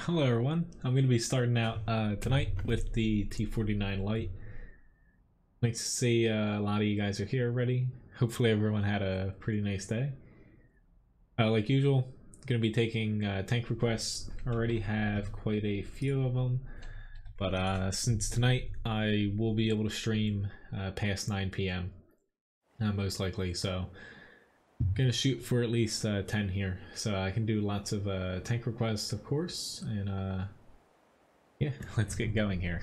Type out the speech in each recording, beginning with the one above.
Hello everyone, I'm going to be starting out tonight with the T49 Lite. Nice to see a lot of you guys are here already. Hopefully everyone had a pretty nice day. Like usual, going to be taking tank requests. Already have quite a few of them, but since tonight I will be able to stream past 9 p.m. Most likely, so gonna shoot for at least 10 here, so I can do lots of tank requests, of course, and yeah, let's get going here.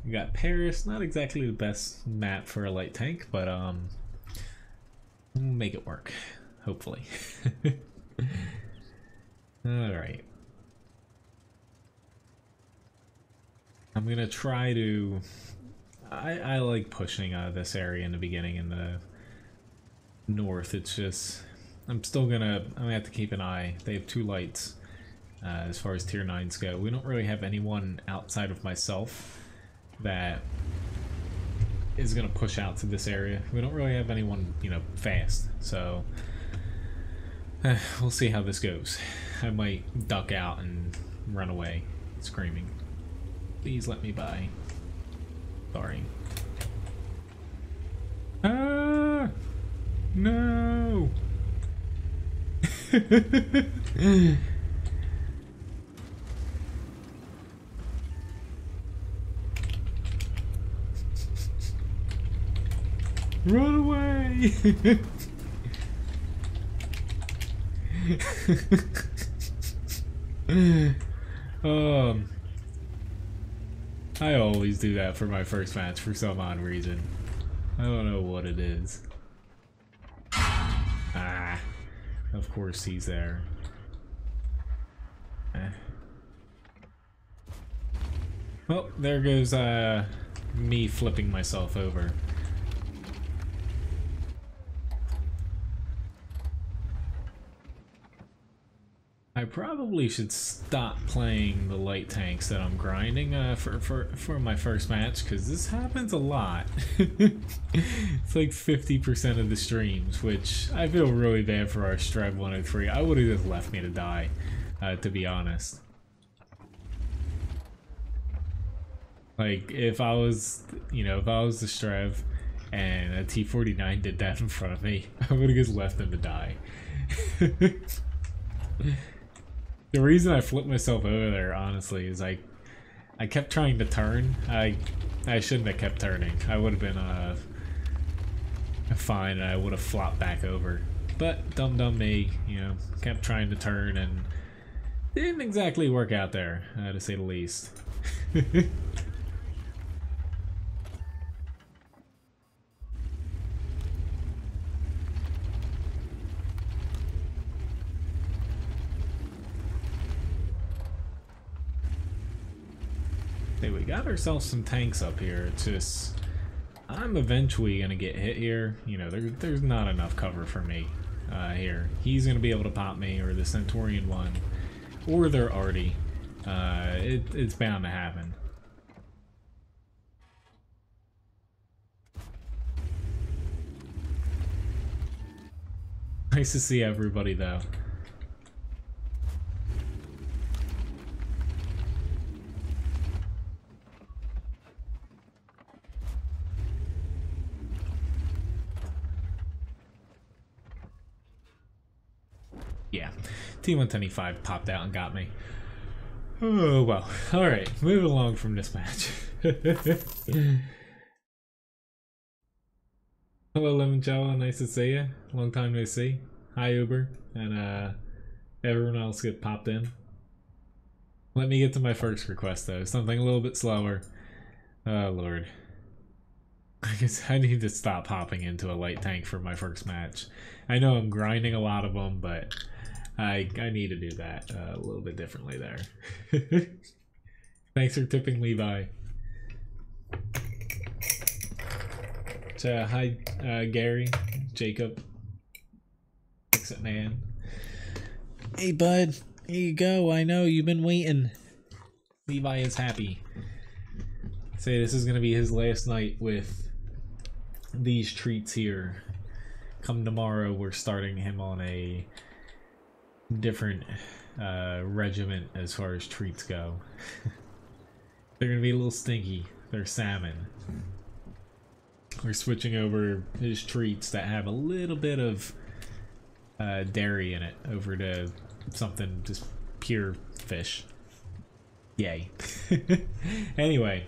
We got Paris, not exactly the best map for a light tank, but we'll make it work, hopefully. Alright. I'm gonna try to... I like pushing this area in the beginning in the north. It's just I'm gonna have to keep an eye. They have two lights as far as tier 9s go. We don't really have anyone outside of myself that is gonna push out to this area. We don't really have anyone, you know, fast, so we'll see how this goes. I might duck out and run away screaming, please let me by. Sorry. Ah! No! Run away! I always do that for my first match for some odd reason. I don't know what it is. Ah, of course he's there. Well, there goes me flipping myself over. I probably should stop playing the light tanks that I'm grinding for my first match, because this happens a lot. It's like 50% of the streams, which I feel really bad for our Strev 103. I would have just left me to die, to be honest. Like, if I was, you know, if I was the Strev and a T49 did that in front of me, I would have just left them to die. The reason I flipped myself over there, honestly, is I kept trying to turn. I shouldn't have kept turning. I would have been fine, and I would have flopped back over. But dumb me, you know, kept trying to turn, and didn't exactly work out there, to say the least. We got ourselves some tanks up here. It's just I'm eventually gonna get hit here. You know, there's not enough cover for me here. He's gonna be able to pop me, or the Centaurian one, or they're already. It's bound to happen. Nice to see everybody though. Yeah, T125 popped out and got me. Oh well. Alright, moving along from this match. Hello Limoncello, nice to see you. Long time no see. Hi Uber, and everyone else get popped in. Let me get to my first request though, something a little bit slower. Oh lord. I guess I need to stop hopping into a light tank for my first match. I know I'm grinding a lot of them, but I need to do that a little bit differently there. Thanks for tipping Levi. So, hi Gary, Jacob, Exit Man. Hey bud, here you go. I know you've been waiting. Levi is happy. Say this is gonna be his last night with these treats here. Come tomorrow, we're starting him on a different regiment as far as treats go. They're gonna be a little stinky. They're salmon. We're switching over his treats that have a little bit of dairy in it over to something just pure fish. Yay. Anyway,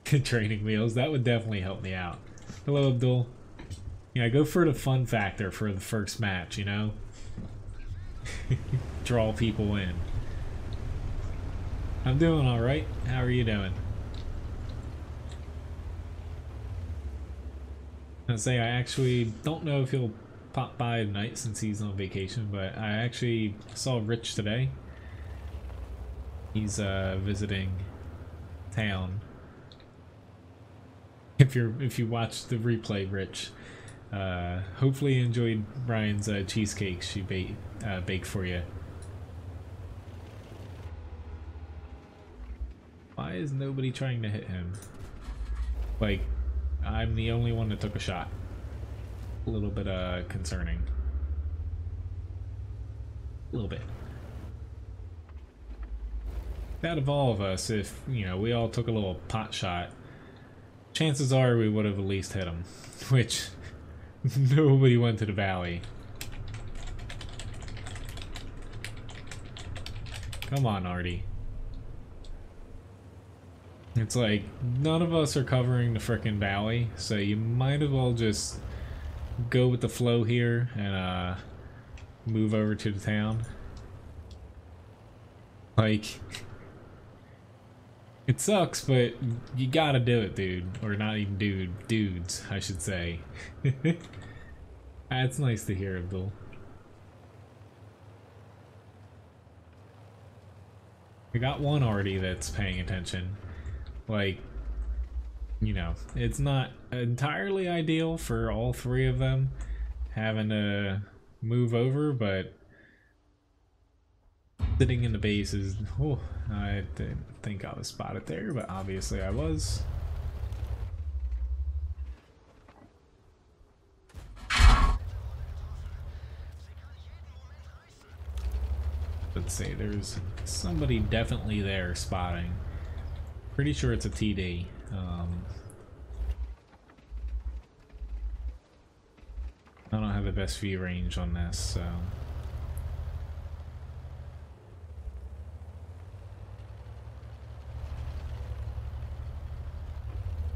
training meals, that would definitely help me out. Hello, Abdul. Yeah, go for the fun factor for the first match, you know? Draw people in. I'm doing alright. How are you doing? I say I actually don't know if he'll pop by tonight since he's on vacation, but I actually saw Rich today. He's visiting town. If you watch the replay, Rich, hopefully you enjoyed Brian's cheesecake she baked for you. Why is nobody trying to hit him? Like, I'm the only one that took a shot. A little bit concerning. A little bit. Out of all of us, if, you know, we all took a little pot shot, chances are we would have at least hit him. Which, nobody went to the valley. Come on, Artie. It's like, none of us are covering the frickin' valley, so you might as well just go with the flow here and move over to the town. Like, it sucks, but you gotta do it, dude. Or not even dude, dudes, I should say. That's nice to hear, Abdul. I got one already that's paying attention. Like, you know, it's not entirely ideal for all three of them having to move over, but sitting in the base is... Oh, I didn't think I was spotted there, but obviously I was. Let's see, there's somebody definitely there spotting. Pretty sure it's a TD. I don't have the best view range on this, so...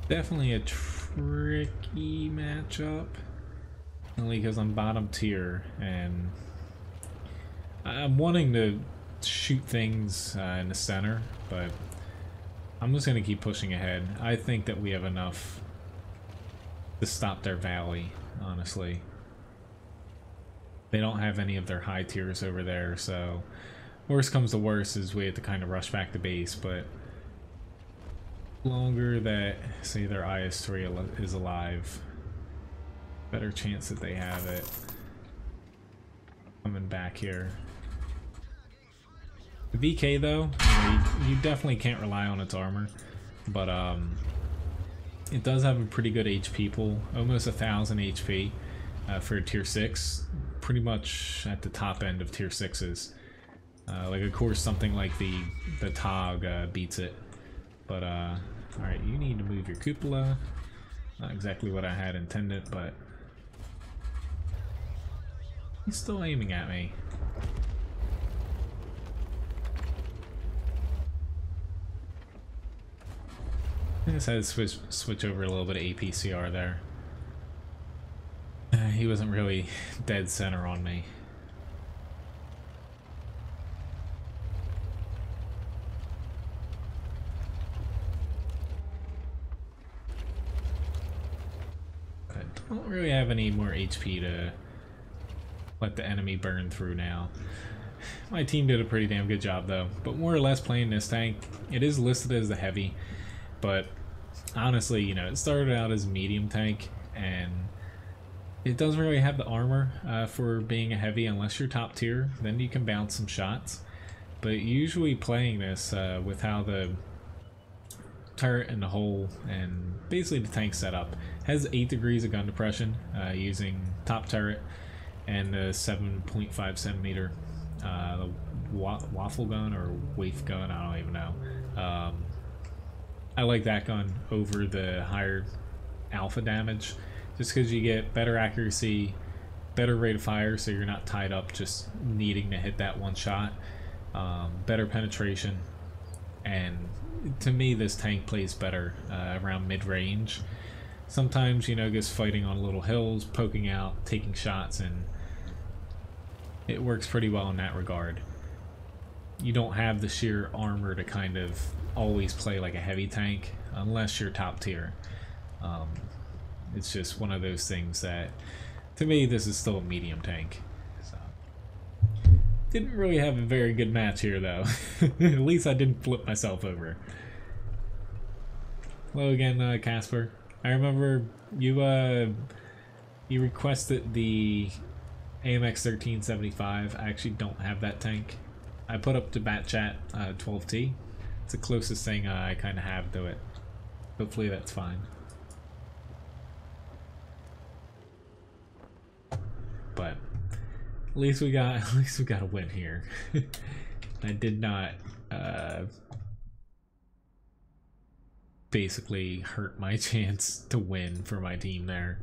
Definitely a tricky matchup. Only because I'm bottom tier, and... I'm wanting to shoot things in the center, but... I'm just going to keep pushing ahead. I think that we have enough to stop their valley, honestly. They don't have any of their high tiers over there, so worst comes to worst is we have to kind of rush back to base, but longer that, say, their IS-3 is alive, better chance that they have it coming back here. The VK though, you definitely can't rely on its armor, but it does have a pretty good HP pool, almost 1,000 HP for tier 6, pretty much at the top end of tier 6s. Like of course something like the TOG beats it, but alright, you need to move your cupola. Not exactly what I had intended, but he's still aiming at me. I just had to switch over a little bit of APCR there. He wasn't really dead center on me. I don't really have any more HP to let the enemy burn through now. My team did a pretty damn good job though, but more or less playing this tank. It is listed as the heavy, but honestly, you know, it started out as a medium tank, and it doesn't really have the armor for being a heavy unless you're top tier. Then you can bounce some shots. But usually playing this with how the turret and the hull and basically the tank setup has 8 degrees of gun depression using top turret and the 7.5 centimeter the waffle gun or waif gun, I don't even know. I like that gun over the higher alpha damage, just because you get better accuracy, better rate of fire, so you're not tied up just needing to hit that one shot, better penetration, and to me this tank plays better around mid-range. Sometimes, you know, just fighting on little hills, poking out, taking shots, and it works pretty well in that regard. You don't have the sheer armor to kind of always play like a heavy tank unless you're top tier. It's just one of those things that, to me, this is still a medium tank. So, didn't really have a very good match here, though. At least I didn't flip myself over. Hello again, Casper. I remember you you requested the AMX 1375. I actually don't have that tank. I put up to bat chat 12T. It's the closest thing I kind of have to it. Hopefully that's fine. But at least we got a win here. I did not basically hurt my chance to win for my team there.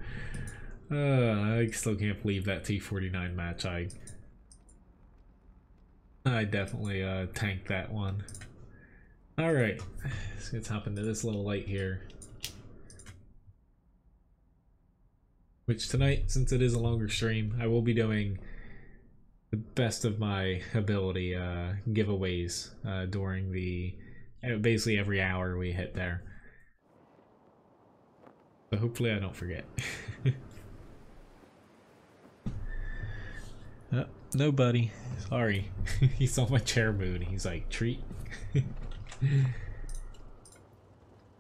I still can't believe that T49 match. I definitely tanked that one. Alright, so let's hop into this little light here. Which tonight, since it is a longer stream, I will be doing the best of my ability giveaways during the basically every hour we hit there. So hopefully I don't forget. No buddy, sorry. He saw my chair mood, he's like, treat.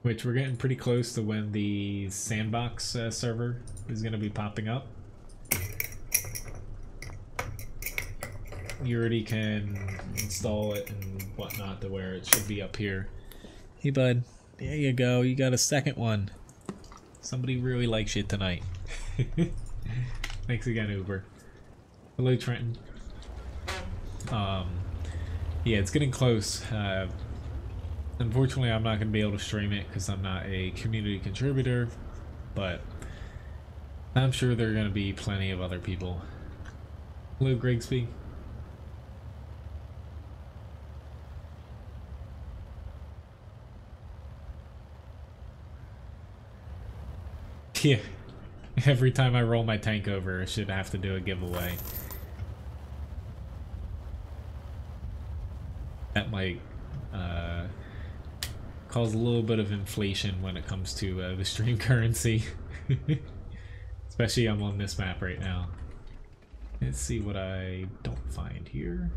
Which we're getting pretty close to when the sandbox server is going to be popping up. You already can install it and whatnot to where it should be up here. Hey bud, there you go, you got a second one. Somebody really likes you tonight. Thanks again, Uber. Hello, Trenton. Yeah, it's getting close. Unfortunately, I'm not going to be able to stream it because I'm not a community contributor, but I'm sure there are going to be plenty of other people. Hello, Grigsby. Yeah, every time I roll my tank over, I should have to do a giveaway. That might cause a little bit of inflation when it comes to the stream currency. Especially I'm on this map right now. Let's see what I don't find here.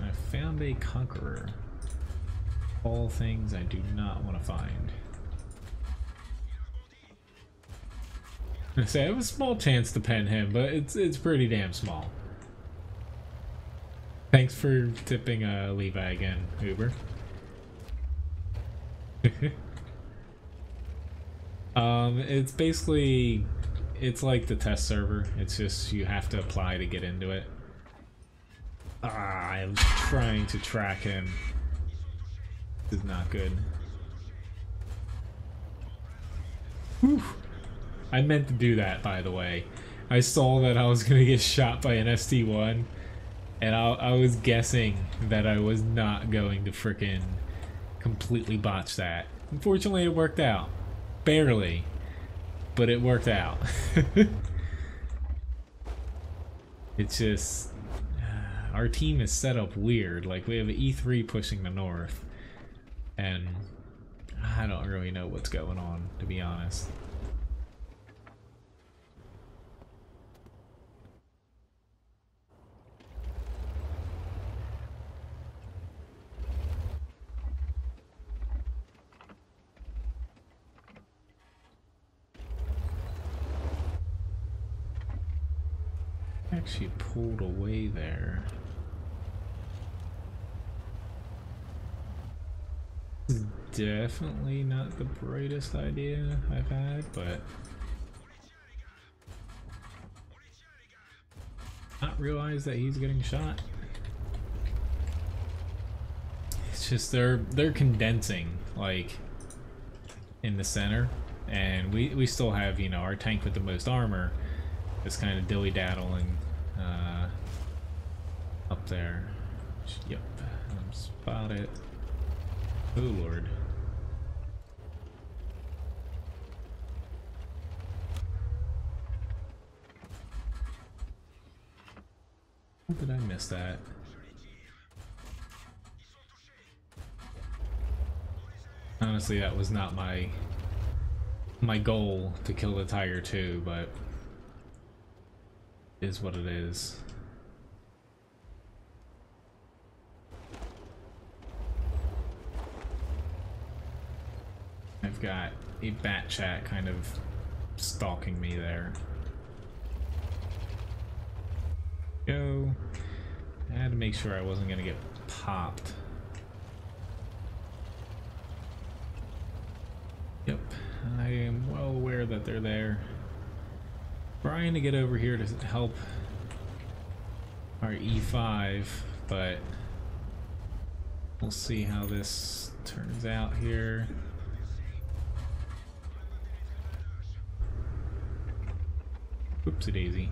I found a conqueror. All things I do not want to find. I say I have a small chance to pen him, but it's pretty damn small. Thanks for tipping Levi again, Uber. It's basically, it's like the test server. It's just you have to apply to get into it. I'm trying to track him. This is not good. Whew. I meant to do that, by the way. I saw that I was gonna get shot by an ST1, and I was guessing that I was not going to frickin' completely botch that. Unfortunately, it worked out. Barely. But it worked out. It's just... our team is set up weird. Like, we have an E3 pushing the north, and I don't really know what's going on, to be honest. Actually pulled away there. definitely not the brightest idea I've had, but not realize that he's getting shot. It's just they're condensing like in the center, and we still have, you know, our tank with the most armor is kind of dilly-daddling up there. Yep, I'm spotted. Oh lord. How did I miss that? Honestly, that was not my goal to kill the Tiger 2, but it is what it is. I've got a bat chat kind of stalking me there. Go. I had to make sure I wasn't gonna get popped. Yep, I am well aware that they're there. Trying to get over here to help our E5, but we'll see how this turns out here. Oopsie daisy.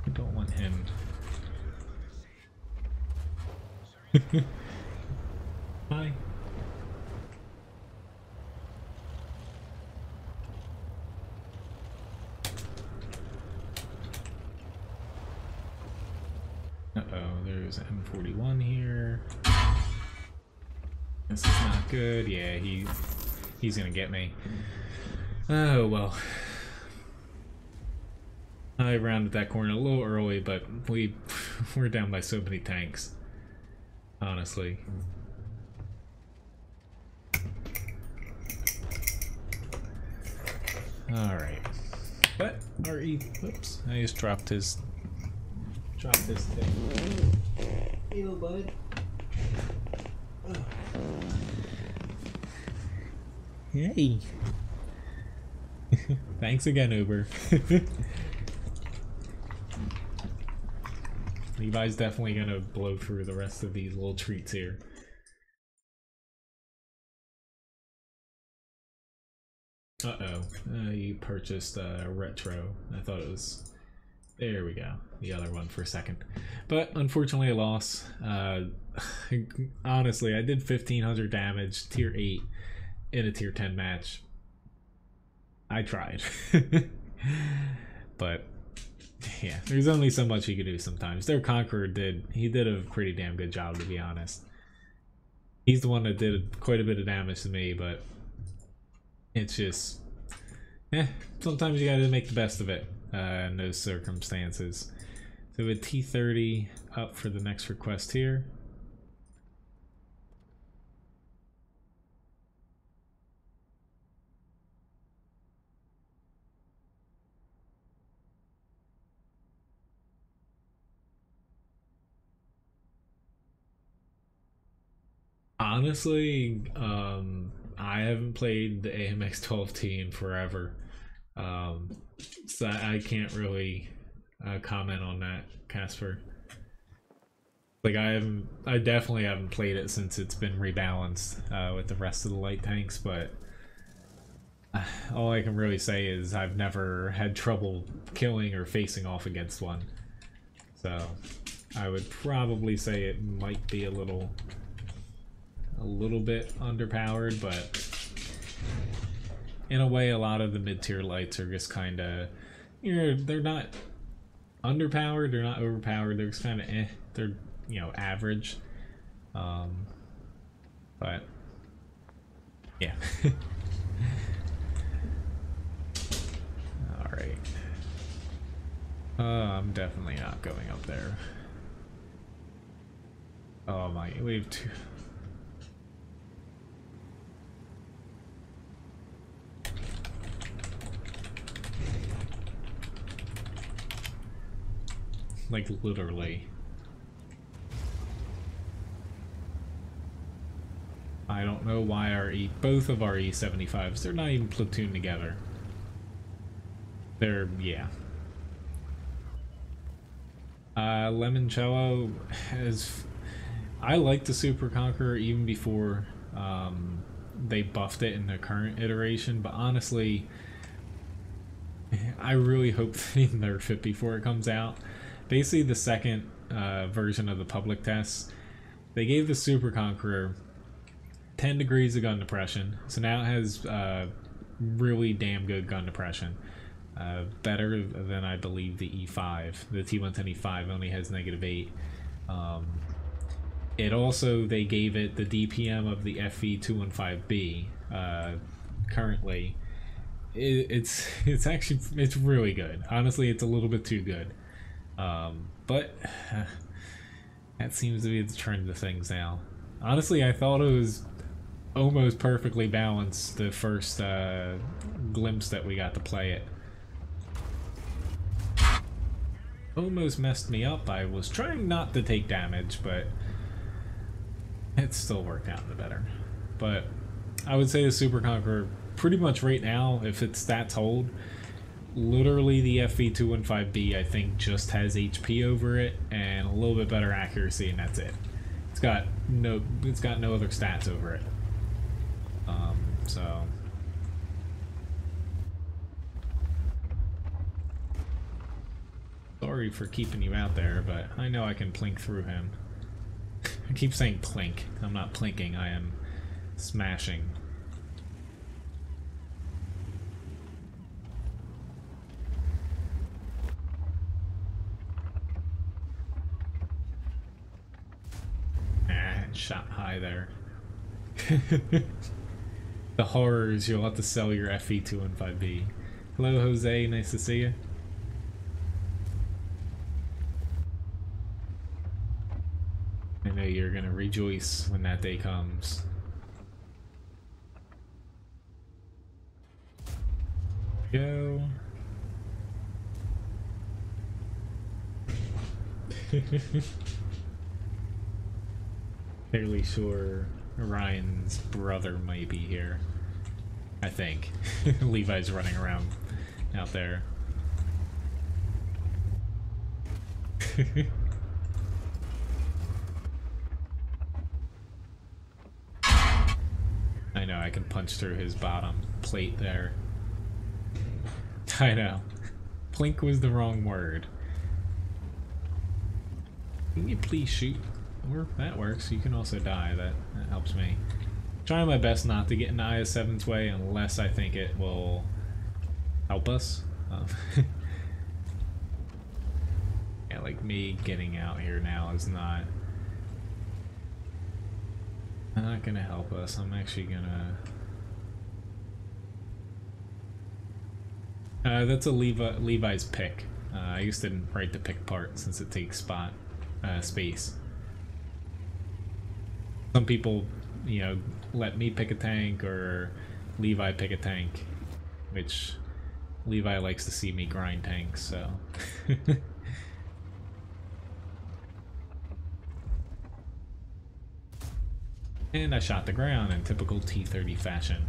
I don't want him. Hi. Uh-oh, there's M41 here. This is not good. Yeah, he's gonna get me. Oh well. I rounded that corner a little early, but we're down by so many tanks. Honestly. Alright. But our whoops. I just dropped his thing. Ew, bud. Hey. Thanks again, Uber. Levi's definitely gonna blow through the rest of these little treats here. Uh-oh. You purchased a retro. I thought it was... There we go. The other one for a second. But unfortunately a loss. Honestly, I did 1500 damage, tier 8, in a tier 10 match. I tried. But... yeah, there's only so much you can do sometimes. Their Conqueror did a pretty damn good job, to be honest. He's the one that did quite a bit of damage to me, but it's just, sometimes you gotta make the best of it in those circumstances. So with T30 up for the next request here. Honestly, I haven't played the AMX 12T in forever, so I can't really comment on that, Casper. Like I definitely haven't played it since it's been rebalanced with the rest of the light tanks, but all I can really say is I've never had trouble killing or facing off against one. So I would probably say it might be a little bit underpowered, but in a way a lot of the mid-tier lights are just kind of, they're not underpowered, they're not overpowered, they're just kind of they're, you know, average. But yeah. All right. I'm definitely not going up there. Oh my, we have two. Like literally. I don't know why both of our E75s, they're not even platooned together. They're, yeah. Limoncello has... I like the Super Conqueror even before they buffed it in the current iteration, but honestly, I really hope they nerf it before it comes out. Basically, the second version of the public tests, they gave the Super Conqueror 10 degrees of gun depression, so now it has really damn good gun depression. Better than, I believe, the E5. The T110 E5 only has -8. It also, they gave it the DPM of the FV215B. Currently, it's actually, it's really good. Honestly, it's a little bit too good. But that seems to be the trend of things now. Honestly, I thought it was almost perfectly balanced the first glimpse that we got to play it. Almost messed me up. I was trying not to take damage, but it still worked out the better. But I would say the Super Conqueror, pretty much right now, if its stats hold, literally the FV215B I think just has HP over it and a little bit better accuracy, and that's it. It's got no other stats over it. So sorry for keeping you out there, but I know I can plink through him. I keep saying plink. I'm not plinking, I am smashing. Shot high there. The horrors, you'll have to sell your FV215B. Hello Jose, nice to see you. I know you're gonna rejoice when that day comes. Go. Fairly sure Ryan's brother might be here. I think. Levi's running around out there. I know, I can punch through his bottom plate there. I know. Plink was the wrong word. Can you please shoot? Or that works. You can also die. That helps me. Trying my best not to get in IS-7's way unless I think it will help us. Yeah, like me getting out here now is not gonna help us. I'm actually gonna... that's a Levi's pick. I used to write the pick part since it takes space. Some people, you know, let me pick a tank or Levi pick a tank, which Levi likes to see me grind tanks, so. And I shot the ground in typical T-30 fashion.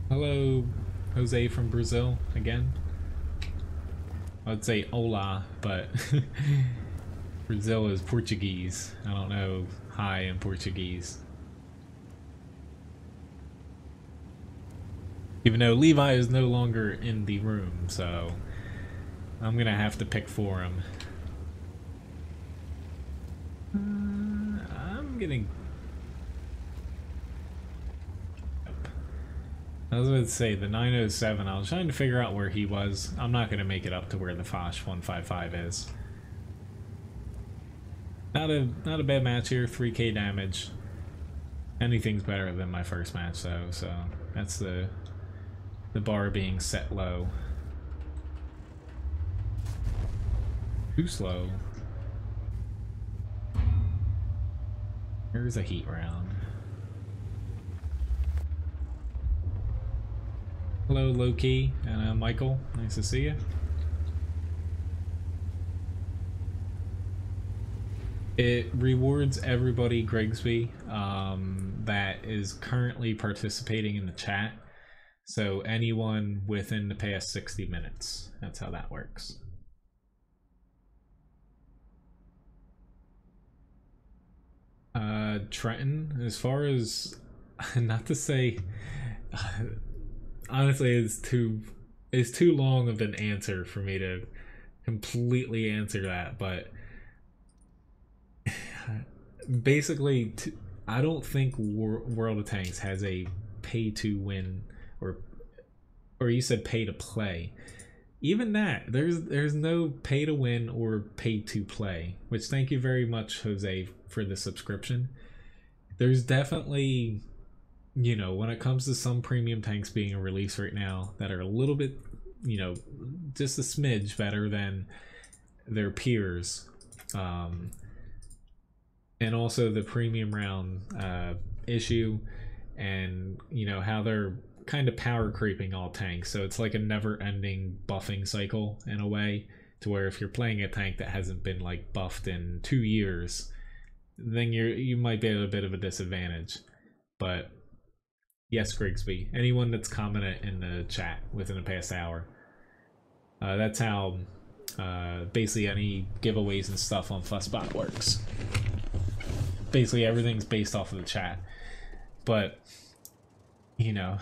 Hello, Jose from Brazil again. I'd say hola, but Brazil is Portuguese. I don't know hi in Portuguese. Even though Levi is no longer in the room, so I'm gonna have to pick for him. I'm getting... I was about to say, the 907, I was trying to figure out where he was. I'm not going to make it up to where the Foch 155 is. Not a bad match here, 3k damage. Anything's better than my first match though, so that's the bar being set low. Too slow. Here's a heat round. Hello, Loki and Michael. Nice to see you. It rewards everybody, Grigsby, that is currently participating in the chat. So anyone within the past 60 minutes. That's how that works. Trenton, as far as, not to say, honestly, it's too long of an answer for me to completely answer that, but basically, I don't think World of Tanks has a pay to win, or you said pay to play. Even that, there's no pay to win or pay to play, which thank you very much, Jose, for the subscription. There's definitely, you know, when it comes to some premium tanks being released right now that are a little bit, you know, just a smidge better than their peers, and also the premium round issue, and you know how they're kind of power creeping all tanks, so it's like a never-ending buffing cycle in a way, to where if you're playing a tank that hasn't been like buffed in 2 years, then you might be at a bit of a disadvantage. But yes, Grigsby, anyone that's commented in the chat within the past hour, that's how basically any giveaways and stuff on Fussbot works. Basically everything's based off of the chat. But you know,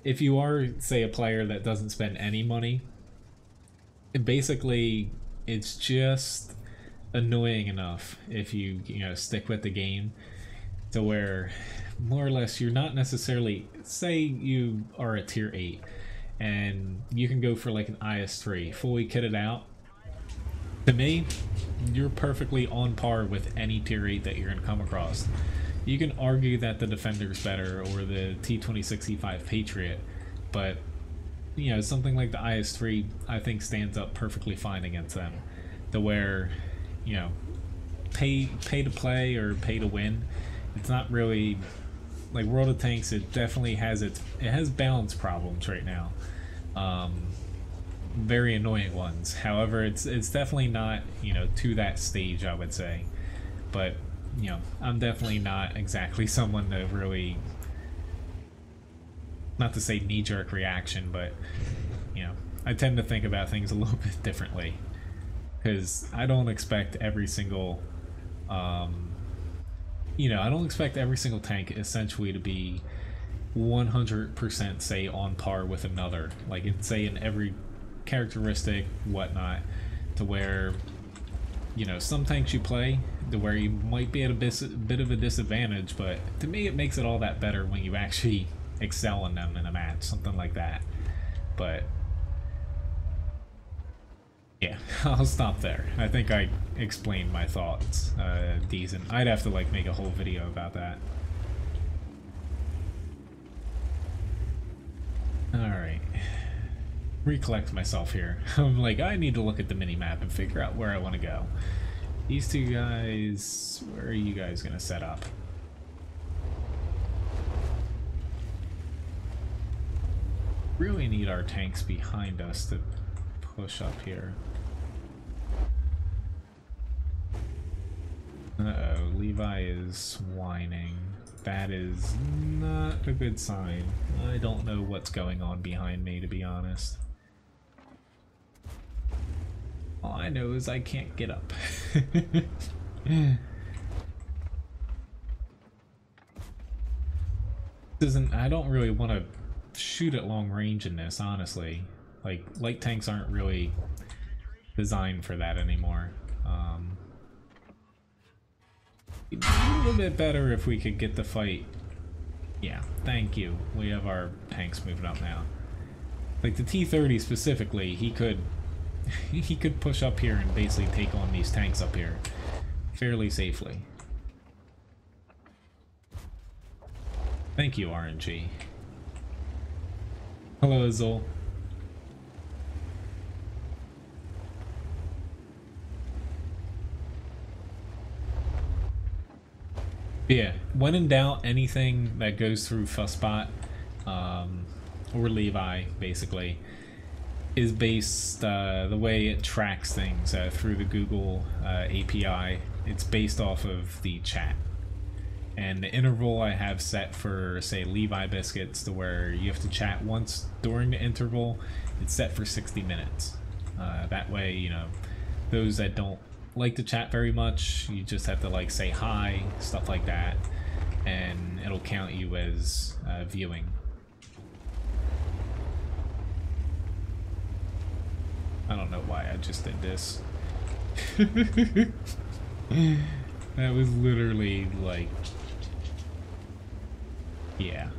if you are, say, a player that doesn't spend any money, basically it's just annoying enough if you know, stick with the game, to where more or less you're not necessarily, say you are a tier 8 and you can go for like an IS-3 fully kitted out. To me, you're perfectly on par with any tier 8 that you're going to come across. You can argue that the Defender's better, or the T-2065 Patriot, but you know, something like the IS-3 I think stands up perfectly fine against them. To where, you know, pay to play or pay to win, it's not really like World of Tanks. It definitely has it has balance problems right now, very annoying ones. However, it's definitely not, you know, to that stage, I would say. But you know, I'm definitely not exactly someone to really, not to say knee-jerk reaction, but you know, I tend to think about things a little bit differently, because I don't expect every single you know, I don't expect every single tank essentially to be 100% say on par with another, like it's say in every characteristic, whatnot, to where, you know, some tanks you play to where you might be at a bit of a disadvantage, but to me it makes it all that better when you actually excel in them in a match, something like that. But yeah, I'll stop there. I think I explained my thoughts decent. I'd have to like make a whole video about that. Alright, recollect myself here. I'm like, I need to look at the mini-map and figure out where I want to go. These two guys, where are you guys gonna set up? Really need our tanks behind us to push up here. Uh-oh, Levi is whining. That is not a good sign. I don't know what's going on behind me, to be honest. All I know is I can't get up. I don't really want to shoot at long range in this, honestly. Like, light tanks aren't really designed for that anymore. It'd be a little bit better if we could get the fight. Yeah, thank you. We have our tanks moving up now. Like the T-30 specifically, he could push up here and basically take on these tanks up here fairly safely. Thank you, RNG. Hello, Azul. Yeah, when in doubt, anything that goes through Fussbot or Levi, basically, is based, the way it tracks things through the Google API, it's based off of the chat. And the interval I have set for, say, Levi Biscuits, to where you have to chat once during the interval, it's set for 60 minutes. That way, you know, those that don't like to chat very much, you just have to, like, say hi, stuff like that, and it'll count you as viewing. I don't know why I just did this. That was literally like... yeah.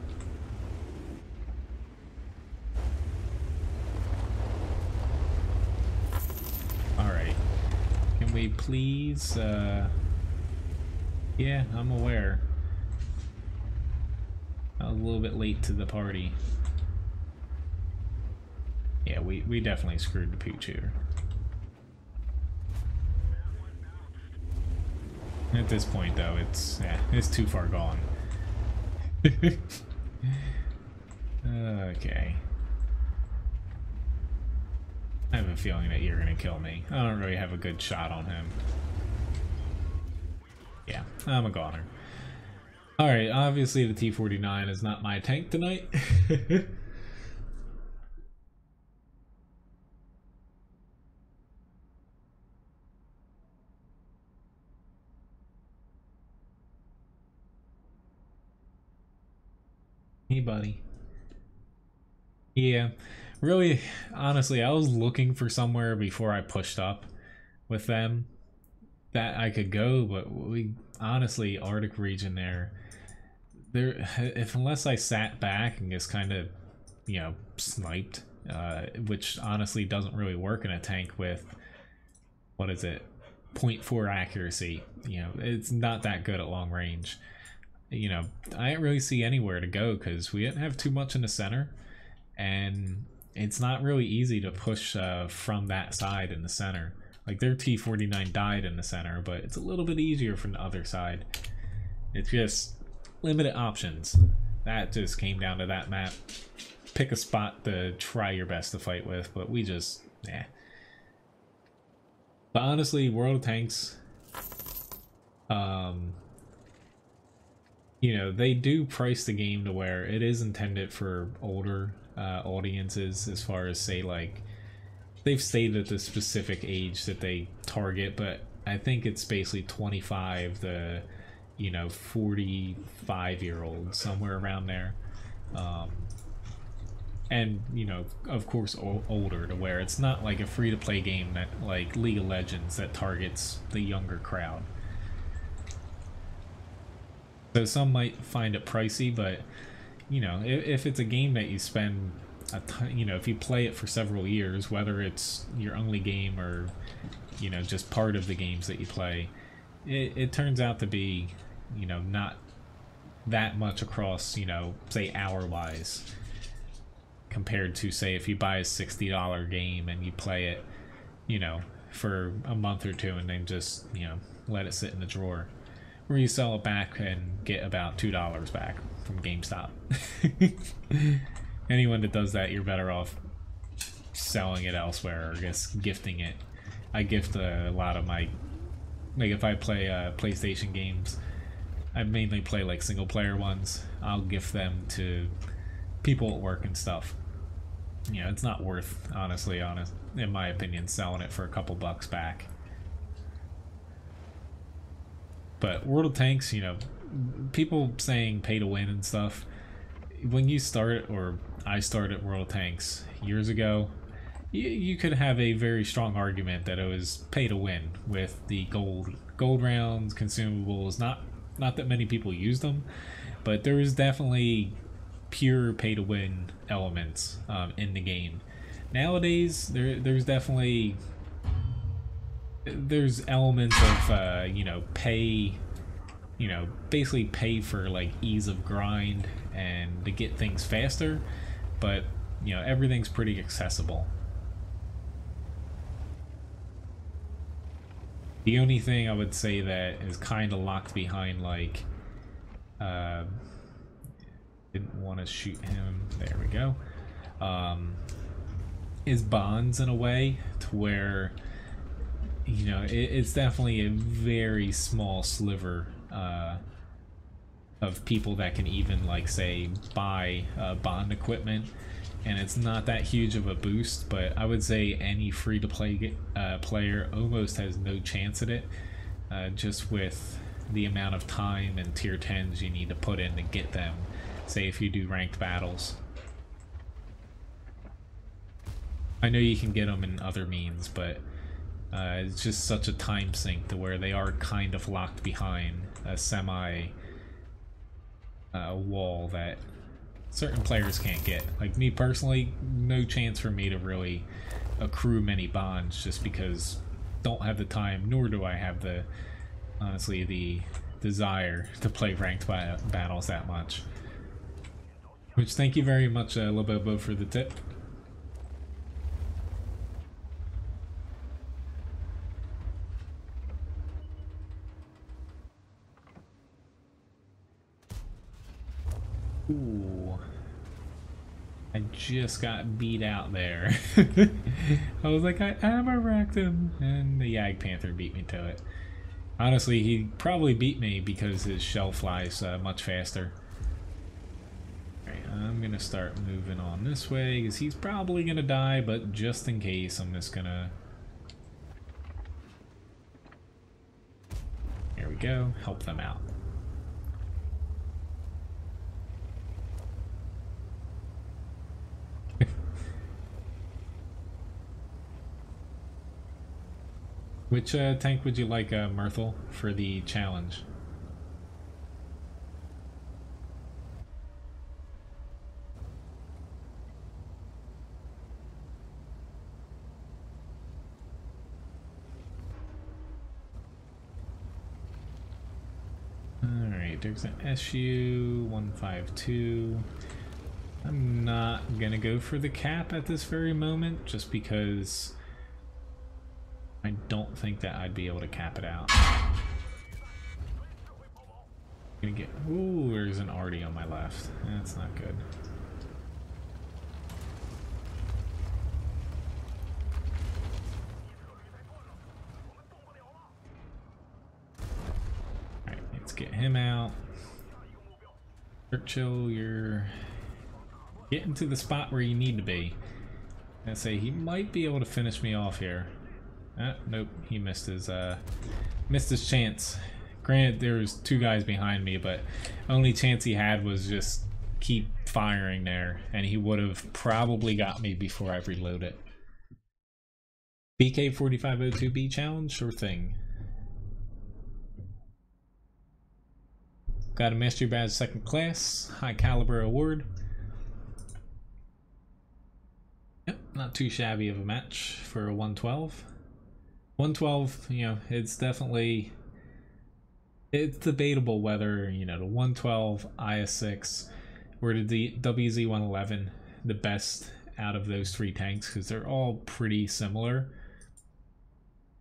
Alright. Can we please, yeah, I'm aware. I was a little bit late to the party. Yeah, we definitely screwed the pooch here. At this point, though, it's too far gone. Okay. I have a feeling that you're gonna kill me. I don't really have a good shot on him. Yeah, I'm a goner. Alright, obviously the T-49 is not my tank tonight. Hey, buddy. Yeah, really, honestly, I was looking for somewhere before I pushed up with them that I could go, but we honestly, Arctic region there, if unless I sat back and just kind of, you know, sniped, which honestly doesn't really work in a tank with, what is it, 0.4 accuracy. You know, it's not that good at long range. You know, I didn't really see anywhere to go because we didn't have too much in the center, and it's not really easy to push from that side in the center. Like, their T-49 died in the center, but it's a little bit easier from the other side. It's just limited options. That just came down to that map. Pick a spot to try your best to fight with, but we just, But honestly, World of Tanks, you know, they do price the game to where it is intended for older audiences, as far as, say, like, they've stated the specific age that they target, but I think it's basically 25 to, you know, 45-year-olds, somewhere around there. And, you know, of course, older, to where it's not like a free-to-play game that, like League of Legends, that targets the younger crowd. So some might find it pricey, but, you know, if it's a game that you spend a ton, you know, if you play it for several years, whether it's your only game or, you know, just part of the games that you play, it turns out to be, you know, not that much across, you know, say hour-wise, compared to, say, if you buy a $60 game and you play it, you know, for a month or two and then just, you know, let it sit in the drawer. Where you sell it back and get about $2 back from GameStop. Anyone that does that, you're better off selling it elsewhere, or just gifting it. I gift a lot of my, like, if I play PlayStation games, I mainly play like single player ones. I'll gift them to people at work and stuff. You know, it's not worth, honestly, in my opinion, selling it for a couple bucks back. But World of Tanks, you know, people saying pay to win and stuff, when you start, or I started World of Tanks years ago, you could have a very strong argument that it was pay to win with the gold rounds, consumables. Not that many people used them, but there was definitely pure pay to win elements in the game. Nowadays, there's definitely elements of you know, pay, you know, basically pay for like ease of grind and to get things faster, but, you know, everything's pretty accessible. The only thing I would say that is kind of locked behind, like, didn't want to shoot him, there we go, is bonds in a way to where, you know, it's definitely a very small sliver of people that can even, like, say, buy bond equipment, and it's not that huge of a boost. But I would say any free-to-play player almost has no chance at it, just with the amount of time and tier 10s you need to put in to get them, say if you do ranked battles. I know you can get them in other means, but it's just such a time sink to where they are kind of locked behind a semi wall that certain players can't get. Like me personally, no chance for me to really accrue many bonds, just because don't have the time, nor do I have the, honestly, the desire to play ranked battles that much. Which, thank you very much, Lobobo, for the tip. Ooh. I just got beat out there. I was like, I wrecked him, and the Yag Panther beat me to it. Honestly, he probably beat me because his shell flies much faster. Alright, I'm gonna start moving on this way, because he's probably gonna die, but just in case, I'm just gonna... Here we go, help them out. Which tank would you like, Myrtle, for the challenge? Alright, there's an SU-152. I'm not gonna go for the cap at this very moment, just because I don't think that I'd be able to cap it out. Gonna get... Ooh, there's an Artie on my left. That's not good. Alright, let's get him out. Churchill, you're getting to the spot where you need to be. I say he might be able to finish me off here. Nope, he missed his chance. Granted, there was two guys behind me, but only chance he had was just keep firing there, and he would have probably got me before I reload it. BK4502B challenge? Sure thing. Got a Mastery Badge 2nd class, high caliber award. Yep, not too shabby of a match for a 112. 112, you know, it's definitely, it's debatable whether, you know, the 112, IS-6, or the WZ-111 the best out of those three tanks, because they're all pretty similar.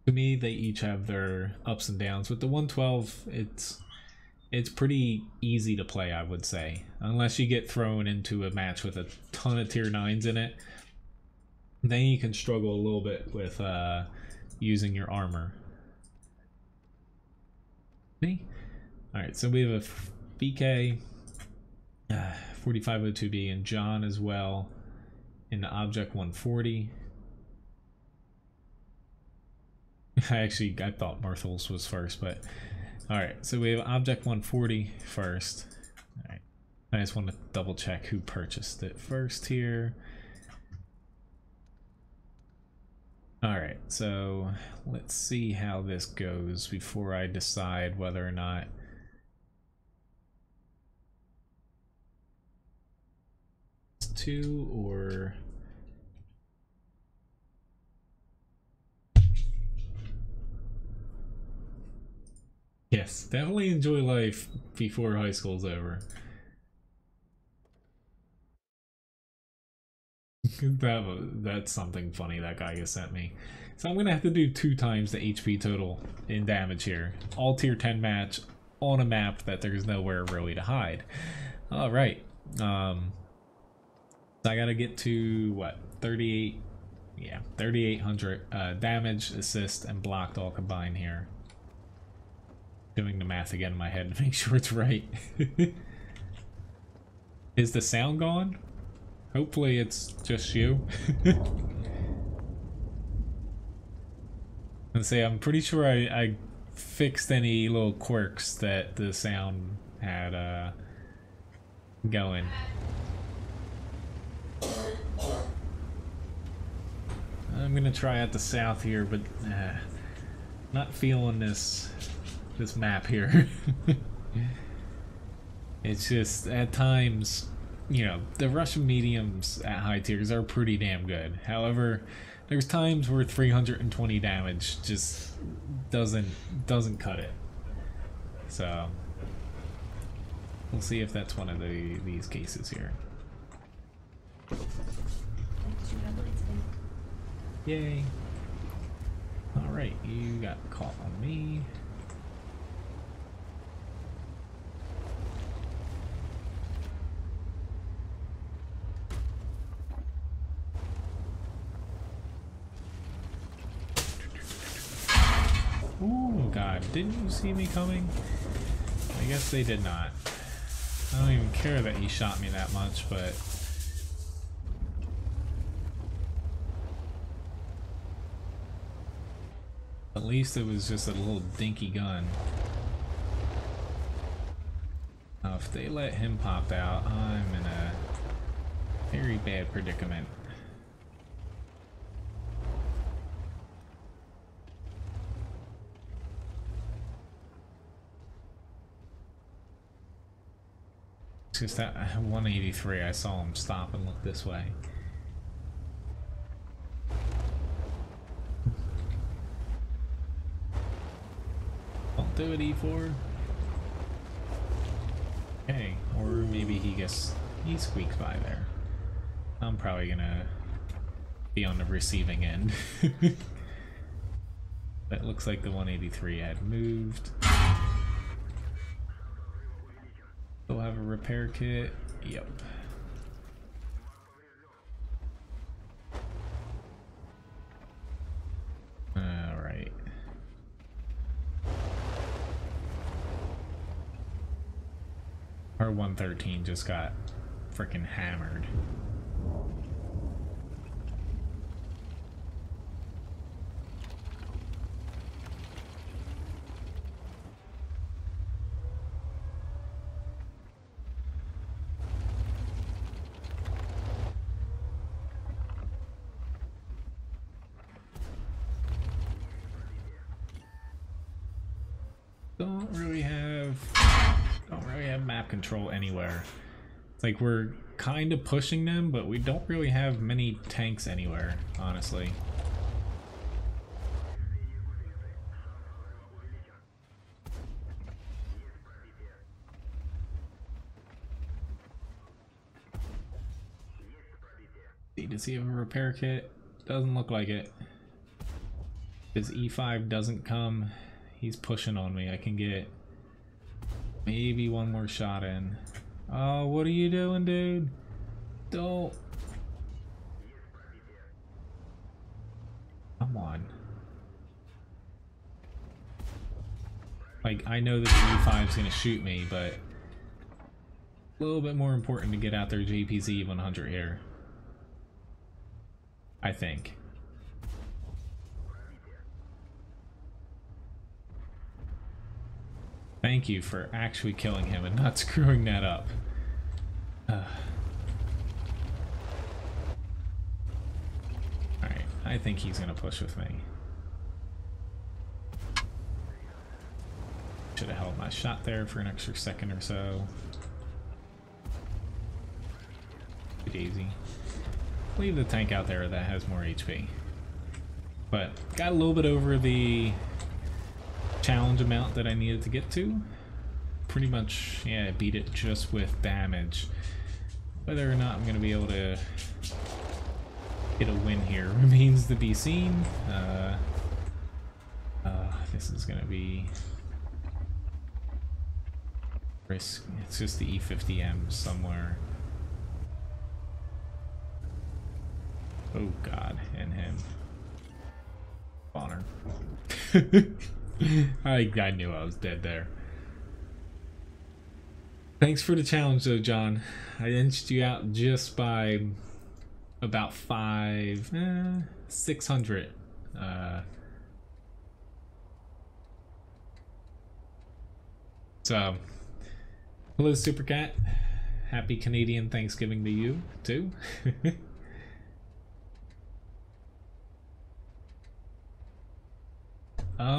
To me, they each have their ups and downs. With the 112, it's pretty easy to play, I would say, unless you get thrown into a match with a ton of tier 9s in it. Then you can struggle a little bit with using your armor. Me? Alright, so we have a BK, 4502B, and John as well in the Object 140. I thought Myrtles was first, but alright, so we have Object 140 first. Alright, I just want to double check who purchased it first here. Alright, so let's see how this goes before I decide whether or not it's 2 or... Yes, definitely enjoy life before high school's over. That's something funny that guy just sent me. So I'm gonna have to do 2 times the HP total in damage here. All tier 10 match on a map that there's nowhere really to hide. Alright. So I gotta get to what, 38 Yeah, 3,800 damage, assist, and blocked all combined here. Doing the math again in my head to make sure it's right. Is the sound gone? Hopefully it's just you. And say I'm pretty sure I fixed any little quirks that the sound had going. I'm gonna try out the south here, but not feeling this map here. It's just at times, you know, the Russian mediums at high tiers are pretty damn good. However, there's times where 320 damage just doesn't cut it. So we'll see if that's one of these cases here. Yay. Alright, you got caught on me. Oh god, didn't you see me coming? I guess they did not. I don't even care that he shot me that much, but at least it was just a little dinky gun. Now if they let him pop out, I'm in a very bad predicament. It's just that 183, I saw him stop and look this way. Don't do it, E4. Okay, or maybe he squeaks by there. I'm probably gonna be on the receiving end. That looks like the 183 had moved. Still have a repair kit. Yep. Alright. Our 113 just got freaking hammered. Don't really have map control anywhere. It's like we're kind of pushing them, but we don't really have many tanks anywhere, honestly. Does he have a repair kit? Doesn't look like it. His E5 doesn't come. He's pushing on me. I can get maybe one more shot in. Oh, what are you doing, dude? Don't. Come on. Like, I know that the E5's gonna shoot me, but a little bit more important to get out their JPZ 100 here. I think. Thank you for actually killing him and not screwing that up. Alright, I think he's gonna push with me. Should have held my shot there for an extra second or so. Daisy. Leave the tank out there that has more HP. But got a little bit over the challenge amount that I needed to get to. Pretty much, yeah, beat it just with damage. Whether or not I'm going to be able to get a win here remains to be seen. This is going to be risk. It's just the E50M somewhere. Oh god, and him. Honor. I knew I was dead there. Thanks for the challenge though, John. I inched you out just by about 600. So, hello Super Cat. Happy Canadian Thanksgiving to you too.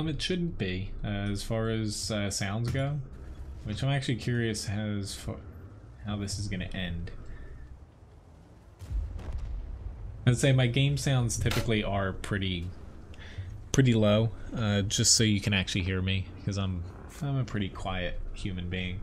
It shouldn't be as far as sounds go, which I'm actually curious as for how this is gonna end. I'd say my game sounds typically are pretty low, just so you can actually hear me, because I'm a pretty quiet human being.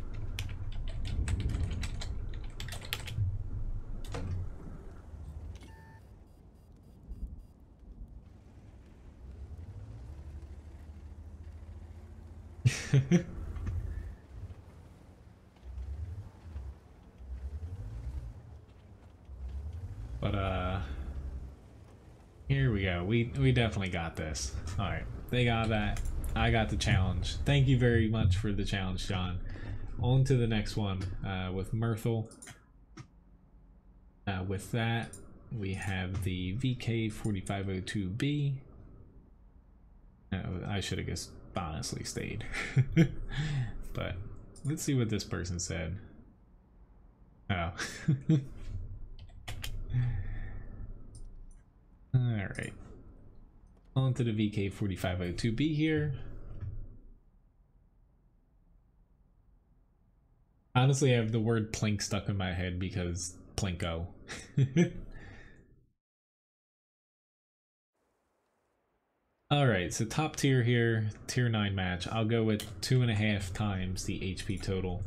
But here we go. We definitely got this. All right, they got that. I got the challenge. Thank you very much for the challenge, John. On to the next one with Myrtle. With that, we have the VK4502B. I should have just honestly stayed. But let's see what this person said. Oh. Alright. On to the VK4502B here. Honestly, I have the word plink stuck in my head because plinko. Alright, so top tier here, tier 9 match. I'll go with 2.5 times the HP total.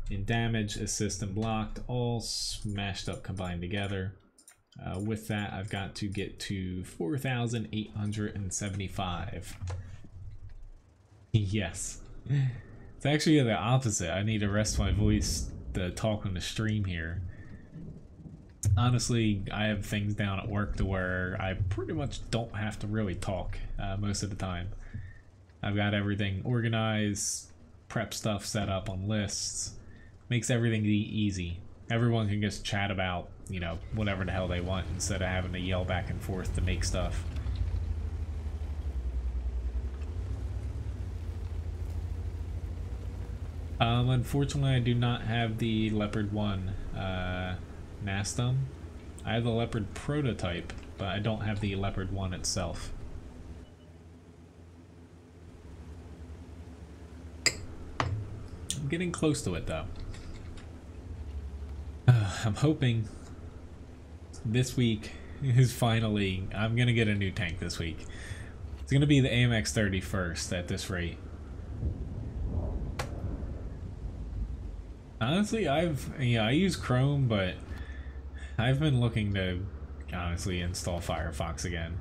In damage, assist, and blocked, all smashed up combined together. With that, I've got to get to 4,875. Yes. It's actually the opposite. I need to rest my voice to talk on the stream here. Honestly, I have things down at work to where I pretty much don't have to really talk most of the time. I've got everything organized, prep stuff set up on lists. Makes everything easy. Everyone can just chat about, you know, whatever the hell they want instead of having to yell back and forth to make stuff. Unfortunately, I do not have the Leopard 1 Nastum. I have the Leopard prototype, but I don't have the Leopard 1 itself. I'm getting close to it though. I'm hoping this week is finally, I'm gonna get a new tank this week. It's gonna be the AMX 30 first at this rate. Honestly, I use Chrome, but I've been looking to honestly install Firefox again.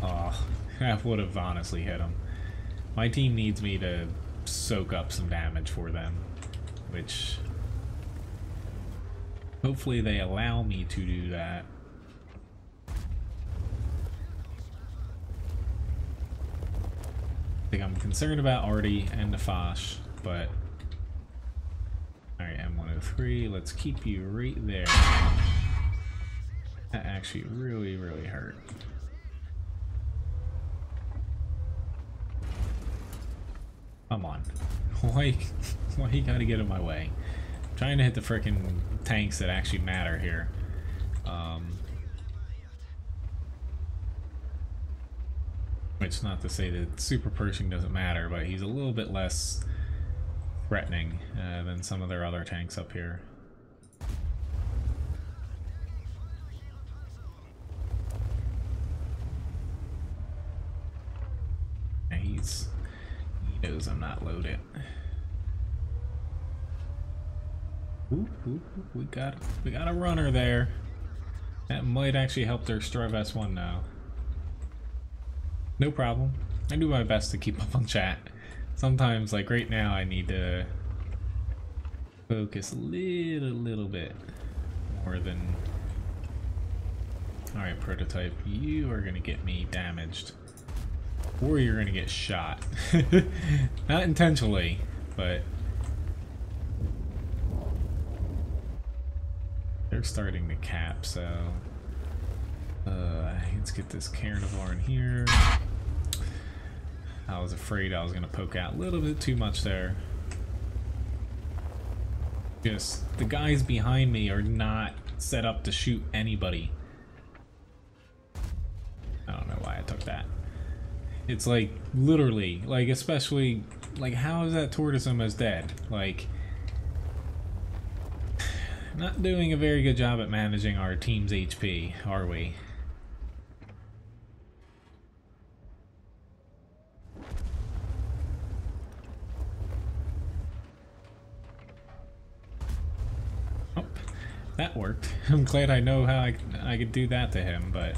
Oh, that would have honestly hit him. My team needs me to soak up some damage for them, which hopefully they allow me to do that. I think I'm concerned about Artie and the Fosh, but alright, M103, let's keep you right there. That actually really hurt. Come on. Why you gotta get in my way? I'm trying to hit the frickin' tanks that actually matter here. Which, not to say that Super Pershing doesn't matter, but he's a little bit less threatening than some of their other tanks up here. And he knows I'm not loaded. Ooh, we got a runner there. That might actually help their Struve S1 now. No problem. I do my best to keep up on chat. Sometimes, like right now, I need to focus a little bit more than... Alright, prototype, you are gonna get me damaged. Or you're gonna get shot. Not intentionally, but... They're starting to cap, so... let's get this carnivore in here. I was afraid I was gonna poke out a little bit too much there. Just, the guys behind me are not set up to shoot anybody. I don't know why I took that. It's like, literally, like, especially, like, how is that tortoise almost dead? Like, not doing a very good job at managing our team's HP, are we? Oh, that worked. I'm glad I know how I could do that to him, but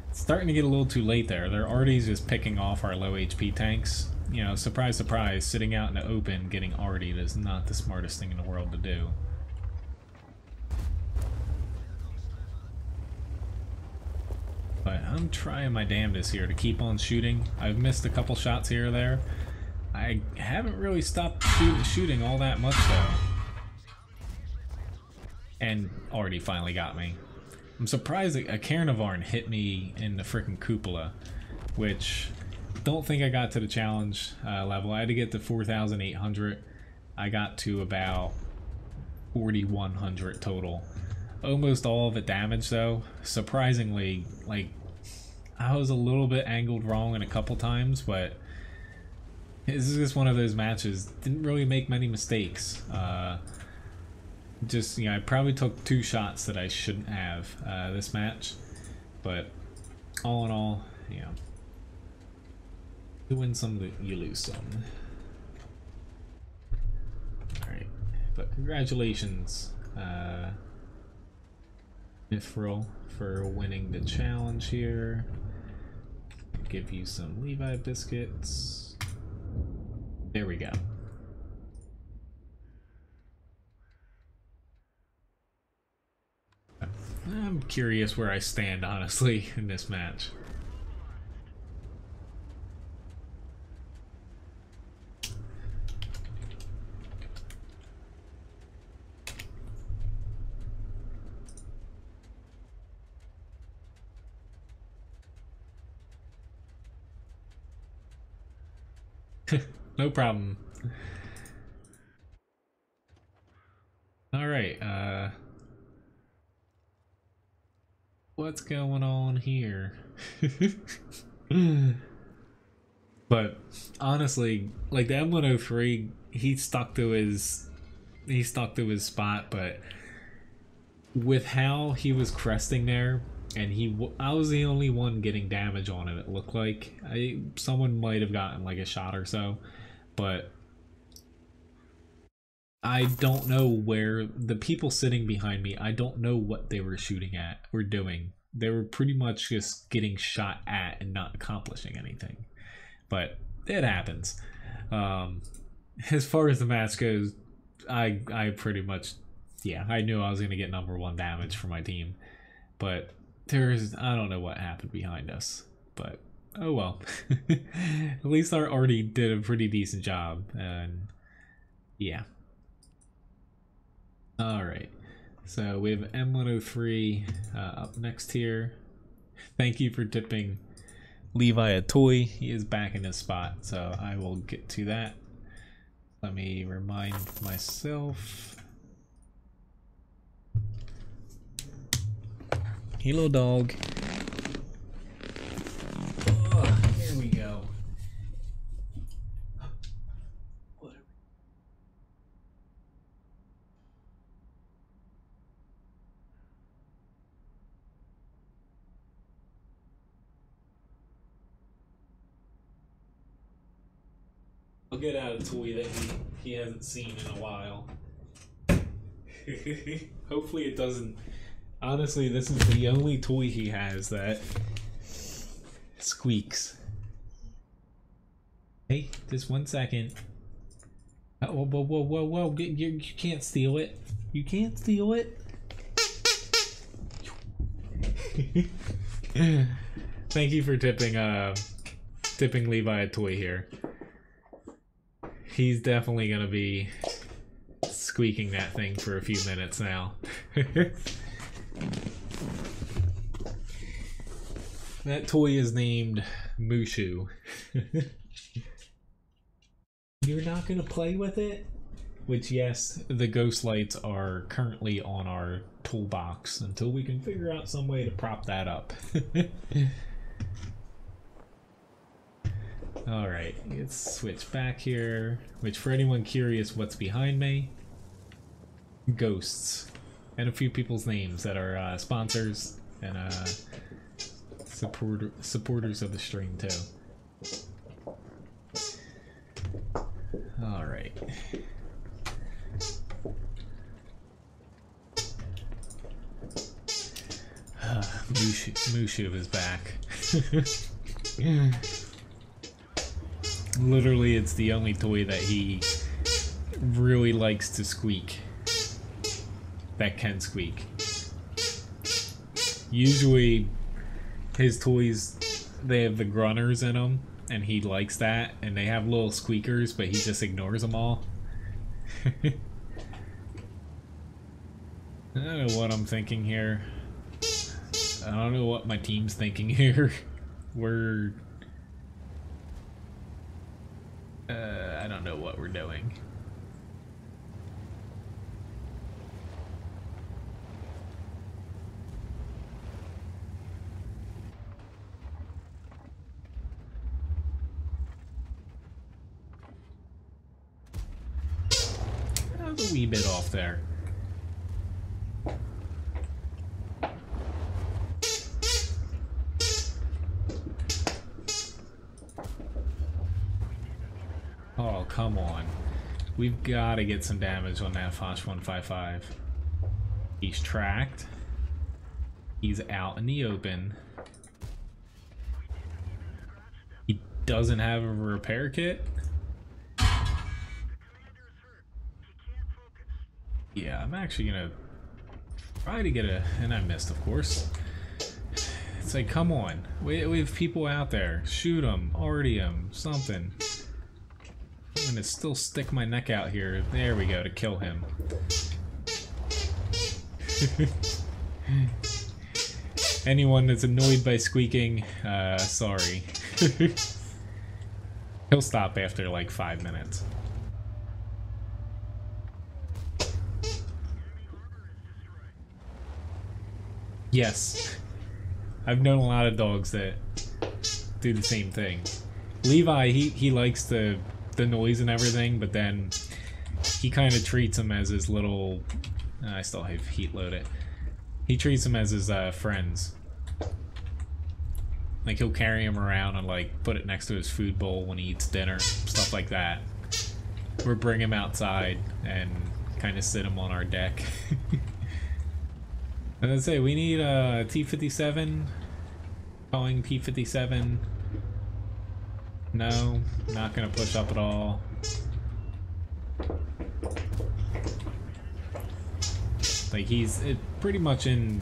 it's starting to get a little too late there. They're already just picking off our low HP tanks. You know, surprise, surprise, sitting out in the open getting artied is not the smartest thing in the world to do. But I'm trying my damnedest here to keep on shooting. I've missed a couple shots here or there. I haven't really stopped shooting all that much though. And already finally got me. I'm surprised that a carnivore hit me in the freaking cupola, which don't think I got to the challenge level. I had to get to 4,800. I got to about 4,100 total. Almost all of it damaged though. Surprisingly, like, I was a little bit angled wrong in a couple times, but this is just one of those matches. Didn't really make many mistakes. Just, you know, I probably took 2 shots that I shouldn't have this match, but all in all, you know, you win some, you lose some. Alright, but congratulations, Mithril, for winning the challenge here. I'll give you some Levi biscuits. There we go. I'm curious where I stand, honestly, in this match. No problem. All right, what's going on here? But honestly, like the M103, he stuck to his spot, but with how he was cresting there, and I was the only one getting damage on him, it looked like. Someone might have gotten like a shot or so, but I don't know where the people sitting behind me, I don't know what they were shooting at or doing. They were pretty much just getting shot at and not accomplishing anything. But it happens. As far as the match goes, I pretty much, yeah, I knew I was going to get #1 damage for my team. But I don't know what happened behind us. But, oh well. At least our Artie did a pretty decent job. And, yeah. Alright, so we have M103 up next here. Thank you for tipping Levi a toy. He is back in his spot, so I will get to that. Let me remind myself. Hello, dog. Oh, here we go. I'll get out a toy that he hasn't seen in a while. Hopefully it doesn't. Honestly, this is the only toy he has that squeaks. Hey, just 1 second. Whoa, whoa, whoa, whoa, whoa. You can't steal it. You can't steal it. Thank you for tipping Levi a toy here. He's definitely gonna be squeaking that thing for a few minutes now. That toy is named Mushu. You're not gonna play with it? Which, yes, the ghost lights are currently on our toolbox until we can figure out some way to prop that up. Alright, let's switch back here. Which, for anyone curious what's behind me, ghosts. And a few people's names that are sponsors and supporters of the stream, too. Alright. Mushu is back. Literally, it's the only toy that he really likes to squeak. That can squeak. Usually, his toys, they have the grunters in them, and he likes that, and they have little squeakers, but he just ignores them all. I don't know what I'm thinking here. I don't know what my team's thinking here. We're... I don't know what we're doing. That was a wee bit off there. Oh, come on. We've got to get some damage on that Foch 155. He's tracked. He's out in the open. He doesn't have a repair kit. Yeah, I'm actually gonna try to get a... and I missed, of course. It's like, come on. We have people out there. Shoot them. Already them. Something. I'm gonna still stick my neck out here. There we go, to kill him. Anyone that's annoyed by squeaking, sorry. He'll stop after like 5 minutes. Yes. I've known a lot of dogs that do the same thing. Levi, he likes the noise and everything, but then he kind of treats them as his little... I still have heat loaded. He treats them as his friends. Like, he'll carry him around and like put it next to his food bowl when he eats dinner, stuff like that. Or bring him outside and kind of sit him on our deck. And let's say we need a T-57. Calling T-57. No, not gonna push up at all. Like, he's pretty much in,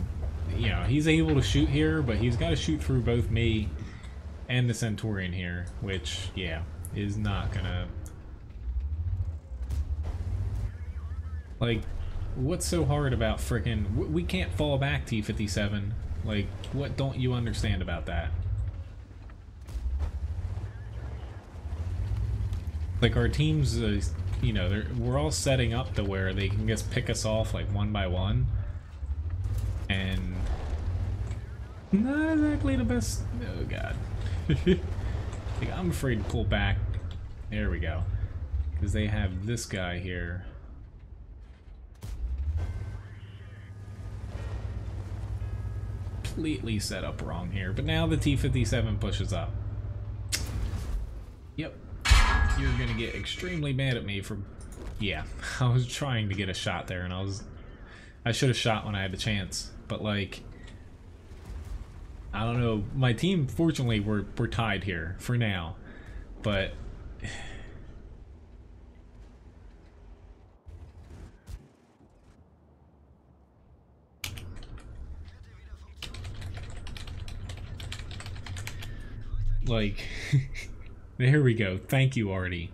you know, he's able to shoot here, but he's got to shoot through both me and the Centurion here, which, yeah, is not gonna... Like, what's so hard about frickin'... We can't fall back, T-57. Like, what don't you understand about that? Like, our teams, you know, we're all setting up to where they can just pick us off, like, one by one. And... not exactly the best... oh, God. Like, I'm afraid to pull back. There we go. Because they have this guy here. Completely set up wrong here. But now the T-57 pushes up. Yep. You're gonna get extremely mad at me for... yeah, I was trying to get a shot there, and I should have shot when I had the chance, but like, I don't know, my team, fortunately, we're tied here, for now, but Like, here we go. Thank you, Artie.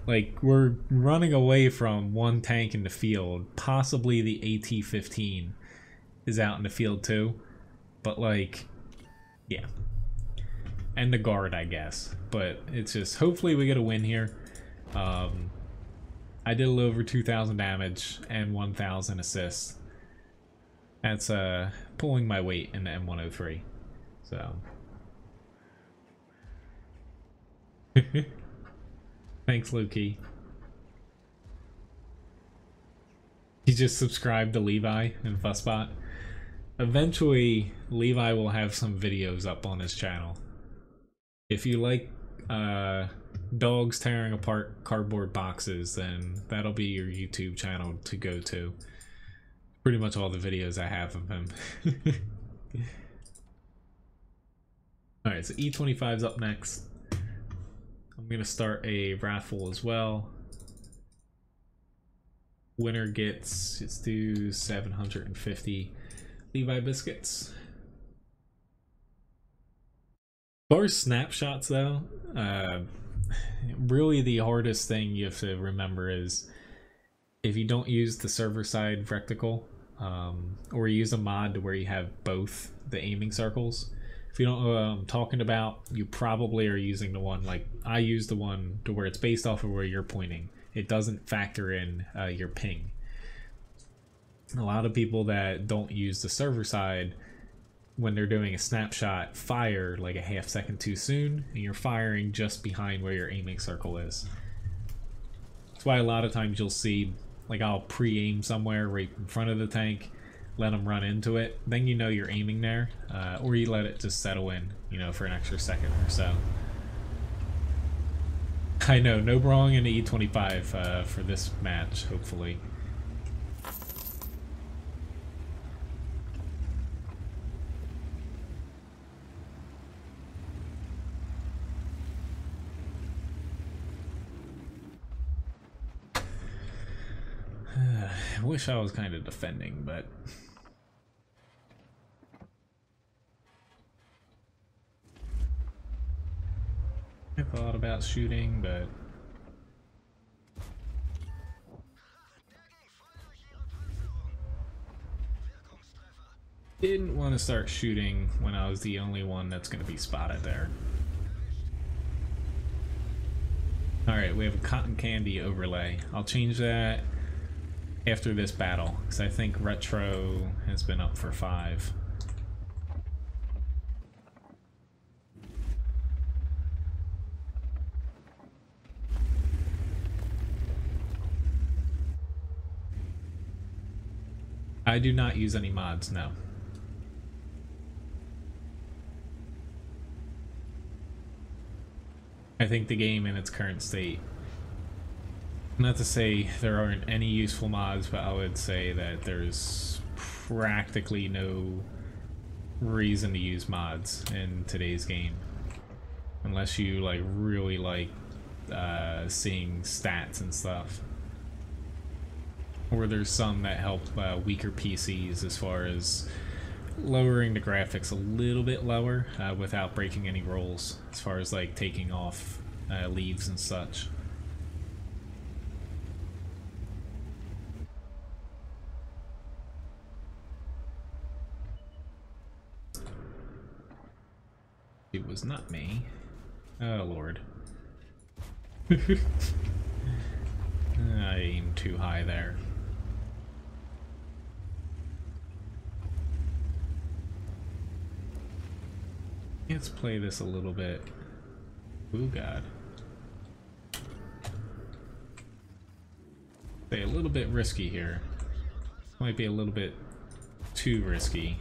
Like, we're running away from one tank in the field. Possibly the AT-15 is out in the field too. But, like, yeah. And the guard, I guess. But it's just, hopefully we get a win here. I did a little over 2,000 damage and 1,000 assists. That's pulling my weight in the M103. So. Thanks, Loki. He just subscribed to Levi and Fussbot. Eventually, Levi will have some videos up on his channel. If you like dogs tearing apart cardboard boxes, then that'll be your YouTube channel to go to. Pretty much all the videos I have of him. Alright, so E25's up next. I'm gonna start a raffle as well. Winner gets, let's do 750 Levi biscuits. As far as snapshots though, really the hardest thing you have to remember is if you don't use the server side reticle, or you use a mod to where you have both the aiming circles. If you don't know what I'm talking about, you probably are using the one, like I use the one to where it's based off of where you're pointing. It doesn't factor in your ping. A lot of people that don't use the server side, when they're doing a snapshot, fire like a half second too soon, and you're firing just behind where your aiming circle is. That's why a lot of times you'll see, like I'll pre-aim somewhere right in front of the tank, let them run into it, then you know you're aiming there, or you let it just settle in, you know, for an extra second or so. I know, no brawling in the E25 for this match, hopefully. I wish I was kind of defending, but I thought about shooting, but didn't want to start shooting when I was the only one that's going to be spotted there. Alright, we have a cotton candy overlay. I'll change that after this battle, because I think retro has been up for 5. I do not use any mods, no. I think the game in its current state, not to say there aren't any useful mods, but I would say that there's practically no reason to use mods in today's game. Unless you like really like seeing stats and stuff. Or there's some that help weaker PCs as far as lowering the graphics a little bit lower without breaking any rolls, as far as like taking off leaves and such. It was not me. Oh lord. I aimed too high there. Let's play this a little bit. Oh god. Say a little bit risky here. Might be a little bit too risky.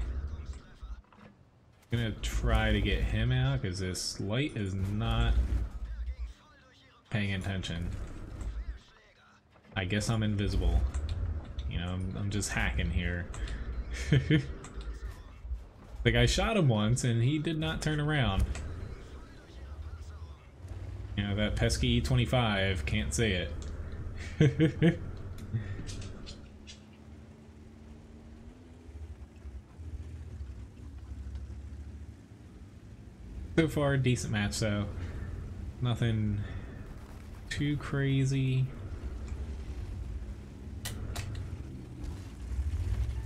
I'm gonna try to get him out because this light is not paying attention. I guess I'm invisible. You know, I'm just hacking here. Like I shot him once and he did not turn around. You know, that pesky E25 can't say it. So far, a decent match though. Nothing too crazy.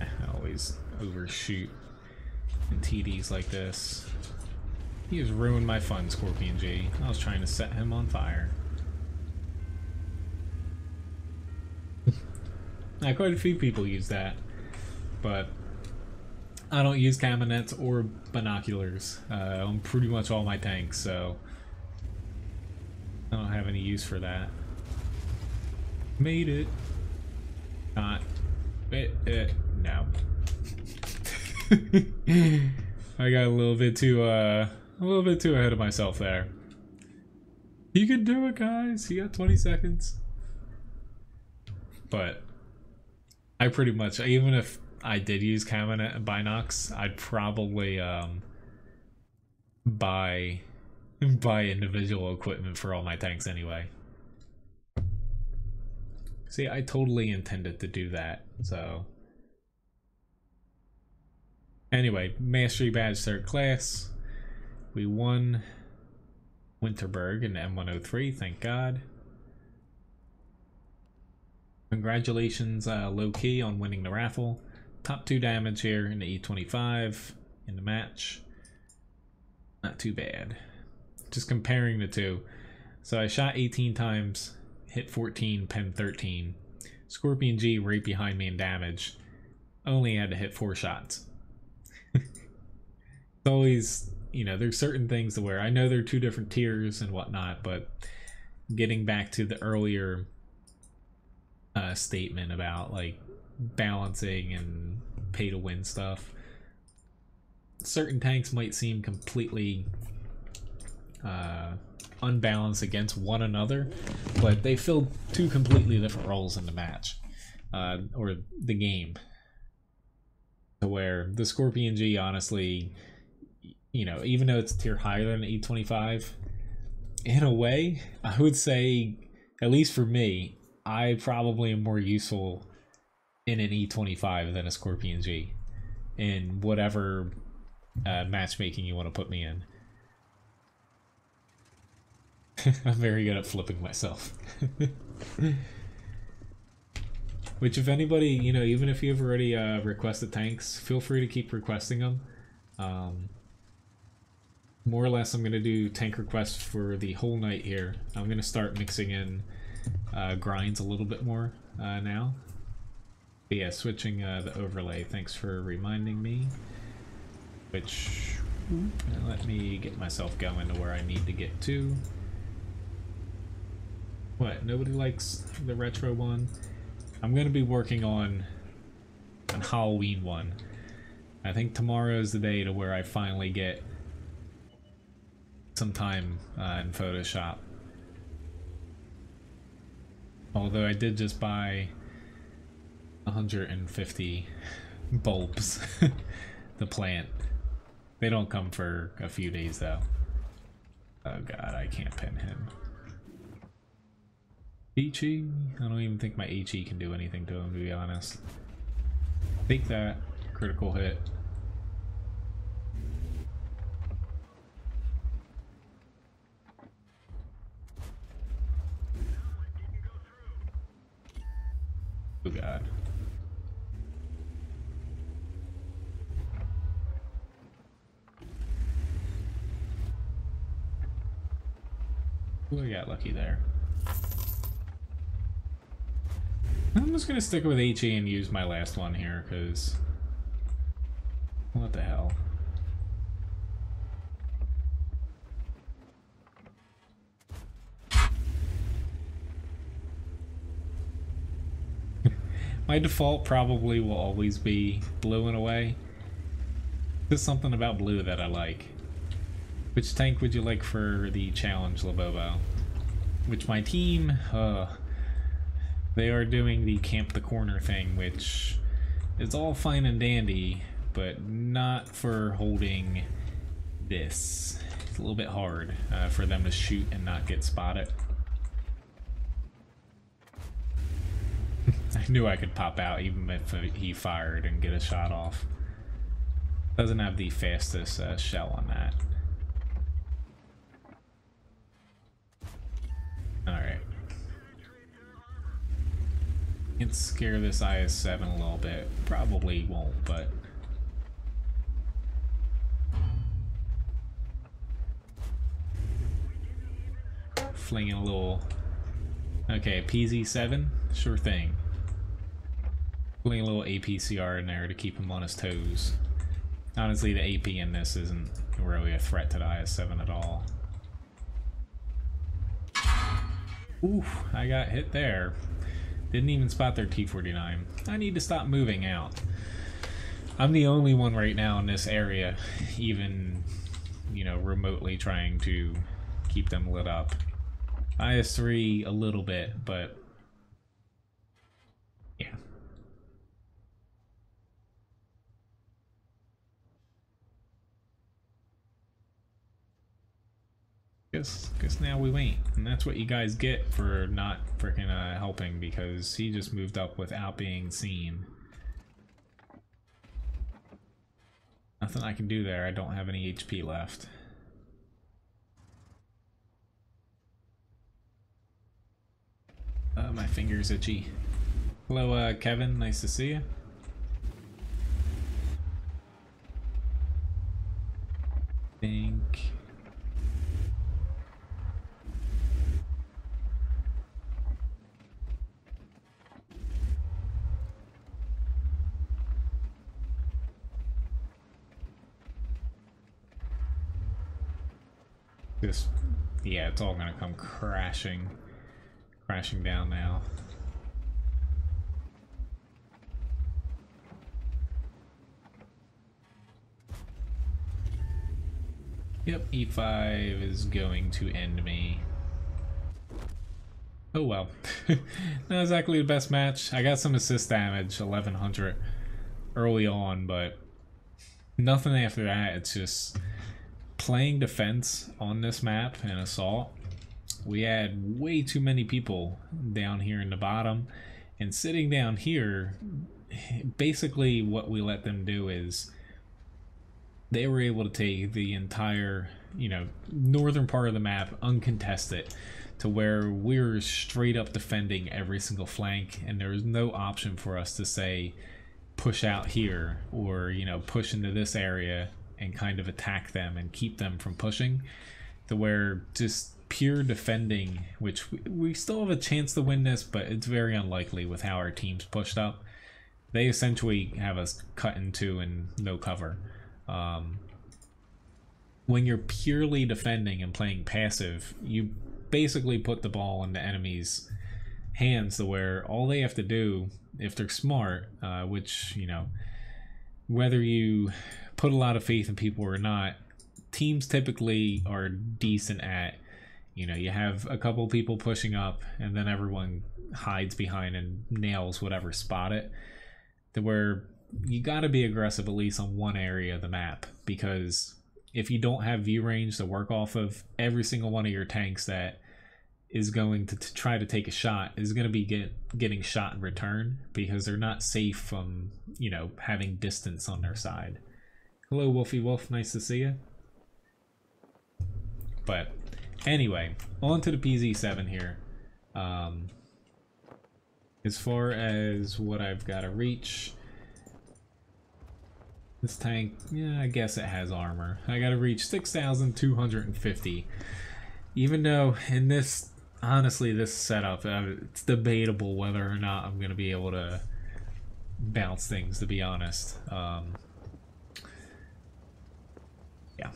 I always overshoot in TDs like this. He has ruined my fun, Scorpion G. I was trying to set him on fire. Now, quite a few people use that, but I don't use caminets or binoculars on pretty much all my tanks, so I don't have any use for that. Made it. Not. No. I got a little bit too ahead of myself there. You can do it, guys. You got 20 seconds. But I pretty much, even if I did use Caminet and Binox, I'd probably buy individual equipment for all my tanks anyway. See, I totally intended to do that, so. Anyway, Mastery Badge 3rd class. We won Winterberg in M103, thank God. Congratulations, low-key, on winning the raffle. Top 2 damage here in the E25 in the match. Not too bad. Just comparing the two. So I shot 18 times, hit 14, pen 13. Scorpion G right behind me in damage. Only had to hit 4 shots. It's always, you know, there's certain things to where I know they're 2 different tiers and whatnot, but getting back to the earlier statement about like balancing and pay to win stuff, certain tanks might seem completely unbalanced against one another, but they fill 2 completely different roles in the match or the game, to where the Scorpion G, honestly, you know, even though it's a tier higher than the E25, in a way, I would say, at least for me, I probably am more useful in an E25 than a Scorpion G in whatever matchmaking you want to put me in. I'm very good at flipping myself. Which, if anybody, you know, even if you've already requested tanks, feel free to keep requesting them. More or less, I'm going to do tank requests for the whole night here. I'm going to start mixing in grinds a little bit more now. But yeah, switching the overlay. Thanks for reminding me. Which, let me get myself going to where I need to get to. What? Nobody likes the retro one? I'm going to be working on an Halloween one. I think tomorrow's the day to where I finally get some time in Photoshop. Although I did just buy 150 bulbs to plant. They don't come for a few days though. Oh god, I can't pin him. HE? I don't even think my HE can do anything to him, to be honest. Take that. Critical hit. Oh god. Ooh, I got lucky there. I'm just gonna stick with HE and use my last one here, because what the hell. My default probably will always be blue in a way. There's something about blue that I like. Which tank would you like for the challenge, Labobo? Which my team, they are doing the camp the corner thing, which is all fine and dandy, but not for holding this. It's a little bit hard for them to shoot and not get spotted. I knew I could pop out even if he fired and get a shot off. Doesn't have the fastest shell on that. Can scare this IS-7 a little bit. Probably won't, but... Flinging a little... Okay, PZ-7? Sure thing. Flinging a little APCR in there to keep him on his toes. Honestly, the AP in this isn't really a threat to the IS-7 at all. Oof, I got hit there. Didn't even spot their T-49. I need to stop moving out. I'm the only one right now in this area, even, you know, remotely trying to keep them lit up. IS-3 a little bit, but yeah. Guess now we wait, and that's what you guys get for not freaking helping, because he just moved up without being seen. Nothing I can do there. I don't have any HP left. My finger's itchy. Hello, Kevin. Nice to see you. Think. This, yeah, it's all gonna come crashing down now. Yep, E5 is going to end me. Oh well. Not exactly the best match. I got some assist damage, 1100 early on, but nothing after that. It's just playing defense on this map and assault. We had way too many people down here in the bottom, and sitting down here, basically what we let them do is they were able to take the entire, you know, northern part of the map uncontested, to where we were straight up defending every single flank, and there was no option for us to say push out here, or, you know, push into this area and kind of attack them and keep them from pushing, to where just pure defending, which we still have a chance to win this, but it's very unlikely with how our team's pushed up. They essentially have us cut in two and no cover. When you're purely defending and playing passive, you basically put the ball in the enemy's hands, to where all they have to do, if they're smart, which, you know, whether you put a lot of faith in people or not, teams typically are decent at, you know, you have a couple people pushing up and then everyone hides behind and nails whatever spot it, to where you got to be aggressive at least on one area of the map, because if you don't have view range to work off of, every single one of your tanks that is going to try to take a shot is going to be getting shot in return, because they're not safe from, you know, having distance on their side. Hello, Wolfie Wolf. Nice to see you. But anyway, on to the PZ-7 here. As far as what I've got to reach, this tank, yeah, I guess it has armor. I got to reach 6,250. Even though in this, honestly, this setup, it's debatable whether or not I'm going to be able to bounce things, to be honest. Yeah.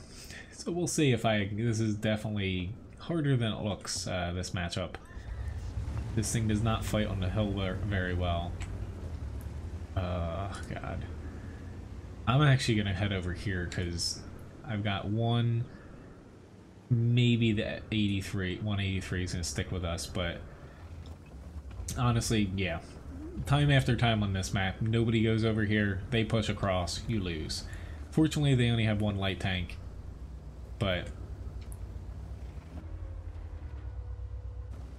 So we'll see if this is definitely harder than it looks, this matchup. This thing does not fight on the hill very well. God. I'm actually going to head over here, because I've got one, maybe the 183 is going to stick with us, but honestly, yeah. Time after time on this map, nobody goes over here, they push across, you lose. Fortunately, they only have one light tank, but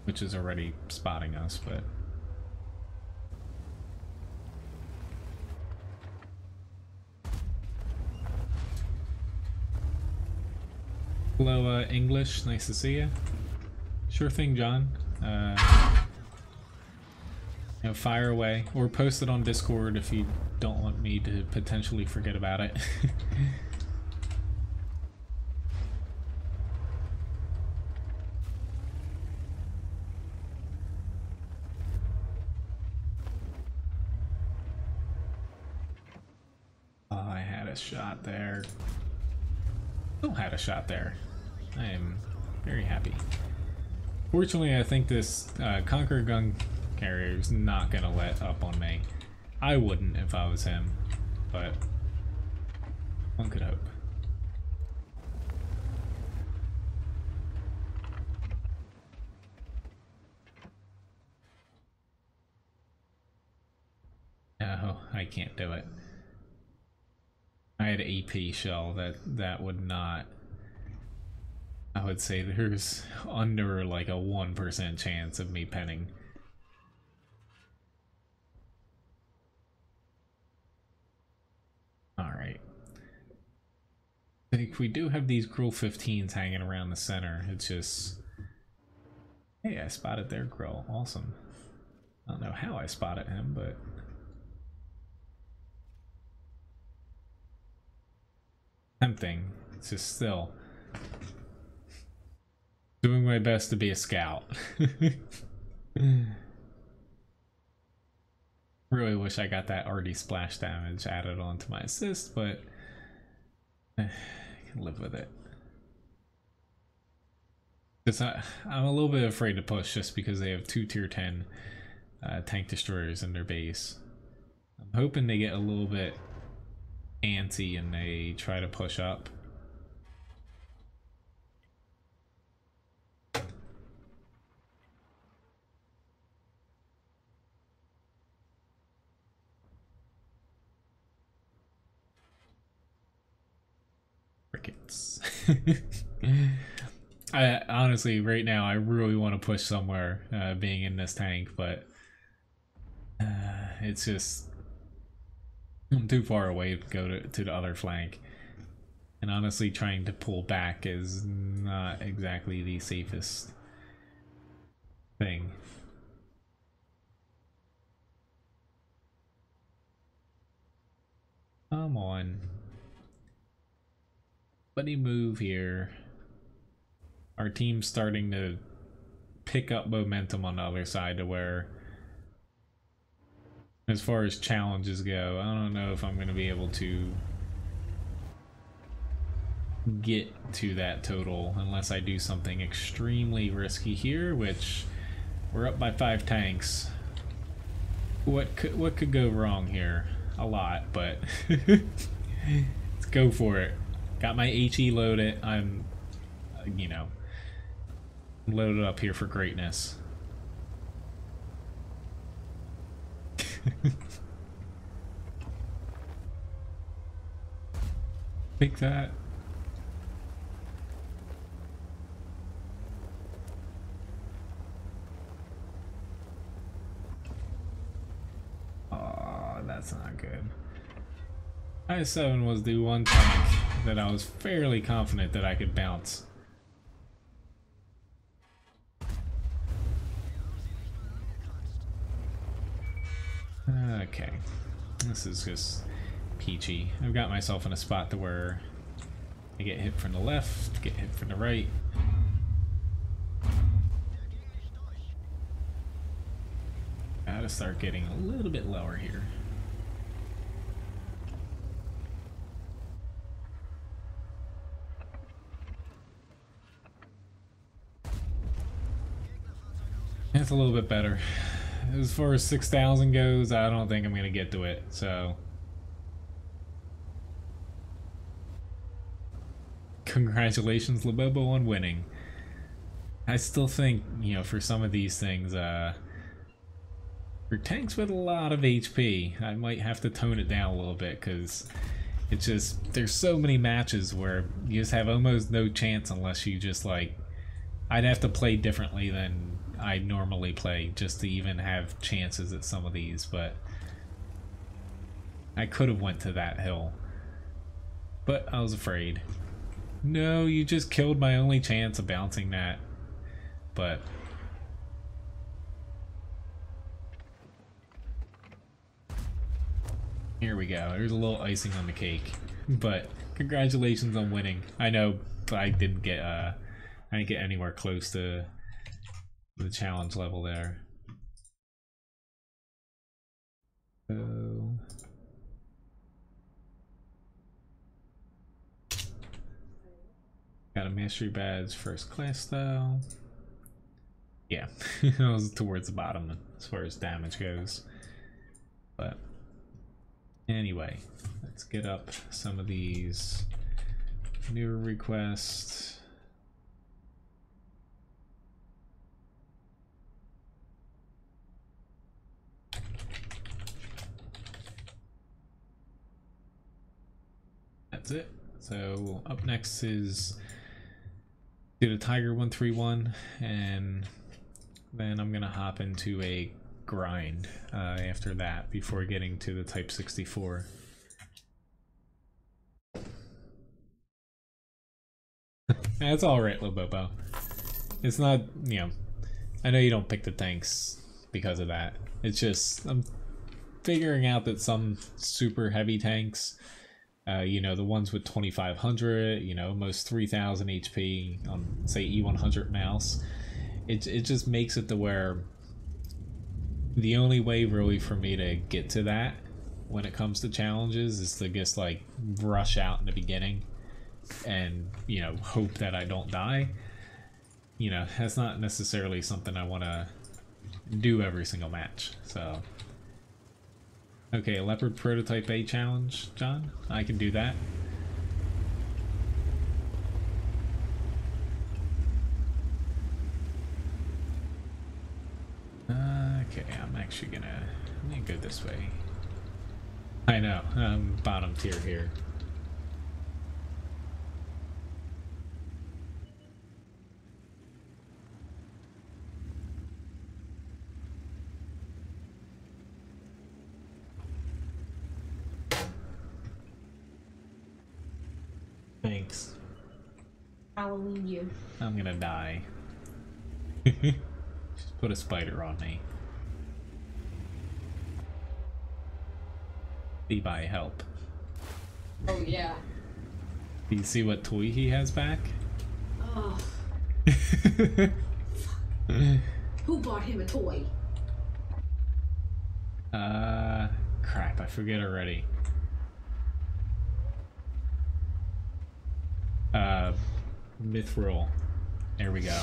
which is already spotting us, but hello, English, nice to see you. Sure thing, John. know, fire away, or post it on Discord if you don't want me to potentially forget about it. Oh, I had a shot there. Still had a shot there. I am very happy. Fortunately, I think this Conqueror gun carrier is not gonna let up on me. I wouldn't if I was him, but one could hope. No, I can't do it. I had AP shell, that would not. I would say there's under like a 1% chance of me penning. Alright. I think we do have these Grill 15s hanging around the center. It's just... Hey, I spotted their Grill. Awesome. I don't know how I spotted him, but... Tempting. It's just still... Doing my best to be a scout. Really wish I got that RD splash damage added onto my assist, but I can live with it. I'm a little bit afraid to push just because they have 2 tier 10 tank destroyers in their base. I'm hoping they get a little bit antsy and they try to push up. Crickets. I honestly, right now, I really want to push somewhere, being in this tank, but it's just I'm too far away to go to the other flank, and honestly, trying to pull back is not exactly the safest thing. Come on. Buddy, move here. Our team's starting to pick up momentum on the other side to where, as far as challenges go, I don't know if I'm going to be able to get to that total unless I do something extremely risky here, which we're up by 5 tanks. What could go wrong here? A lot, but let's go for it. Got my HE loaded. I'm, you know, loaded up here for greatness. Take that. Oh, that's not good. I-7 was the one tank that I was fairly confident that I could bounce. Okay, this is just peachy. I've got myself in a spot to where I get hit from the left, get hit from the right. Gotta start getting a little bit lower here. It's a little bit better. As far as 6,000 goes, I don't think I'm gonna get to it, so congratulations, Lebobo, on winning. I still think, you know, for some of these things, for tanks with a lot of HP, I might have to tone it down a little bit, because it's just, there's so many matches where you just have almost no chance unless you just, like, I'd have to play differently than I normally play just to even have chances at some of these, but I could have went to that hill, but I was afraid. No, you just killed my only chance of bouncing that, but Here we go. There's a little icing on the cake. But congratulations on winning. I know, but I didn't get anywhere close to the challenge level there. So got a mastery badge, first class though. Yeah, I was towards the bottom as far as damage goes. But anyway, let's get up some of these newer requests. That's it. So up next is do the Tiger 131, and then I'm gonna hop into a grind after that before getting to the Type 64. That's alright, Lobobo. It's not, you know, I know you don't pick the tanks because of that. It's just, I'm figuring out that some super heavy tanks, you know, the ones with 2500, you know, almost 3000 HP on, say, E100 mouse, it just makes it to where the only way really for me to get to that when it comes to challenges is to just like rush out in the beginning and, you know, hope that I don't die. You know, that's not necessarily something I want to do every single match. So okay, Leopard Prototype A challenge, John. I can do that. Okay, I'm actually gonna go this way. I know, I'm bottom tier here. Thanks. Following you. I'm gonna die. Just put a spider on me. Levi, help. Oh yeah. Do you see what toy he has back? Oh. Who bought him a toy? Crap, I forget already. Mithril. There we go.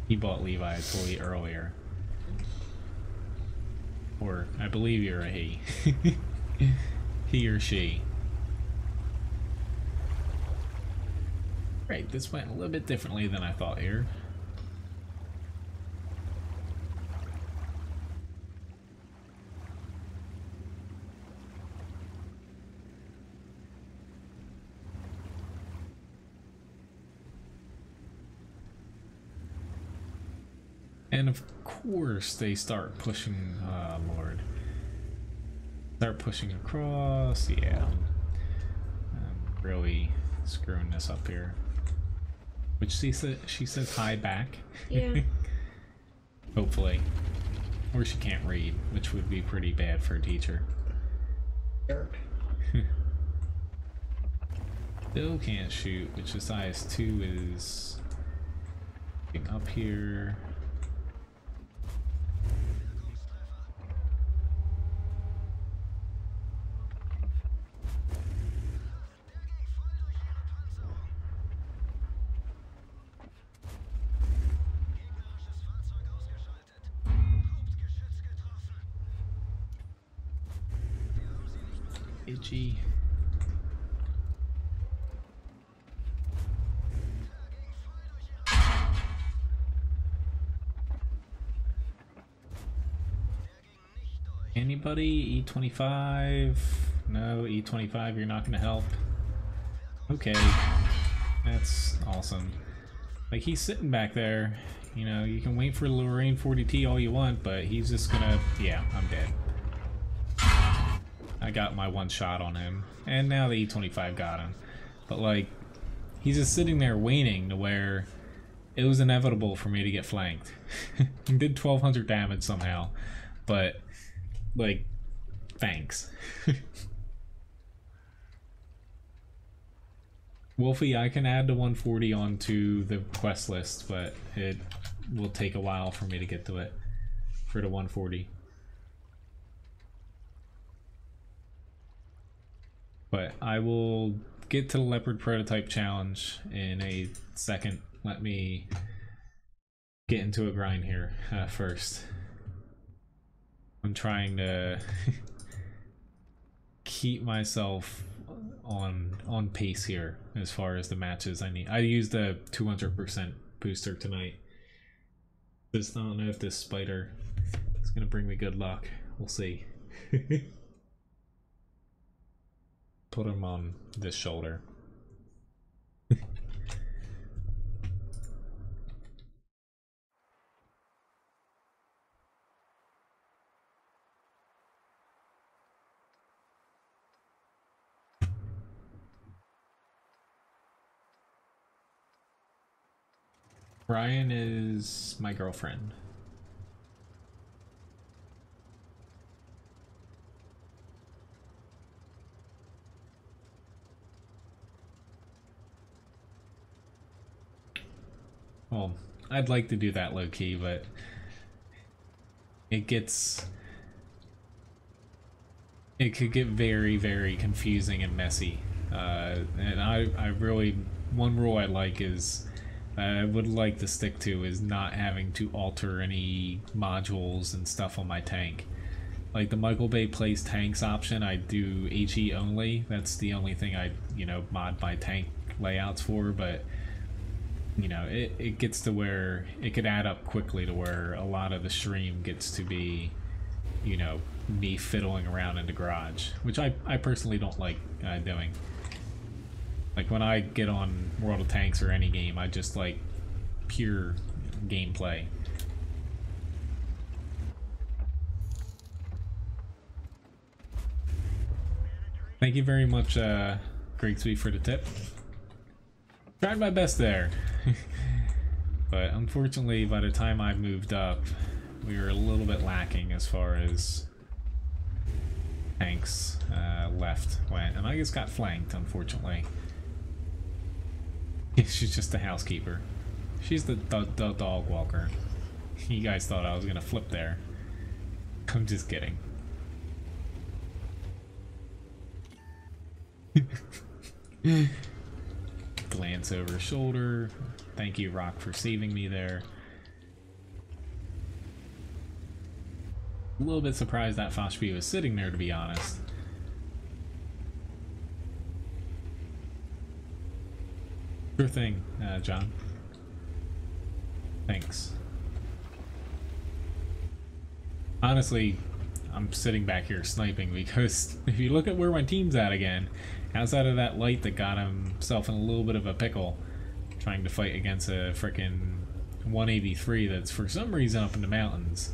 He bought Levi a toy earlier. Or, I believe you're a he. He or she. Right, this went a little bit differently than I thought here. And of course they start pushing, Lord. Start pushing across, yeah. I'm really screwing this up here. Which she says hi back. Yeah. Hopefully. Or she can't read, which would be pretty bad for a teacher. Jerk. Still can't shoot, which is IS-2 is getting up here. Itchy. Anybody? E25? No, E25, you're not gonna help. Okay. That's awesome. Like, he's sitting back there. You know, you can wait for Lorraine 40T all you want, but he's just gonna... Yeah, I'm dead. I got my one shot on him. And now the E25 got him. But, like, he's just sitting there waiting to where it was inevitable for me to get flanked. He did 1200 damage somehow. But... like, Thanks. Wolfie, I can add the 140 onto the quest list, but it will take a while for me to get to it for the 140. But I will get to the Leopard Prototype Challenge in a second. Let me get into a grind here first. I'm trying to keep myself on pace here as far as the matches I need. I used a 200% booster tonight. Just don't know if this spider is gonna bring me good luck. We'll see. Put him on this shoulder. Ryan is my girlfriend. Well, I'd like to do that low-key, but it could get very, very confusing and messy. And I really, one rule I like is, I would like to stick to is not having to alter any modules and stuff on my tank. Like the Michael Bay Plays Tanks option, I do HE only. That's the only thing I, mod my tank layouts for, but it gets to where it could add up quickly to where a lot of the stream gets to be, me fiddling around in the garage, which I personally don't like doing. Like when I get on World of Tanks or any game, I just like pure gameplay. Thank you very much, Greg Sweet, for the tip. Tried my best there. But unfortunately, by the time I moved up, we were a little bit lacking as far as tanks left went. And I just got flanked, unfortunately. She's just a housekeeper. She's the dog walker. You guys thought I was gonna flip there. I'm just kidding. Glance over her shoulder. Thank you, Rock, for saving me there. A little bit surprised that Foshby was sitting there, to be honest. Sure thing, John. Thanks. Honestly, I'm sitting back here sniping because if you look at where my team's at again, outside of that light that got himself in a little bit of a pickle, trying to fight against a frickin' 183 that's for some reason up in the mountains,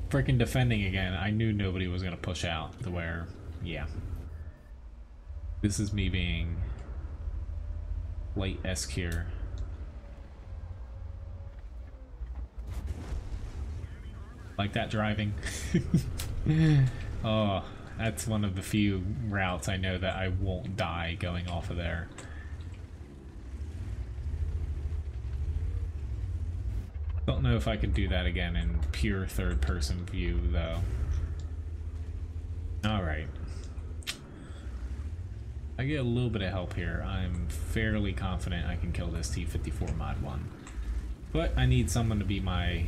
frickin' defending again, I knew nobody was gonna push out to where, yeah. This is me being light-esque here. Like that driving. Oh, that's one of the few routes I know that I won't die going off of there. Don't know if I could do that again in pure third-person view, though. Alright. I get a little bit of help here. I'm fairly confident I can kill this T-54 Mod 1. But I need someone to be my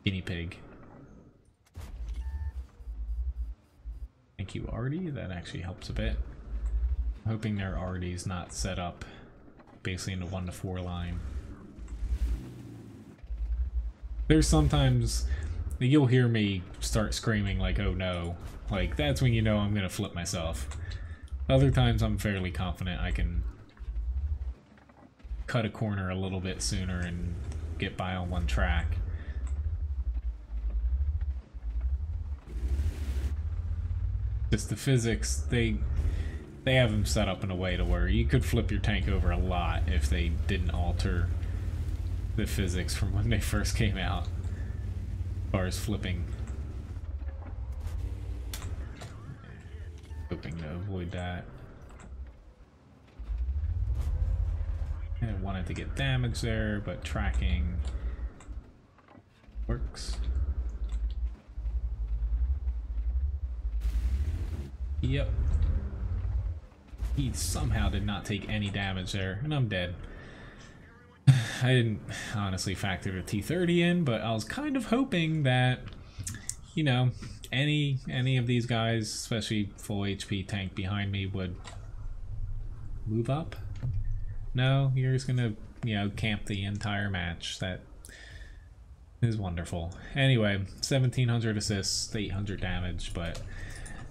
guinea pig. Thank you, Artie. That actually helps a bit. I'm hoping their Artie's not set up basically in the 1 to 4 line. There's sometimes you'll hear me start screaming like, oh no. Like, that's when you know I'm gonna flip myself. Other times I'm fairly confident I can cut a corner a little bit sooner and get by on one track. Just the physics, they have them set up in a way to where you could flip your tank over a lot if they didn't alter the physics from when they first came out as far as flipping. Hoping to avoid that. I wanted to get damage there, but tracking works. Yep. He somehow did not take any damage there, and I'm dead. I didn't honestly factor the T30 in, but I was kind of hoping that, you know, any of these guys, especially full HP tank behind me, would move up. No, you're just gonna, you know, camp the entire match. That is wonderful. Anyway, 1700 assists, 800 damage, but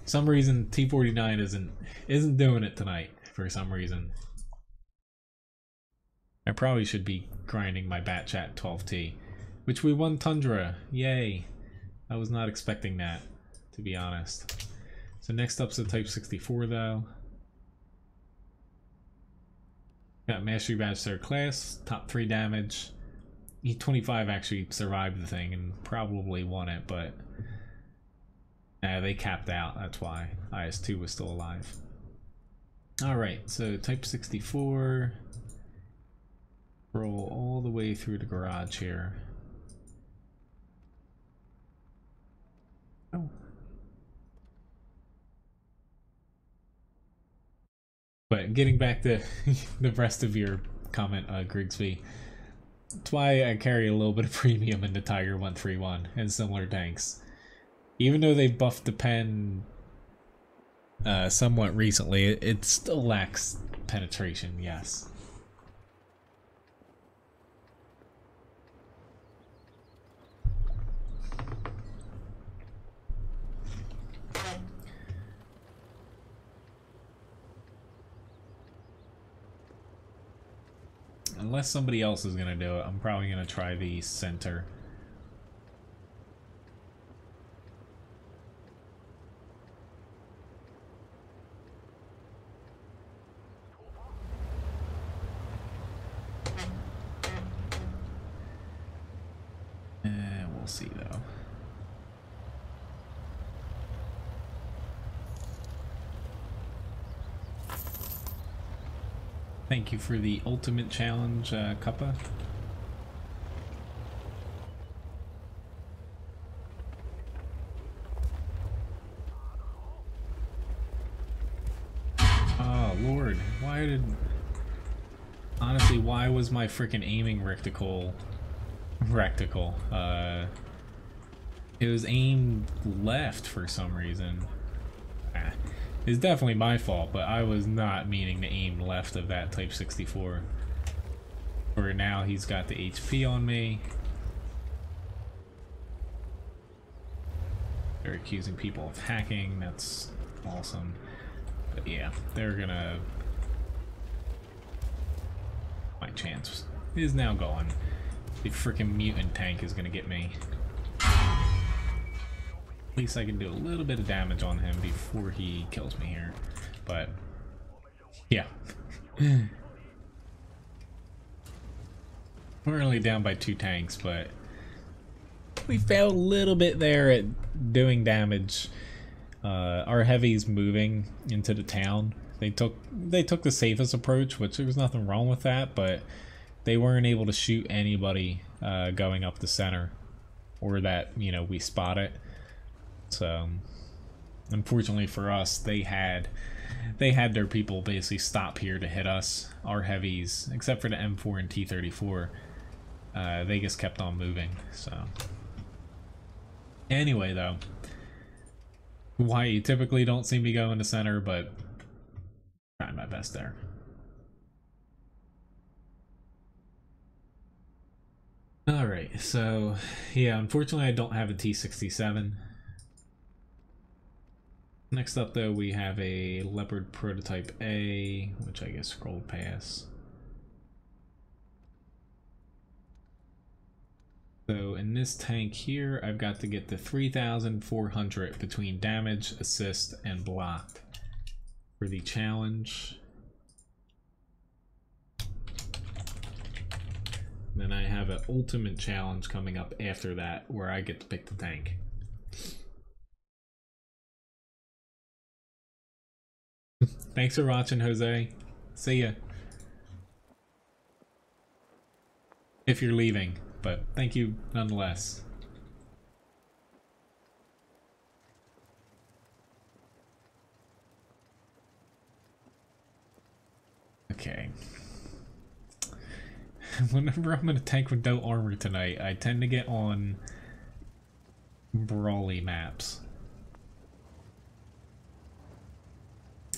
some reason T49 isn't doing it tonight for some reason. I probably should be grinding my bat chat 12T, which we won Tundra. Yay! I was not expecting that, to be honest. So next up's the Type 64 though. Got Mastery Badge 3rd class, top 3 damage. E25 actually survived the thing and probably won it, but they capped out, that's why. IS-2 was still alive. Alright, so Type 64. Roll all the way through the garage here. Oh. But getting back to the rest of your comment, Grigsby, that's why I carry a little bit of premium in the Tiger 131 and similar tanks. Even though they buffed the pen somewhat recently, it still lacks penetration, yes. Unless somebody else is gonna do it, I'm probably gonna try the center. We'll see though. Thank you for the ultimate challenge, Kappa. Oh Lord, honestly, why was my freaking aiming reticle? It was aimed left for some reason. It's definitely my fault, but I was not meaning to aim left of that Type 64. For now, he's got the HP on me. They're accusing people of hacking, that's awesome. But yeah, they're gonna... My chance is now gone. The freaking mutant tank is gonna get me. At least I can do a little bit of damage on him before he kills me here. But, yeah. We're only down by 2 tanks, but we failed a little bit there at doing damage. Our heavies moving into the town. They took the safest approach, which there was nothing wrong with that, but they weren't able to shoot anybody going up the center, or that, you know, we spot it. So unfortunately for us, they had their people basically stop here to hit us. Our heavies, except for the M4 and T34, they just kept on moving. So anyway, though, why you typically don't see me go in the center, but trying my best there. Alright, so yeah, unfortunately I don't have a T67. Next up though, we have a Leopard Prototype A, which I guess scrolled past. So in this tank here, I've got to get to 3,400 between damage, assist, and blocked for the challenge. Then I have an ultimate challenge coming up after that, where I get to pick the tank. Thanks for watching, Jose. See ya. If you're leaving, but thank you nonetheless. Okay. Whenever I'm in a tank with no armor tonight, I tend to get on brawly maps.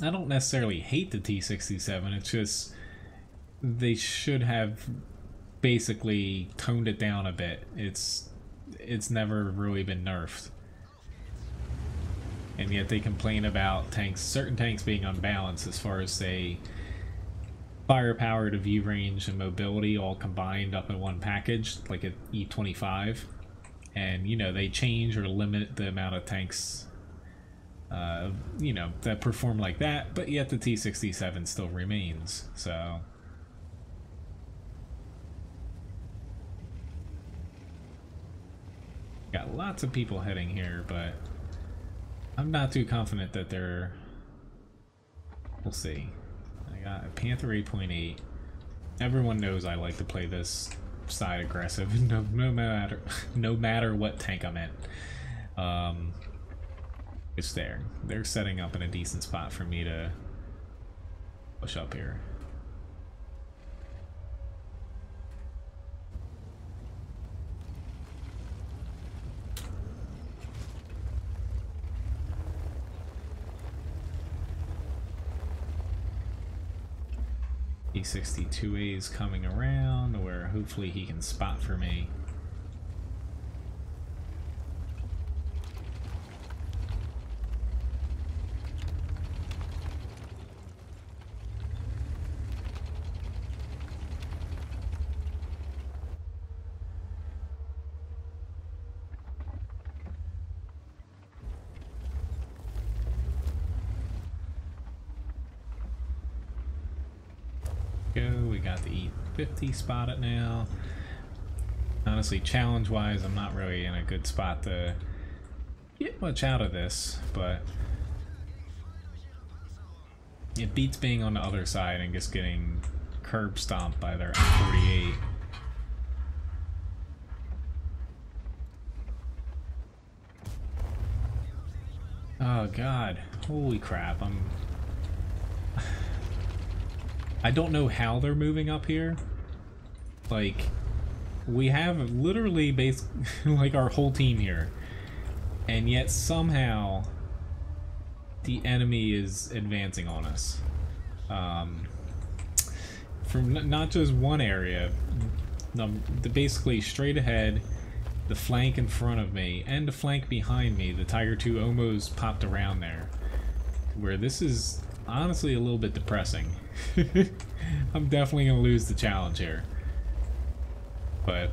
I don't necessarily hate the T67, it's just they should have basically toned it down a bit. It's never really been nerfed. And yet they complain about certain tanks being unbalanced as far as, say, firepower to view range and mobility all combined up in one package, like an E25. And, you know, they change or limit the amount of tanks, you know, that perform like that, but yet the T67 still remains, so... Got lots of people heading here, but I'm not too confident that they're... We'll see. I got a Panther 8.8. Everyone knows I like to play this side aggressive, no matter what tank I'm in. It's there. They're setting up in a decent spot for me to push up here. E62A is coming around where hopefully he can spot for me. We got the E50 spotted now. Honestly, challenge-wise, I'm not really in a good spot to get much out of this, but it beats being on the other side and just getting curb stomped by their M48. Oh god, holy crap, I don't know how they're moving up here. Like, we have literally like our whole team here, and yet somehow the enemy is advancing on us. From not just one area, basically straight ahead, the flank in front of me, and the flank behind me, the Tiger 2 almost popped around there. Where this is honestly a little bit depressing. I'm definitely gonna lose the challenge here, but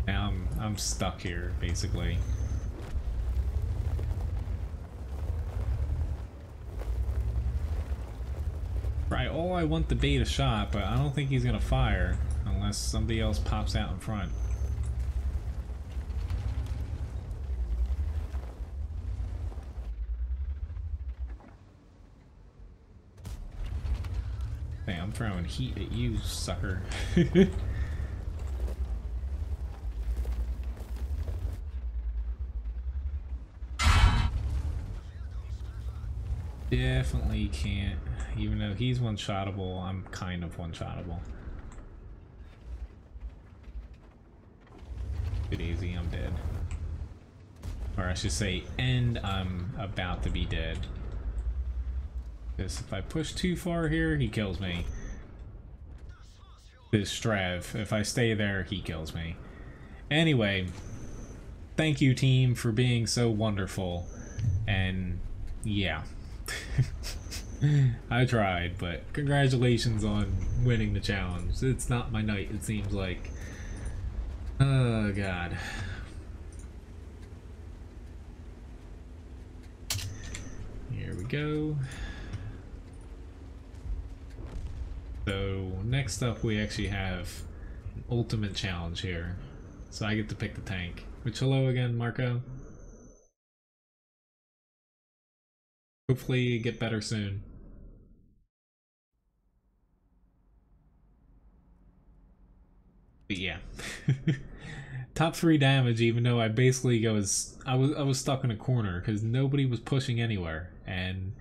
now I'm stuck here basically. Right, I want to bait a shot, but I don't think he's gonna fire unless somebody else pops out in front. I'm throwing heat at you, sucker. Definitely can't. Even though he's one-shottable, I'm kind of one-shottable. Good easy, I'm dead. Or I should say, and I'm about to be dead. If I push too far here, he kills me. This Strav, if I stay there, he kills me. Anyway, thank you team for being so wonderful, and yeah. I tried, but congratulations on winning the challenge. It's not my night, it seems like. Oh god. Here we go. So next up we actually have an ultimate challenge here. So I get to pick the tank. Which hello again, Marco. Hopefully you get better soon. But yeah. Top 3 damage, even though I basically I was stuck in a corner because nobody was pushing anywhere, and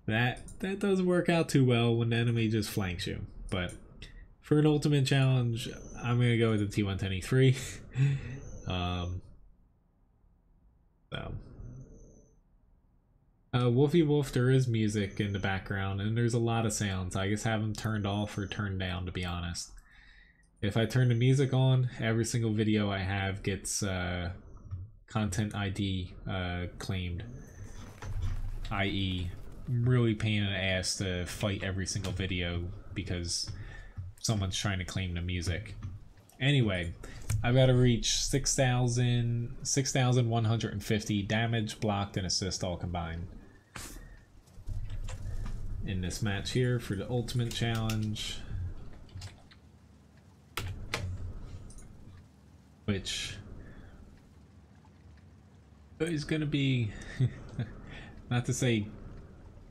that doesn't work out too well when the enemy just flanks you. But for an ultimate challenge, I'm gonna go with the T110E3. So Wolfie Wolf, there is music in the background and there's a lot of sounds. I just have them turned off or turned down, to be honest. If I turn the music on, every single video I have gets content ID claimed, i.e. really pain in the ass to fight every single video because someone's trying to claim the music. Anyway, I've got to reach 6,150 damage, blocked, and assist all combined in this match here for the ultimate challenge, which is going to be not to say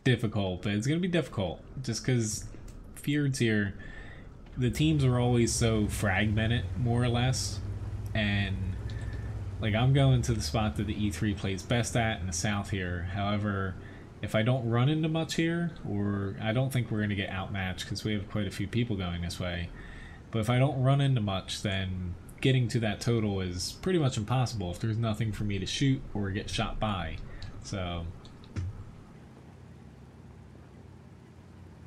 difficult, but it's going to be difficult just because Fjord's here. The teams are always so fragmented, more or less, and like I'm going to the spot that the E3 plays best at in the south here. However, if I don't run into much here, or I don't think we're going to get outmatched because we have quite a few people going this way, but if I don't run into much, then getting to that total is pretty much impossible if there's nothing for me to shoot or get shot by. So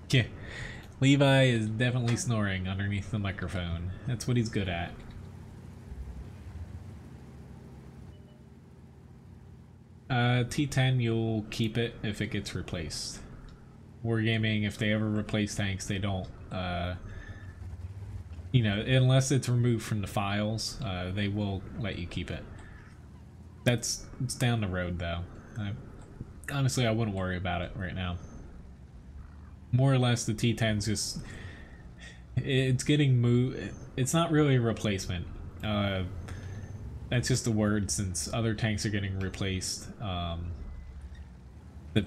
yeah, Levi is definitely snoring underneath the microphone. That's what he's good at. T10, you'll keep it if it gets replaced. Wargaming, if they ever replace tanks, they don't, you know, unless it's removed from the files, they will let you keep it. It's down the road, though. Honestly, I wouldn't worry about it right now. More or less, the T10's just, it's getting moved. It's not really a replacement. That's just a word, since other tanks are getting replaced that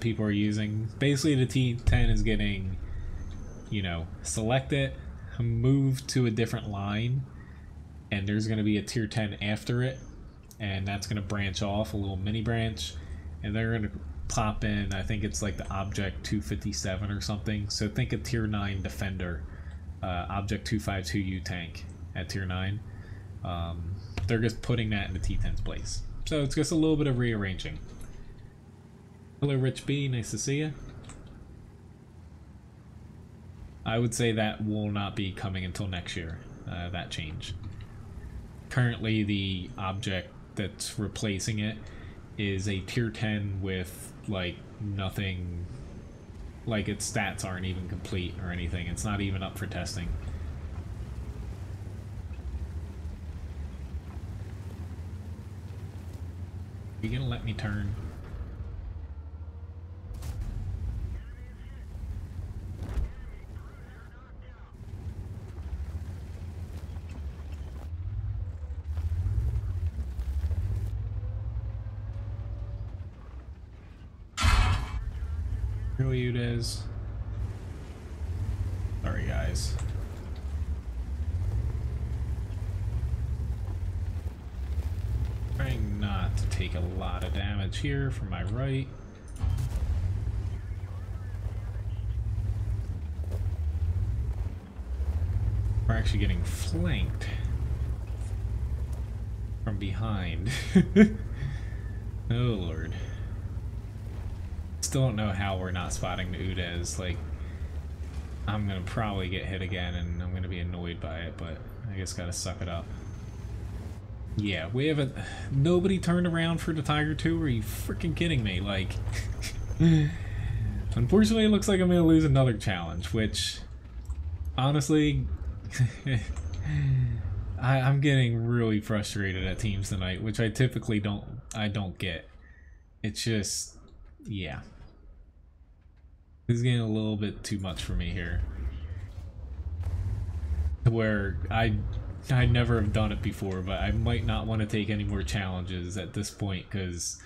people are using. Basically, the T10 is getting, you know, selected, moved to a different line, and there's going to be a tier 10 after it, and that's going to branch off, a little mini branch, and they're going to pop in, I think it's like the Object 257 or something. So think a tier 9 defender, Object 252U tank at tier 9. They're just putting that in the T10's place. So it's just a little bit of rearranging. Hello Rich B, nice to see you. I would say that will not be coming until next year, that change. Currently the object that's replacing it is a tier 10 with like nothing, like its stats aren't even complete or anything. It's not even up for testing. Are you gonna let me turn? Really it is. Sorry guys. Trying not to take a lot of damage here from my right. We're actually getting flanked from behind. Oh lord. Still don't know how we're not spotting the Udez. Like, I'm gonna probably get hit again and I'm gonna be annoyed by it, but I just gotta suck it up. Yeah, we haven't. Nobody turned around for the Tiger 2. Are you freaking kidding me? Like, unfortunately, it looks like I'm gonna lose another challenge, which, honestly, I'm getting really frustrated at teams tonight, which I typically don't. I don't get. It's just, yeah, this is getting a little bit too much for me here. Where I never have done it before, but I might not want to take any more challenges at this point because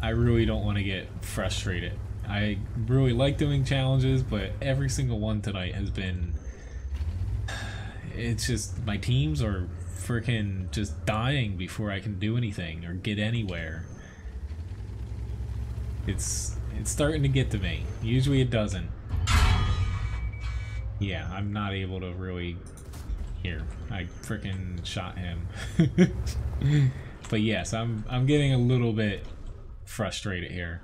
I really don't want to get frustrated. I really like doing challenges, but every single one tonight has been, it's just my teams are freaking just dying before I can do anything or get anywhere. It's starting to get to me. Usually it doesn't. Yeah, I'm not able to really... Here, I freaking shot him. But yes, I'm getting a little bit frustrated here.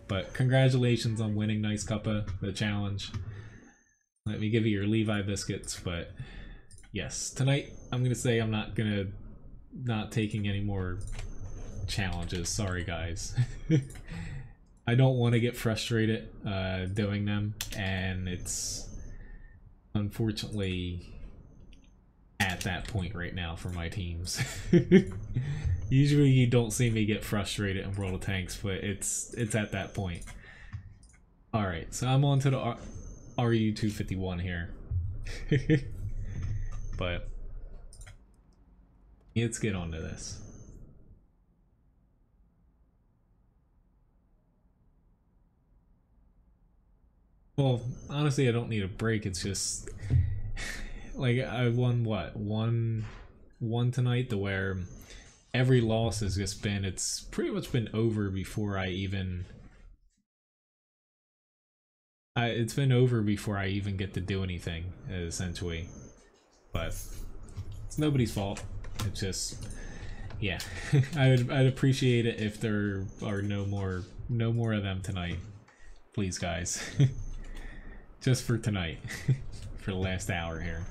But congratulations on winning Nice Cuppa, the challenge. Let me give you your Levi biscuits, but yes, tonight I'm gonna say I'm not taking any more challenges. Sorry guys. I don't want to get frustrated doing them, and it's unfortunately at that point right now for my teams. Usually you don't see me get frustrated in World of Tanks, but it's at that point. Alright, so I'm on to the RU-251 here. But let's get on to this. Well, honestly, I don't need a break. It's just like I won what one tonight, to where every loss has just been, it's pretty much been over before I even it's been over before I even get to do anything, essentially. But it's nobody's fault. It's just, yeah. I'd appreciate it if there are no more of them tonight, please guys. Just for tonight. For the last hour here.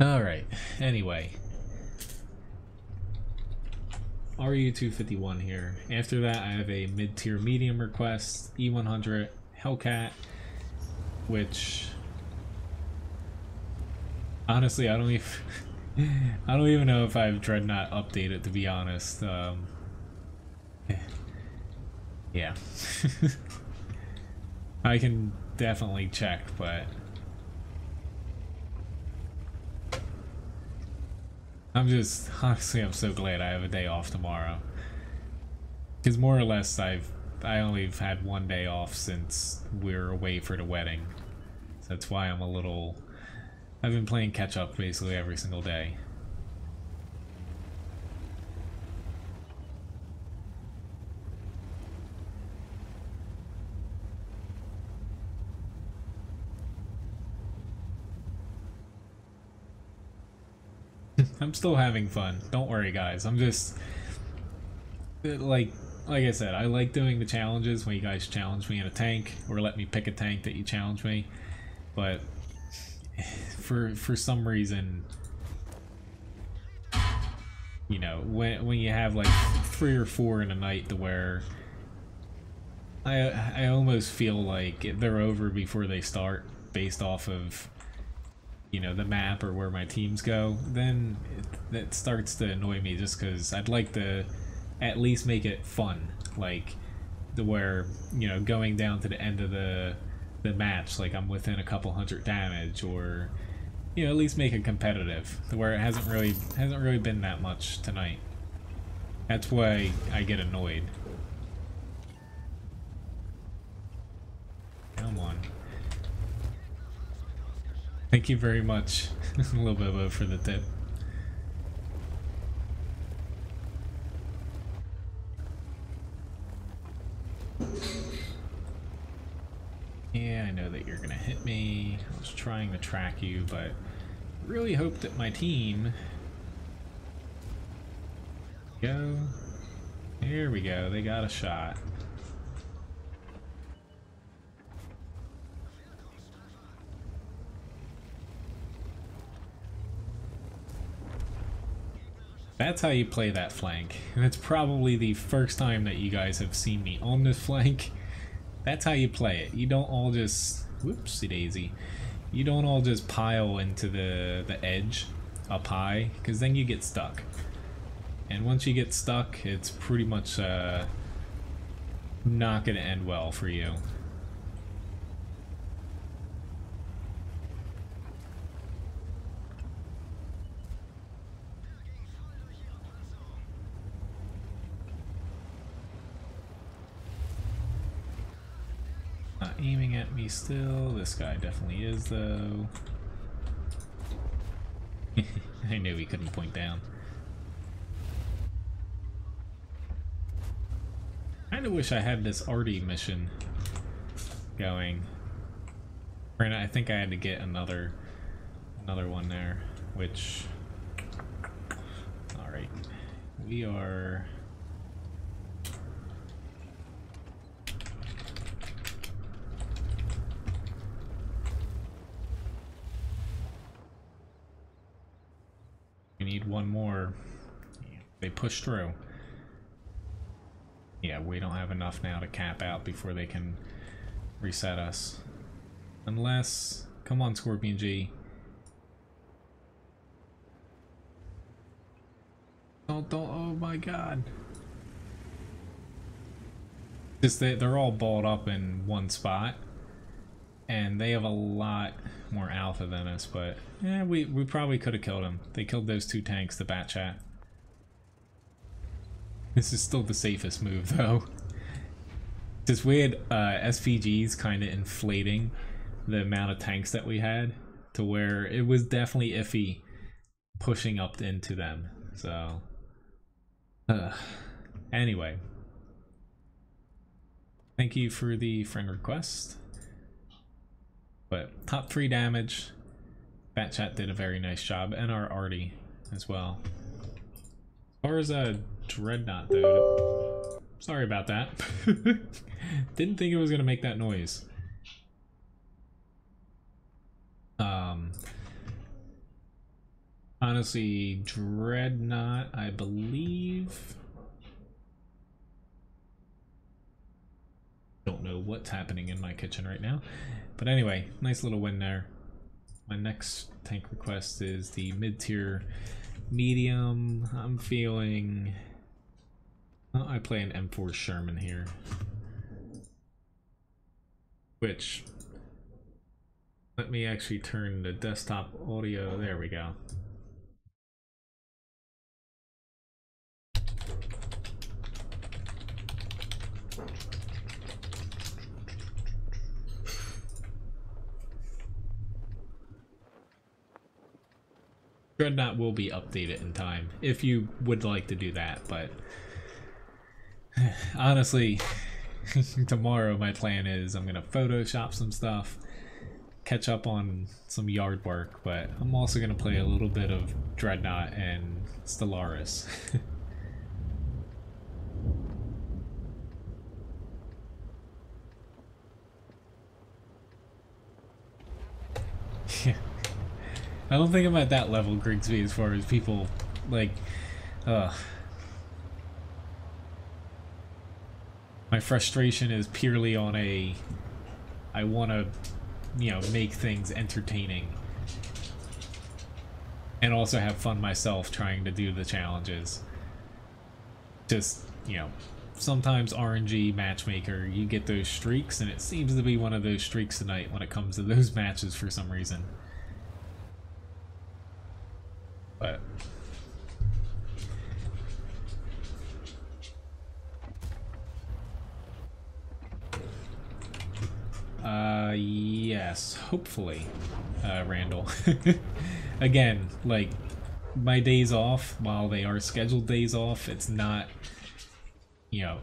Alright, anyway. RU-251 here. After that, I have a mid-tier medium request, E100 Hellcat, which honestly I don't even know if I've Dreadnought updated, to be honest. Yeah. I can definitely check, but honestly, I'm so glad I have a day off tomorrow. Because more or less, I only have had one day off since we're away for the wedding. So that's why I'm a little... I've been playing catch up basically every single day. I'm still having fun. Don't worry, guys. I'm just like I said, I like doing the challenges when you guys challenge me in a tank or let me pick a tank that you challenge me. But for some reason, you know, when you have like 3 or 4 in a night, to where I almost feel like they're over before they start, based off of, you know, the map or where my teams go, then that starts to annoy me, just because I'd like to at least make it fun, like to where, you know, going down to the end of the match, like I'm within a couple hundred damage, or, you know, at least make it competitive, to where it hasn't really been that much tonight. That's why I get annoyed. Come on. Thank you very much, a little bit for the tip. Yeah, I know that you're gonna hit me. I was trying to track you, but really hope that my team... Go. Here we go, they got a shot. That's how you play that flank. And it's probably the first time that you guys have seen me on this flank. That's how you play it. You don't all just... Whoopsie daisy. You don't all just pile into the edge up high, because then you get stuck. And once you get stuck, it's pretty much not going to end well for you. Not aiming at me still. This guy definitely is, though. I knew he couldn't point down. Kinda wish I had this arty mission going. Granted, I think I had to get another one there, which... Alright. We are... We need one more. They push through. Yeah, we don't have enough now to cap out before they can reset us. Unless... Come on, Scorpion G. Don't, oh my god. Just they're all balled up in one spot. And they have a lot more alpha than us, but yeah, we probably could have killed them. They killed those two tanks, the Bat Chat. This is still the safest move, though. Just we had SPGs kind of inflating the amount of tanks that we had to where it was definitely iffy pushing up into them. So, anyway. Thank you for the friend request. But top 3 damage. Bat Chat did a very nice job, and our Artie as well. As far as a Dreadnought though, sorry about that. Didn't think it was gonna make that noise. Honestly, Dreadnought, I believe. Don't know what's happening in my kitchen right now. But anyway, nice little win there. My next tank request is the mid-tier medium. I'm feeling... Well, I play an M4 Sherman here. Which... Let me actually turn the desktop audio. There we go. Dreadnought will be updated in time, if you would like to do that, but honestly, tomorrow my plan is I'm gonna Photoshop some stuff, catch up on some yard work, but I'm also gonna play a little bit of Dreadnought and Stellaris. Yeah. I don't think I'm at that level, Grigsby, as far as people, like, my frustration is purely on a, I want to, you know, make things entertaining. And also have fun myself trying to do the challenges. Just, you know, sometimes RNG matchmaker, you get those streaks, and it seems to be one of those streaks tonight when it comes to those matches for some reason. But yes, hopefully, Randall. Again, like, my days off, while they are scheduled days off, it's not, you know,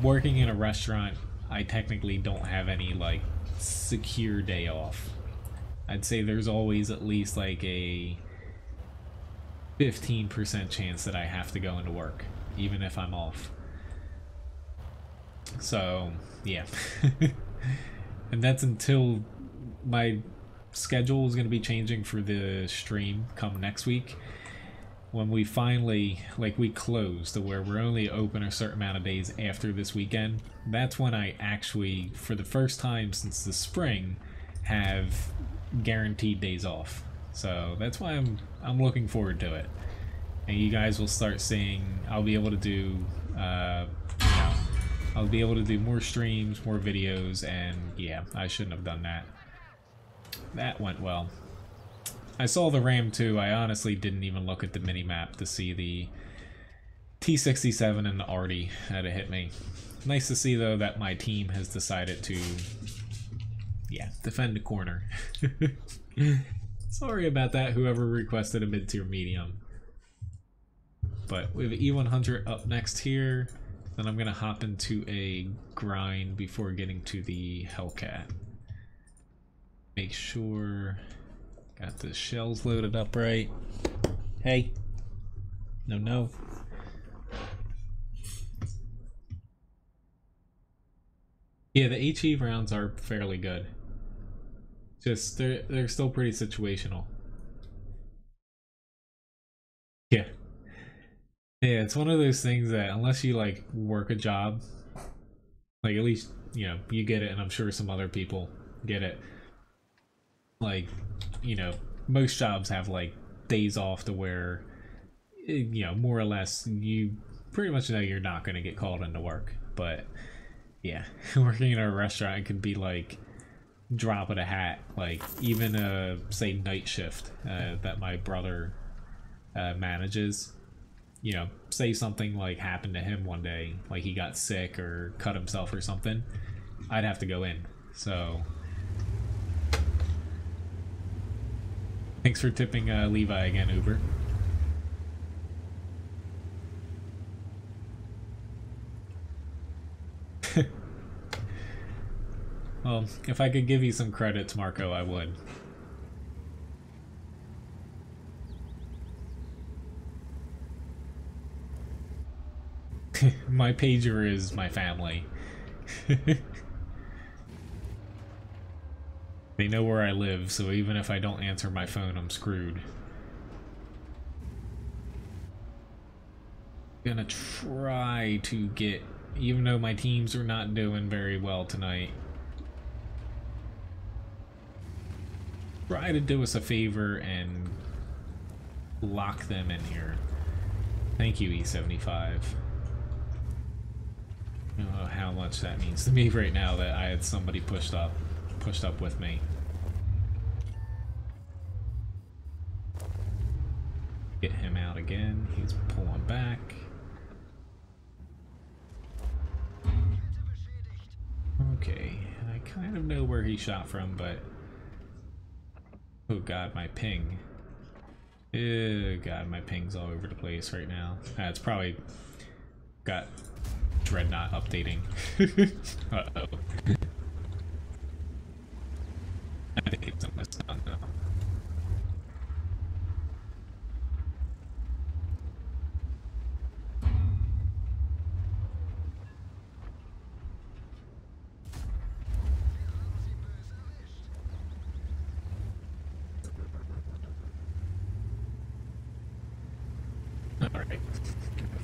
working in a restaurant, I technically don't have any, like, secure day off. I'd say there's always at least, like, a 15% chance that I have to go into work, even if I'm off. So, yeah. And that's until my schedule is going to be changing for the stream come next week. When we finally, like, we close to where we're only open a certain amount of days after this weekend, that's when I actually, for the first time since the spring, have guaranteed days off. So that's why I'm looking forward to it. And you guys will start seeing, I'll be able to do, you know, I'll be able to do more streams, more videos, and yeah, I shouldn't have done that. That went well. I saw the Ram too. I honestly didn't even look at the mini-map to see the T-67 and the Artie that it hit me. Nice to see though that my team has decided to yeah, defend the corner. Sorry about that, whoever requested a mid-tier medium. But we have E100 up next here. Then I'm gonna hop into a grind before getting to the Hellcat. Make sure got the shells loaded up right. Hey. No. Yeah, the HE rounds are fairly good. Just they're still pretty situational. Yeah. Yeah, it's one of those things that unless you like work a job, like at least, you know, you get it, and I'm sure some other people get it. Like, you know, most jobs have like days off to where, you know, more or less you pretty much know you're not going to get called into work. But yeah, working in a restaurant can be like drop of a hat. Like even a say night shift that my brother manages, you know, say something like happened to him one day, like he got sick or cut himself or something, I'd have to go in. So thanks for tipping Levi again, Uber. Well, if I could give you some credits, Marco, I would. My pager is my family. They know where I live, so even if I don't answer my phone, I'm screwed. Gonna try to get, even though my teams are not doing very well tonight, try to do us a favor and lock them in here. Thank you, E75. I don't know how much that means to me right now that I had somebody pushed up with me. Get him out again. He's pulling back. Okay, I kind of know where he shot from, but oh god, my ping. Oh god, my ping's all over the place right now. It's probably got Dreadnought updating. Uh-oh. I think it's almost done now. Alright.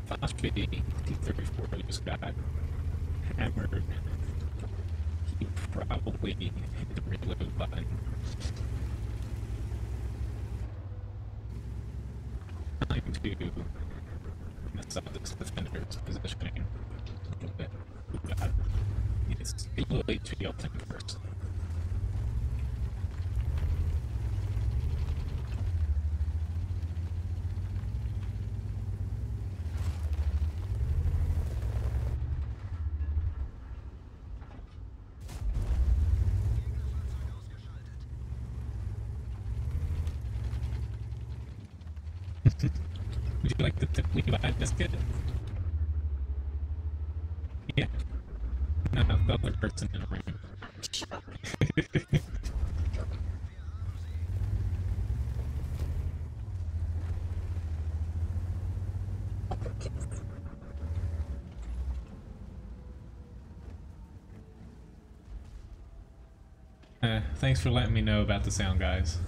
Phosphate T-34 just got hammered. He probably hit the reload button. Time to mess up this defender's positioning a little bit. Oh god. It's a little HP, I'll think first. Would you like to tip Levi biscuit? Yeah. No, the other person in the room. Thanks for letting me know about the sound, guys.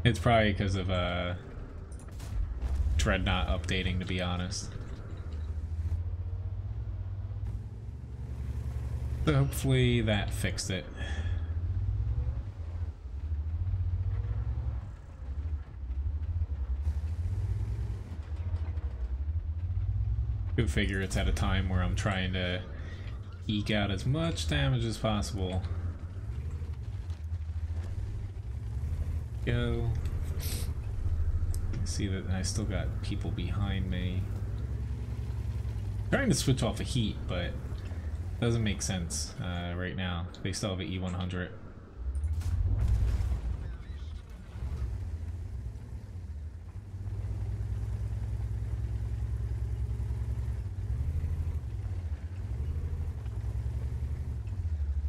It's probably because of Dreadnought updating, to be honest. So hopefully that fixed it. Go figure, it's at a time where I'm trying to eke out as much damage as possible. Go. See that I still got people behind me. I'm trying to switch off the heat, but Doesn't make sense right now. They still have an E100.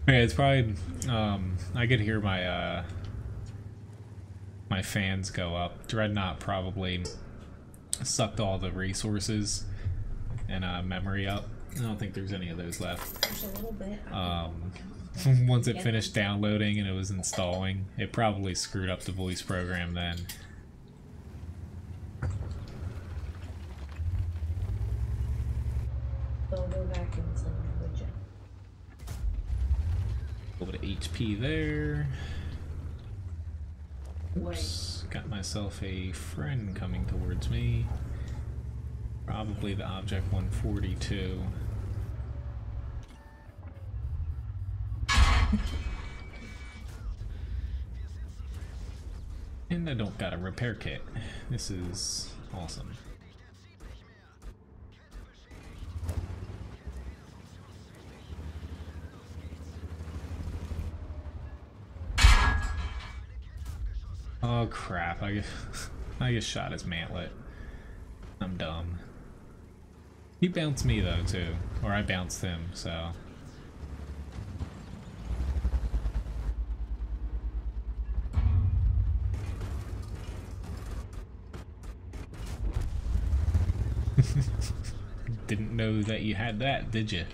Yeah, it's probably I could hear my my fans go up. Dreadnought probably sucked all the resources and memory up. I don't think there's any of those left. There's a little bit. Once it finished downloading and it was installing, it probably screwed up the voice program then. So go back and send would you? A little bit of HP there. Wait. Oops, got myself a friend coming towards me. Probably the Object 142. And I don't got a repair kit. This is awesome. Oh crap, I get shot as mantlet. I'm dumb. He bounced me though too. Or I bounced him, so. Didn't know that you had that, did you?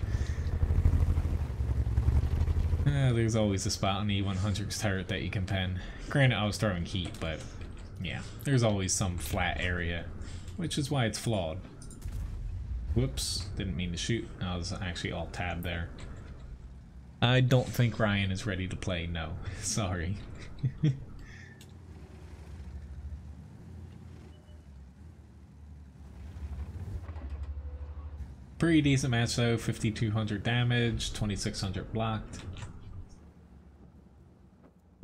There's always a spot on the E100's turret that you can pen. Granted, I was throwing heat, but yeah, there's always some flat area, which is why it's flawed. Whoops, didn't mean to shoot. I was actually alt tab there. I don't think Ryan is ready to play, no. Sorry. Pretty decent match though, 5,200 damage, 2,600 blocked.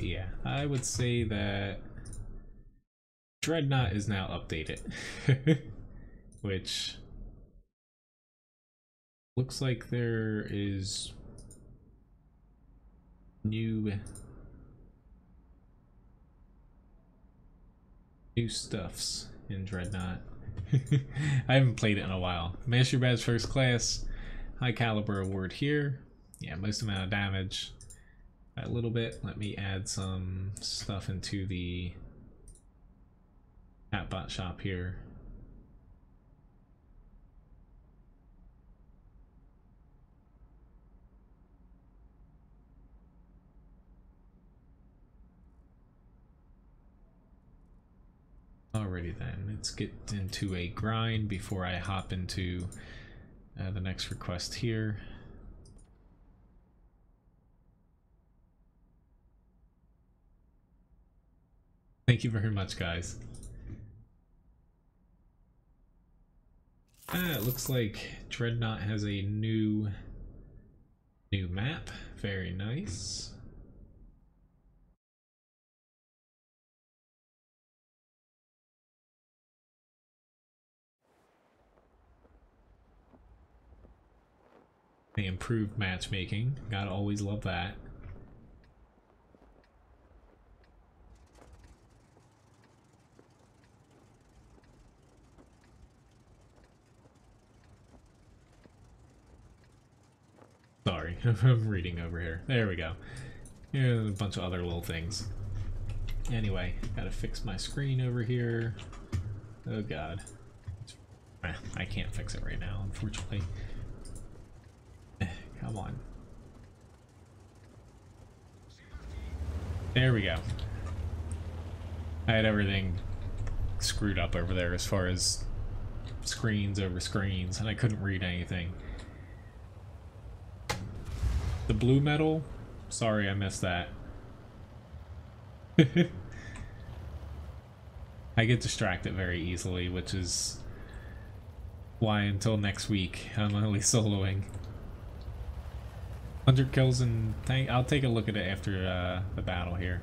Yeah, I would say that Dreadnought is now updated. Which looks like there is new stuffs in Dreadnought. I haven't played it in a while. Master Badge First Class, High Caliber Award here. Yeah, most amount of damage. A little bit. Let me add some stuff into the chatbot shop here. Alrighty then, let's get into a grind before I hop into the next request here. Thank you very much, guys. It looks like Dreadnought has a new map. Very nice. The improved matchmaking. Gotta always love that. Sorry, I'm reading over here. There we go. Here's a bunch of other little things. Anyway, gotta fix my screen over here. Oh god. I can't fix it right now, unfortunately. Come on. There we go. I had everything screwed up over there as far as screens over screens, and I couldn't read anything. The blue metal? Sorry, I missed that. I get distracted very easily, which is why until next week I'm only soloing. 100 kills and I'll take a look at it after the battle here.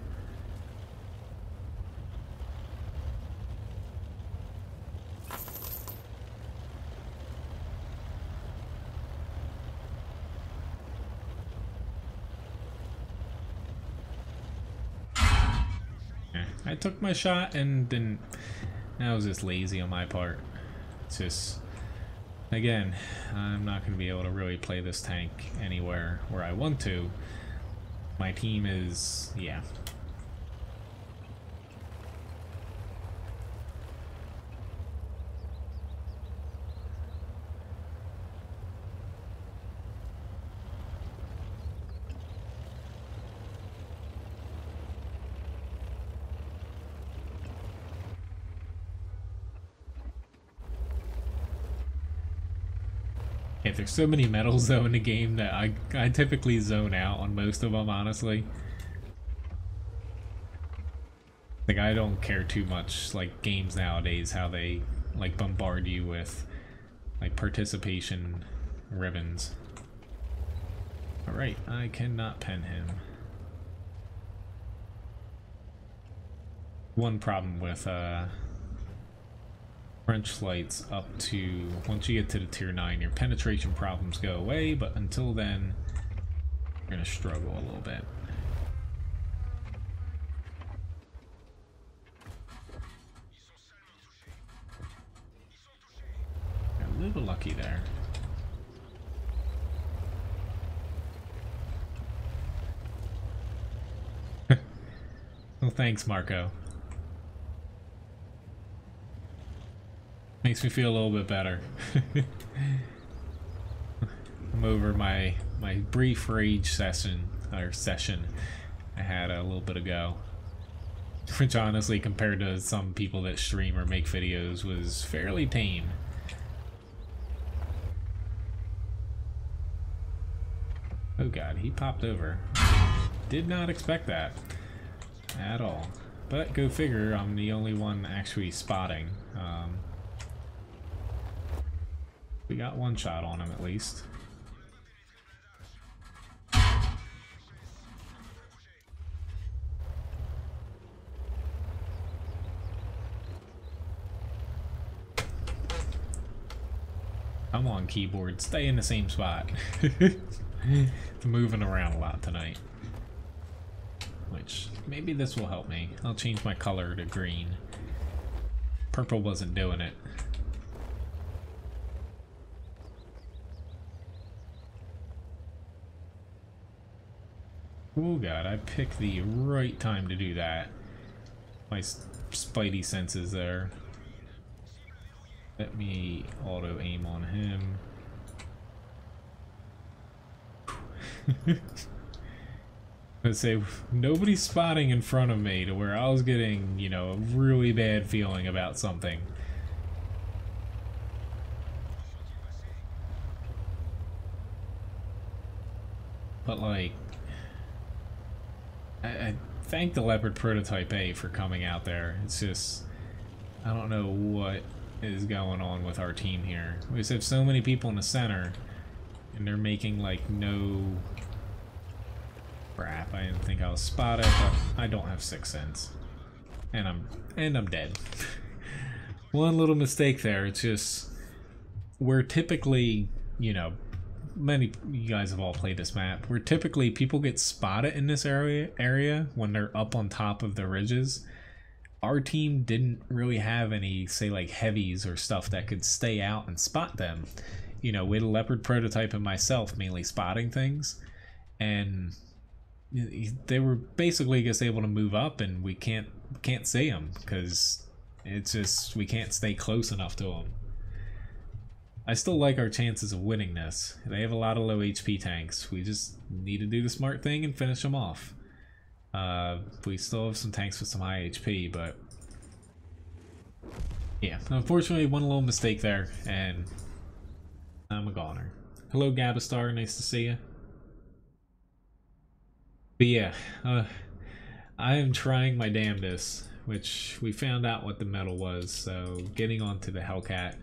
I took my shot and didn't. That was just lazy on my part. It's just, again, I'm not going to be able to really play this tank anywhere where I want to. My team is, yeah. Yeah, there's so many medals though in the game that I typically zone out on most of them, honestly. Like, I don't care too much, like, games nowadays, how they, like, bombard you with, like, participation ribbons. Alright, I cannot pen him. One problem with, French flights up to, once you get to the tier 9, your penetration problems go away, but until then, you're gonna struggle a little bit. A little lucky there. Well, thanks, Marco. Makes me feel a little bit better. I'm over my brief rage session I had a little bit ago, which honestly, compared to some people that stream or make videos, was fairly tame. Oh god, he popped over. Did not expect that at all. But go figure, I'm the only one actually spotting. We got one shot on him at least. Come on, keyboard, stay in the same spot. It's moving around a lot tonight. Which, maybe this will help me. I'll change my color to green. Purple wasn't doing it. Oh god, I picked the right time to do that. My spidey senses there. Let me auto aim on him. Let's say nobody's spotting in front of me to where I was getting, you know, a really bad feeling about something. But like, I thank the Leopard Prototype A for coming out there. It's just, I don't know what is going on with our team here. We just have so many people in the center, and they're making like no... Crap, I didn't think I was spotted, but I don't have 6th sense. And I'm dead. One little mistake there. It's just, we're typically, you know, many you guys have all played this map, where typically people get spotted in this area when they're up on top of the ridges. Our team didn't really have any, say, like heavies or stuff that could stay out and spot them. You know, we had a Leopard Prototype and myself mainly spotting things, and they were basically just able to move up, and we can't see them because it's just, we can't stay close enough to them. I still like our chances of winning this. They have a lot of low HP tanks. We just need to do the smart thing and finish them off. We still have some tanks with some high HP, but yeah, unfortunately one little mistake there, and I'm a goner. Hello Gabastar, nice to see you. But yeah, I am trying my damnedest, which we found out what the medal was, so getting onto the Hellcat.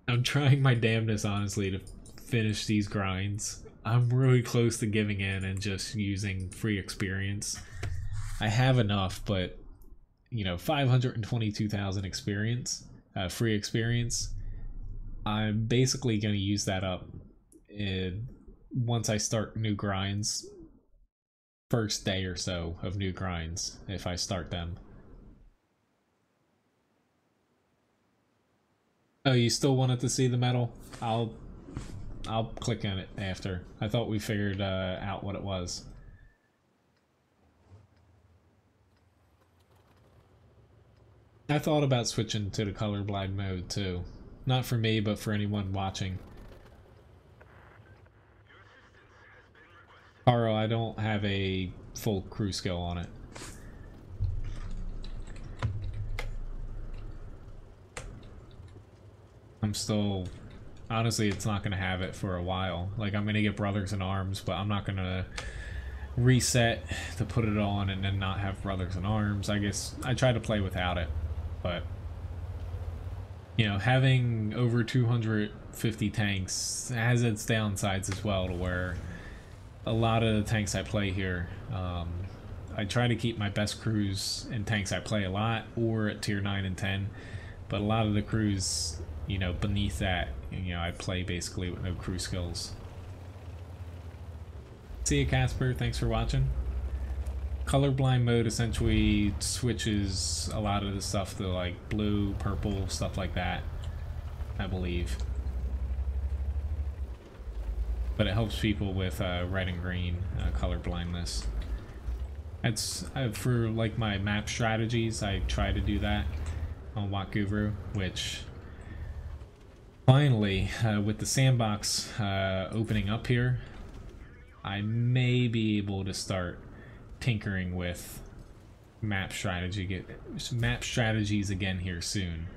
I'm trying my damnedest, honestly, to finish these grinds. I'm really close to giving in and just using free experience. I have enough, but, you know, 522,000 experience, free experience. I'm basically going to use that up once I start new grinds. First day or so of new grinds, if I start them. Oh, you still wanted to see the medal? I'll click on it after. I thought we figured out what it was. I thought about switching to the colorblind mode too. Not for me, but for anyone watching. Carl, I don't have a full crew skill on it. I'm still... Honestly, it's not going to have it for a while. Like, I'm going to get Brothers in Arms, but I'm not going to reset to put it on and then not have Brothers in Arms. I guess I try to play without it, but... You know, having over 250 tanks has its downsides as well, to where a lot of the tanks I play here, I try to keep my best crews in tanks I play a lot, or at tier 9 and 10, but a lot of the crews, you know, beneath that, you know, I play basically with no crew skills. See you, Casper, thanks for watching. Colorblind mode essentially switches a lot of the stuff to like blue, purple, stuff like that, I believe. But it helps people with red and green color blindness. That's for like my map strategies. I try to do that on WoT Guru, which finally, with the sandbox opening up here, I may be able to start tinkering with map strategies again here soon,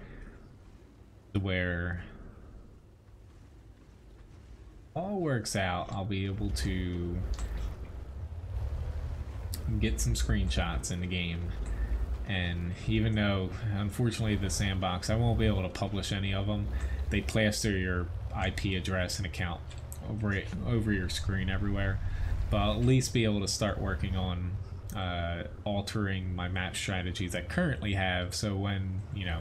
where all works out. I'll be able to get some screenshots in the game, and even though unfortunately the sandbox, I won't be able to publish any of them. They plaster your IP address and account over your screen everywhere, but I'll at least be able to start working on altering my map strategies I currently have, so when, you know,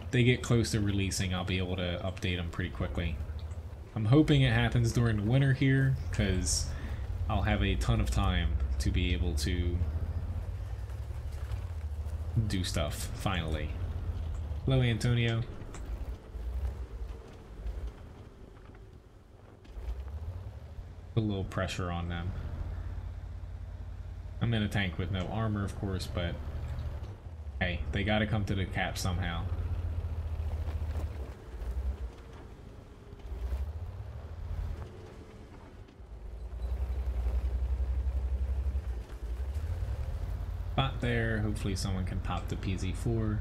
they get close to releasing, I'll be able to update them pretty quickly. I'm hoping it happens during the winter here, because I'll have a ton of time to be able to do stuff, finally. Hello, Antonio. Put a little pressure on them. I'm in a tank with no armor, of course, but hey, they gotta come to the cap somehow. Spot there, hopefully someone can pop the PZ4.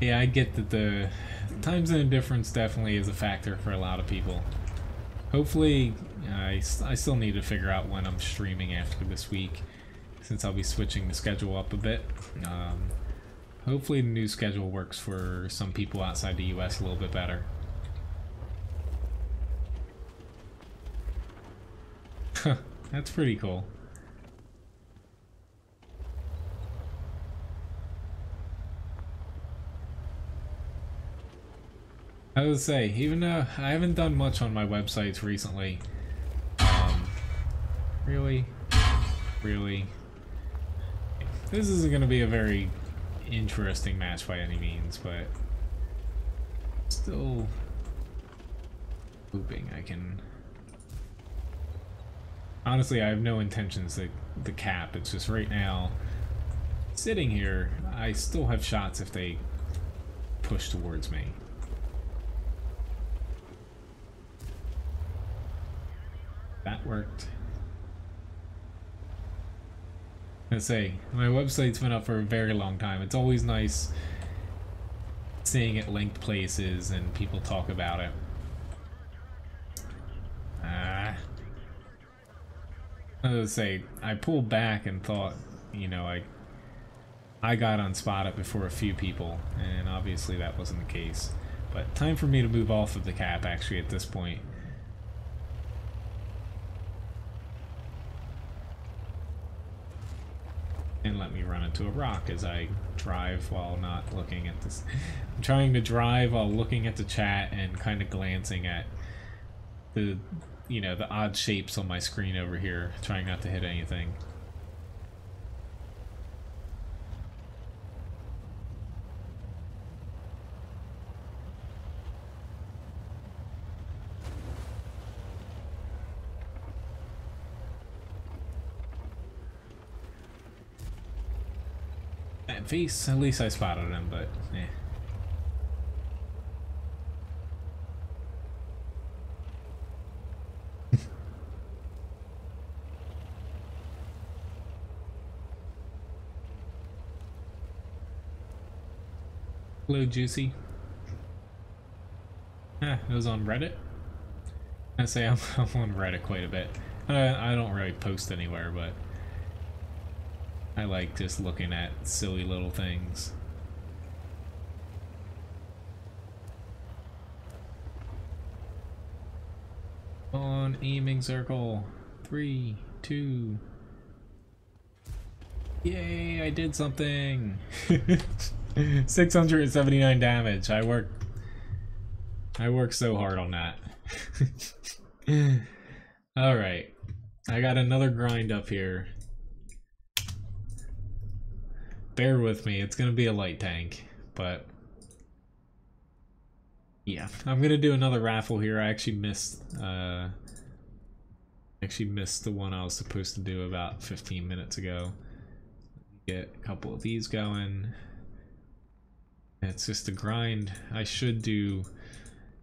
Yeah, I get that the time zone difference definitely is a factor for a lot of people. Hopefully, I still need to figure out when I'm streaming after this week, since I'll be switching the schedule up a bit. Hopefully the new schedule works for some people outside the US a little bit better. That's pretty cool. I would say, even though I haven't done much on my websites recently, really, this isn't going to be a very interesting match by any means, but still hoping I can. Honestly, I have no intentions to cap. It's just right now, sitting here, I still have shots if they push towards me. That worked. I say, my website's been up for a very long time. It's always nice seeing it linked places and people talk about it. I would say, I pulled back and thought, you know, I got unspotted before a few people, and obviously that wasn't the case. But time for me to move off of the cap, actually, at this point. and let me run into a rock as I drive while not looking at this. I'm trying to drive while looking at the chat and kind of glancing at the, you know, the odd shapes on my screen over here, trying not to hit anything. At least I spotted him, but eh. Hello, Juicy. It was on Reddit. I say I'm on Reddit quite a bit. I don't really post anywhere, but I like just looking at silly little things. On aiming circle. 3, 2. Yay, I did something! 679 damage. I worked so hard on that. Alright. I got another grind up here. Bear with me, it's gonna be a light tank, but yeah, I'm gonna do another raffle here. I actually missed the one I was supposed to do about 15 minutes ago. Get a couple of these going. It's just a grind. I should do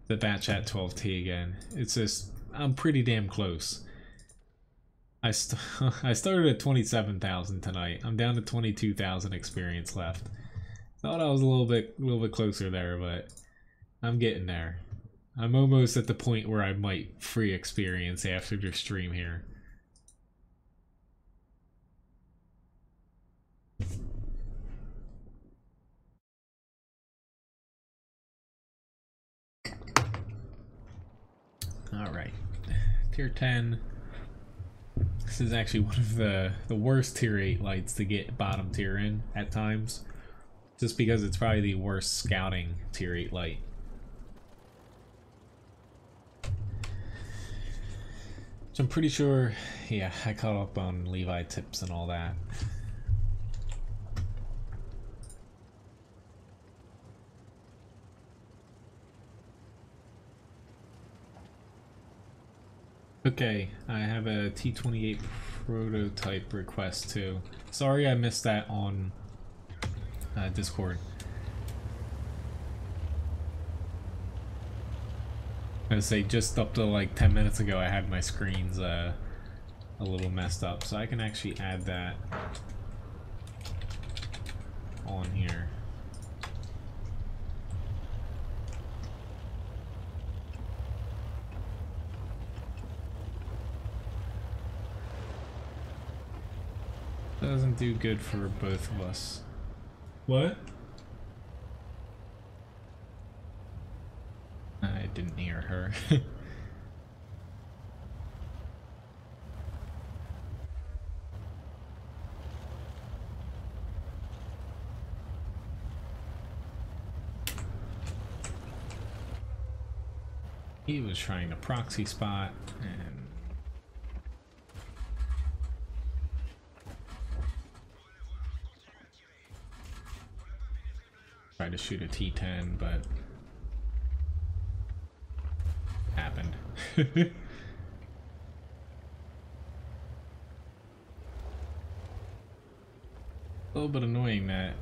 the batch at 12T again. It's just, I'm pretty damn close. I started at 27,000 tonight. I'm down to 22,000 experience left. Thought I was a little bit closer there, but I'm getting there. I'm almost at the point where I might free experience after the stream here. All right, tier 10. This is actually one of the worst tier 8 lights to get bottom tier in at times, just because it's probably the worst scouting tier 8 light. So I'm pretty sure, yeah, I caught up on Levi tips and all that. Okay, I have a T28 prototype request too. Sorry I missed that on Discord. I was say just up to like 10 minutes ago I had my screens a little messed up, so I can actually add that on here. Doesn't do good for both of us. What? I didn't hear her. He was trying to proxy spot and try to shoot a T10, but happened. A little bit annoying that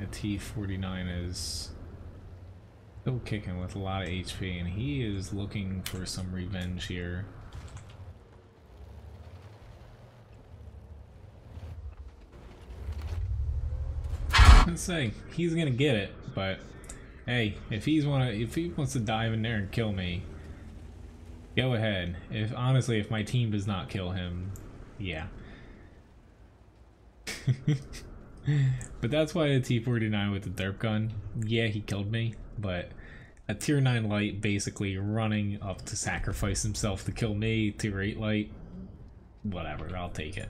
a T49 is still kicking with a lot of HP, and he is looking for some revenge here. Let's say he's gonna get it, but hey, if he wants to dive in there and kill me, go ahead. Honestly, if my team does not kill him, yeah. But that's why a T49 with the derp gun, yeah, he killed me, but a tier 9 light basically running up to sacrifice himself to kill me, tier 8 light, whatever, I'll take it.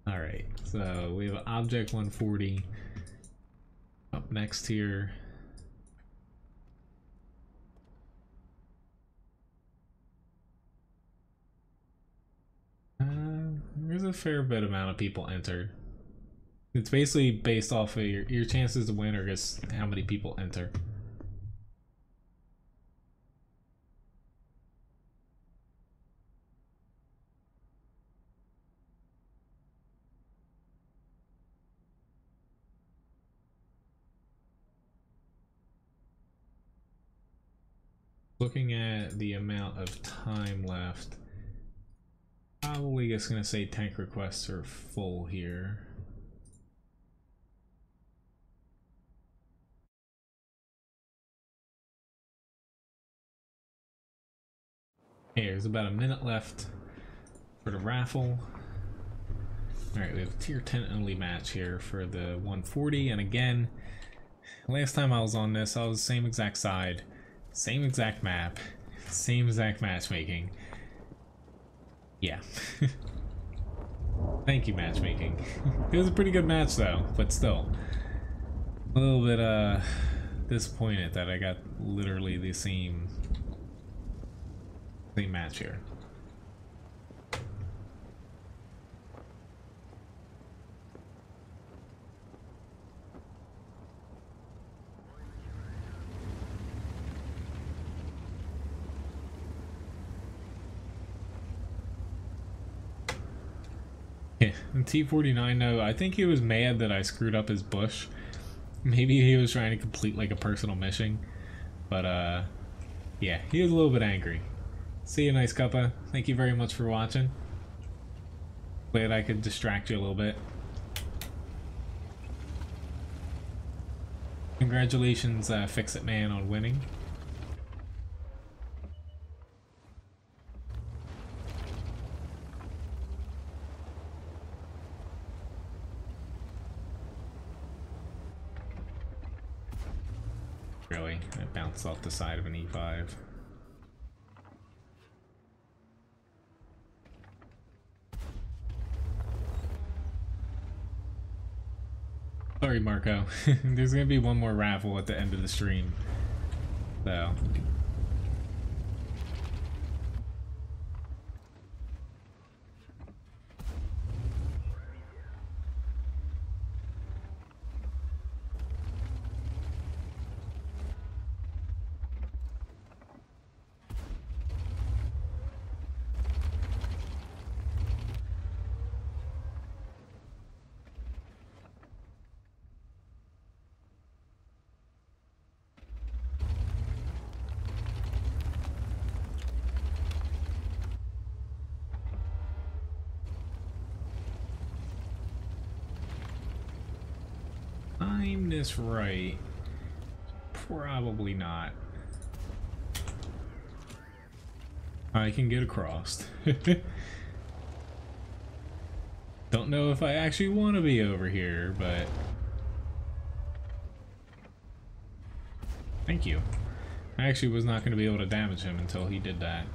Alright, so we have object 140 up next here. There's a fair bit amount of people entered. It's basically based off of your chances to win, or just how many people enter. Looking at the amount of time left, probably just gonna say tank requests are full here. Hey, there's about a minute left for the raffle. Alright, we have a tier 10 only match here for the 140, and again, last time I was on this, I was same exact side, same exact map, same exact matchmaking. Yeah. Thank you, matchmaking. It was a pretty good match though, but still. A little bit disappointed that I got literally the same match here. Yeah, T49 though, I think he was mad that I screwed up his bush. Maybe he was trying to complete like a personal mission, but yeah, he was a little bit angry. See you, nice cuppa. Thank you very much for watching. Glad I could distract you a little bit. Congratulations, Fix It Man, on winning. Really, it bounced off the side of an E5. Sorry, Marco. There's gonna be one more raffle at the end of the stream, so. Time this right. Probably not. I can get across. Don't know if I actually want to be over here, but thank you. I actually was not going to be able to damage him until he did that.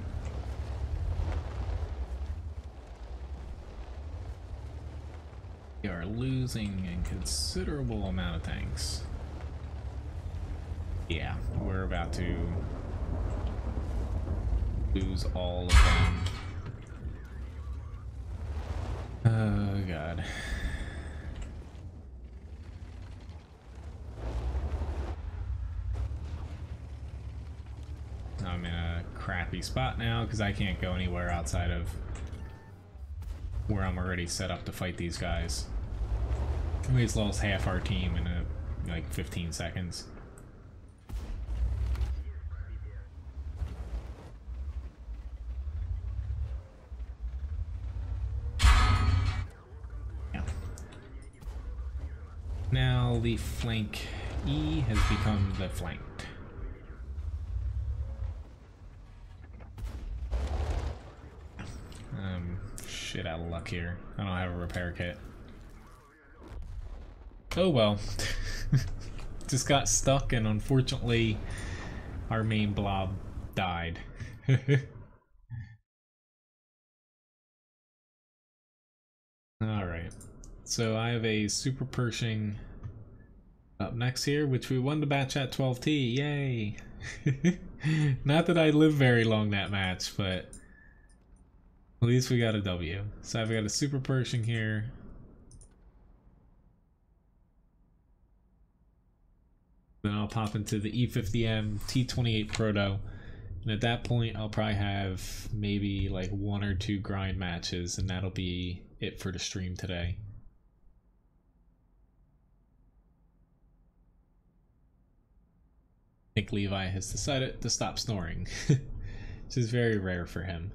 We are losing a considerable amount of tanks. Yeah, we're about to lose all of them. Oh god. I'm in a crappy spot now because I can't go anywhere outside of where I'm already set up to fight these guys. We just lost half our team in like 15 seconds. Yeah. Now the flank E has become the flanked. Shit out of luck here. I don't have a repair kit. Oh well. Just got stuck and unfortunately our main blob died. Alright, so I have a Super Pershing up next here, which we won the match at 12T, yay! Not that I live very long that match, but at least we got a W. So I've got a Super Pershing here. Then I'll pop into the E50M T28 Proto. And at that point, I'll probably have maybe like 1 or 2 grind matches, and that'll be it for the stream today. I think Levi has decided to stop snoring, which is very rare for him.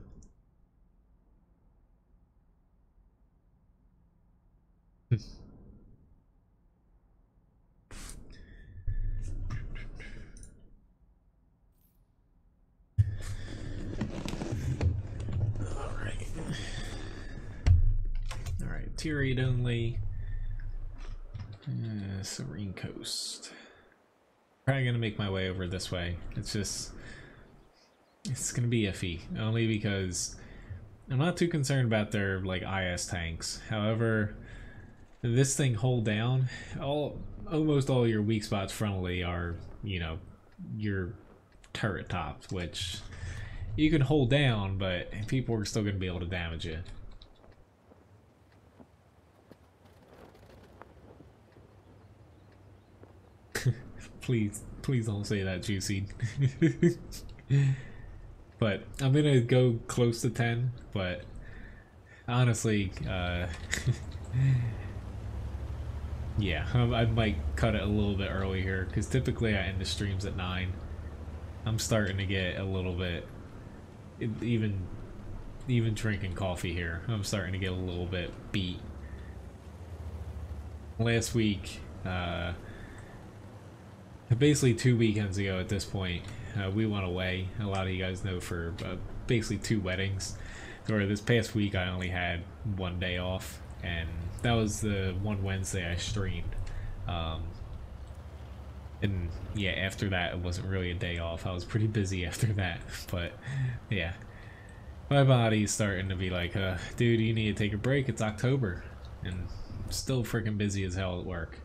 Alright, tier 8 only. Serene Coast. Probably gonna make my way over this way. It's gonna be iffy, only because I'm not too concerned about their like IS tanks. However, this thing hold down, almost all your weak spots frontally are, you know, your turret tops, which you can hold down, but people are still gonna be able to damage you. Please don't say that, Juicy. But I'm gonna go close to 10, but honestly, yeah, I might cut it a little bit early here, because typically I end the streams at 9. I'm starting to get a little bit, even drinking coffee here, I'm starting to get a little bit beat. Last week, basically 2 weekends ago at this point, we went away. A lot of you guys know, for basically 2 weddings. Or this past week I only had 1 day off, and that was the one Wednesday I streamed. And yeah, after that it wasn't really a day off. I was pretty busy after that, but yeah. My body's starting to be like, dude, you need to take a break. It's October, and I'm still freaking busy as hell at work.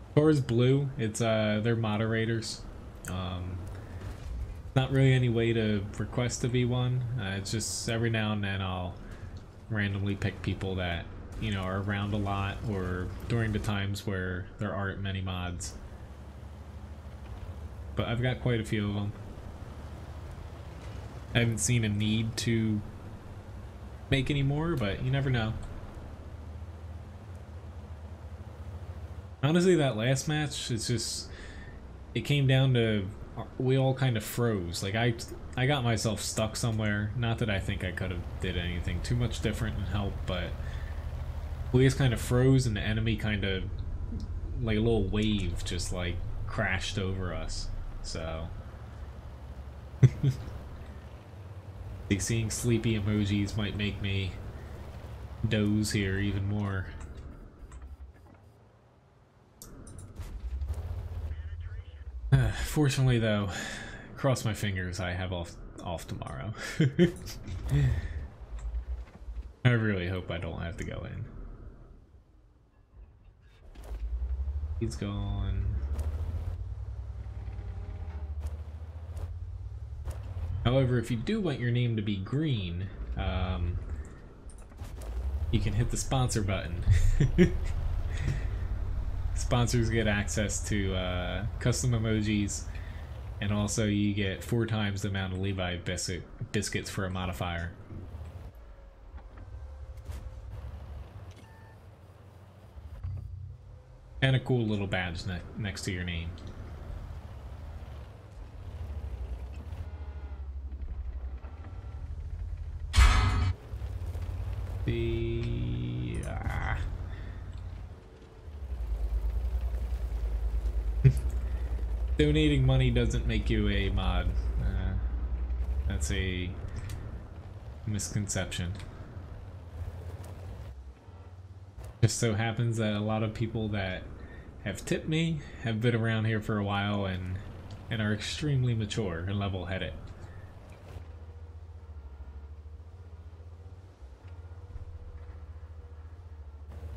As far as blue, it's they're moderators. Not really any way to request to be one. It's just every now and then I'll randomly pick people that, you know, are around a lot, or during the times where there aren't many mods. But I've got quite a few of them. I haven't seen a need to make any more, but you never know. Honestly, that last match, it's just, it came down to, we all kind of froze. Like, I got myself stuck somewhere. Not that I think I could have did anything too much different and help, but we just kind of froze, and the enemy kind of, like a little wave just like crashed over us. So seeing sleepy emojis might make me doze here even more. Fortunately though, cross my fingers, I have off tomorrow. I really hope I don't have to go in. He's gone. However, if you do want your name to be green, you can hit the sponsor button. Sponsors get access to custom emojis, and also you get 4 times the amount of Levi biscuits for a modifier. And a cool little badge next to your name. Donating money doesn't make you a mod. That's a misconception. Just so happens that a lot of people that have tipped me have been around here for a while and are extremely mature and level-headed.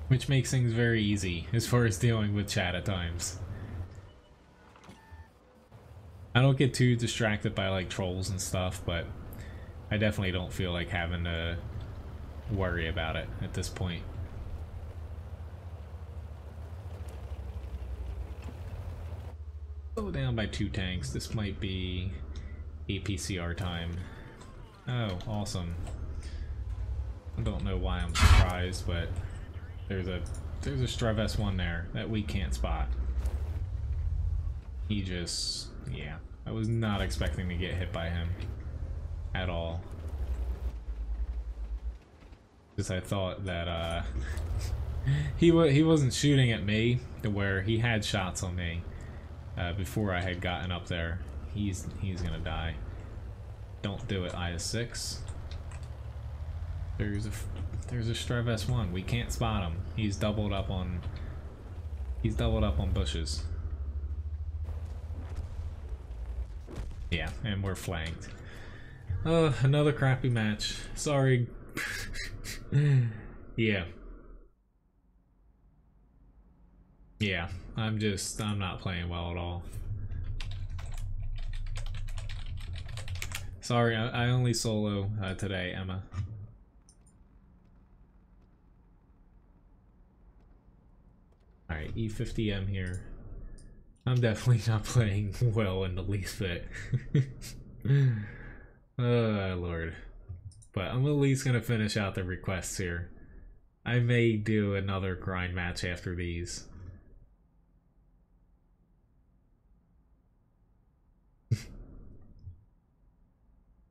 which makes things very easy as far as dealing with chat at times. I don't get too distracted by like trolls and stuff, but I definitely don't feel like having to worry about it at this point. Slow down by 2 tanks. This might be APCR time. Oh, awesome. I don't know why I'm surprised, but there's a Struv S1 there that we can't spot. He just, yeah, I was not expecting to get hit by him at all. Because I thought that he wasn't shooting at me, to where he had shots on me before I had gotten up there. He's gonna die. Don't do it, IS-6. There's a Struv S1. We can't spot him. He's doubled up on bushes. Yeah, and we're flanked. Another crappy match. Sorry. Yeah. Yeah, I'm not playing well at all. Sorry, I only solo today, Emma. Alright, E50M here. I'm definitely not playing well in the least bit. Oh, Lord. But I'm at least gonna finish out the requests here. I may do another grind match after these.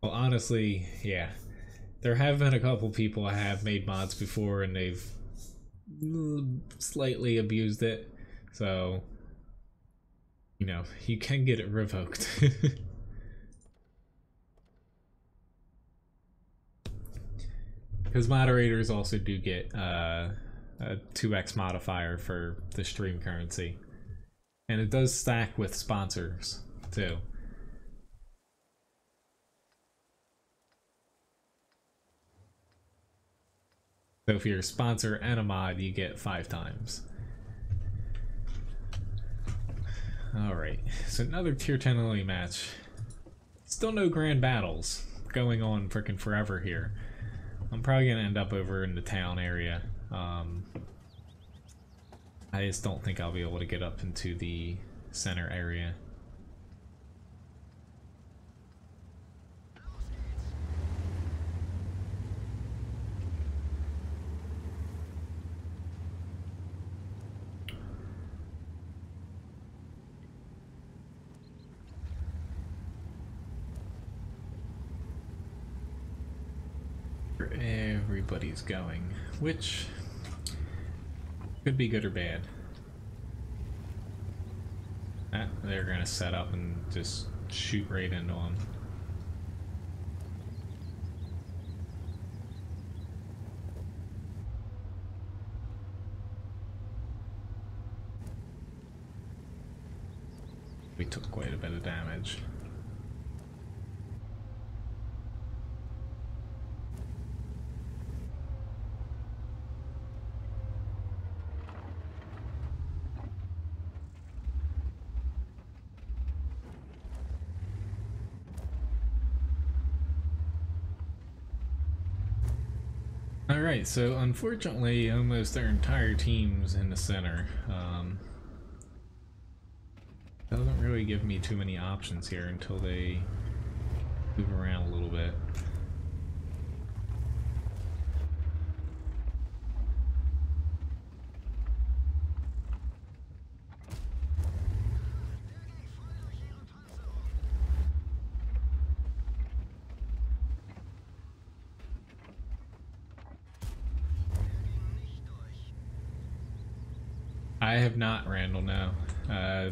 Well, honestly, yeah. There have been a couple people I have made mods before and they've slightly abused it. So, you know, you can get it revoked. Because moderators also do get a 2x modifier for the stream currency. And it does stack with sponsors, too. So if you're a sponsor and a mod, you get 5 times. Alright, so another tier 10 only match. Still no grand battles going on frickin' forever here. I'm probably gonna end up over in the town area. I just don't think I'll be able to get up into the center area. Everybody's going, which could be good or bad. They're gonna set up and just shoot right into them. We took quite a bit of damage. Alright, so unfortunately almost their entire team's in the center. Doesn't really give me too many options here until they move around a little bit. I have not, Randall, no.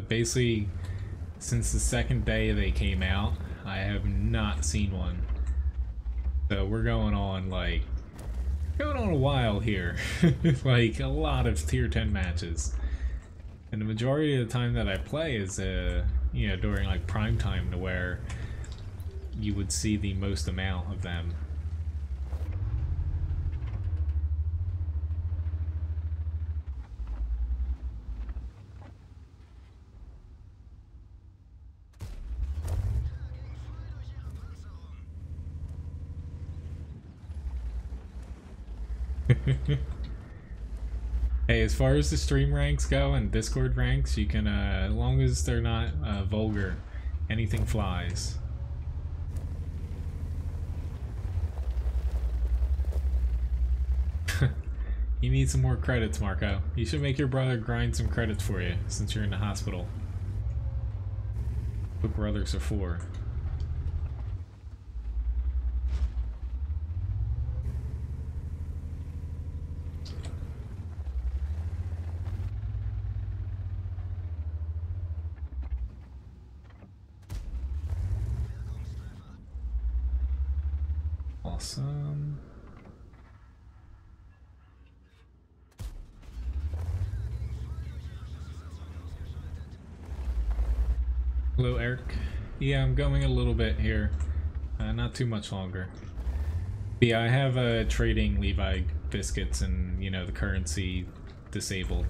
Basically, since the second day they came out, I have not seen one. So we're going on a while here. Like a lot of tier 10 matches. And the majority of the time that I play is, you know, during like prime time, to where you would see the most amount of them. Hey, as far as the stream ranks go and Discord ranks, you can, as long as they're not vulgar, anything flies. You need some more credits, Marco. You should make your brother grind some credits for you, since you're in the hospital. What brothers are for. Awesome. Hello, Eric. Yeah, I'm going a little bit here. Not too much longer. But yeah, I have trading Levi biscuits and, you know, the currency disabled.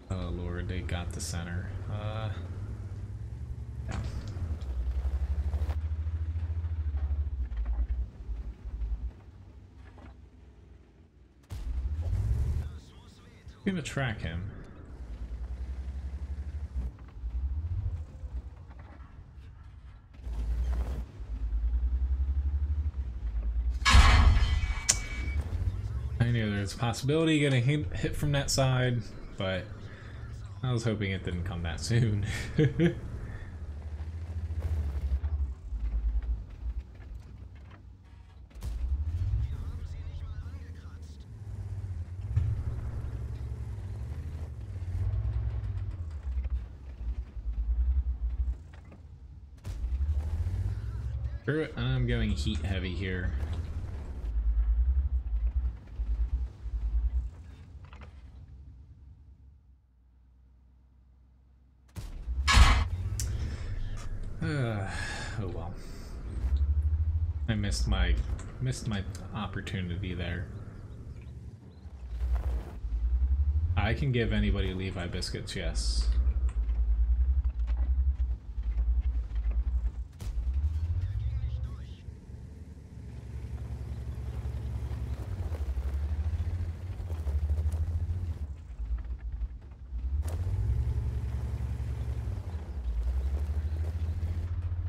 Oh Lord, they got the center. Yeah. I'm gonna track him. I knew there was a possibility of getting hit from that side, but I was hoping it didn't come that soon. Screw it, I'm going heat heavy here. Oh well. I missed my opportunity there. I can give anybody Levi biscuits, yes.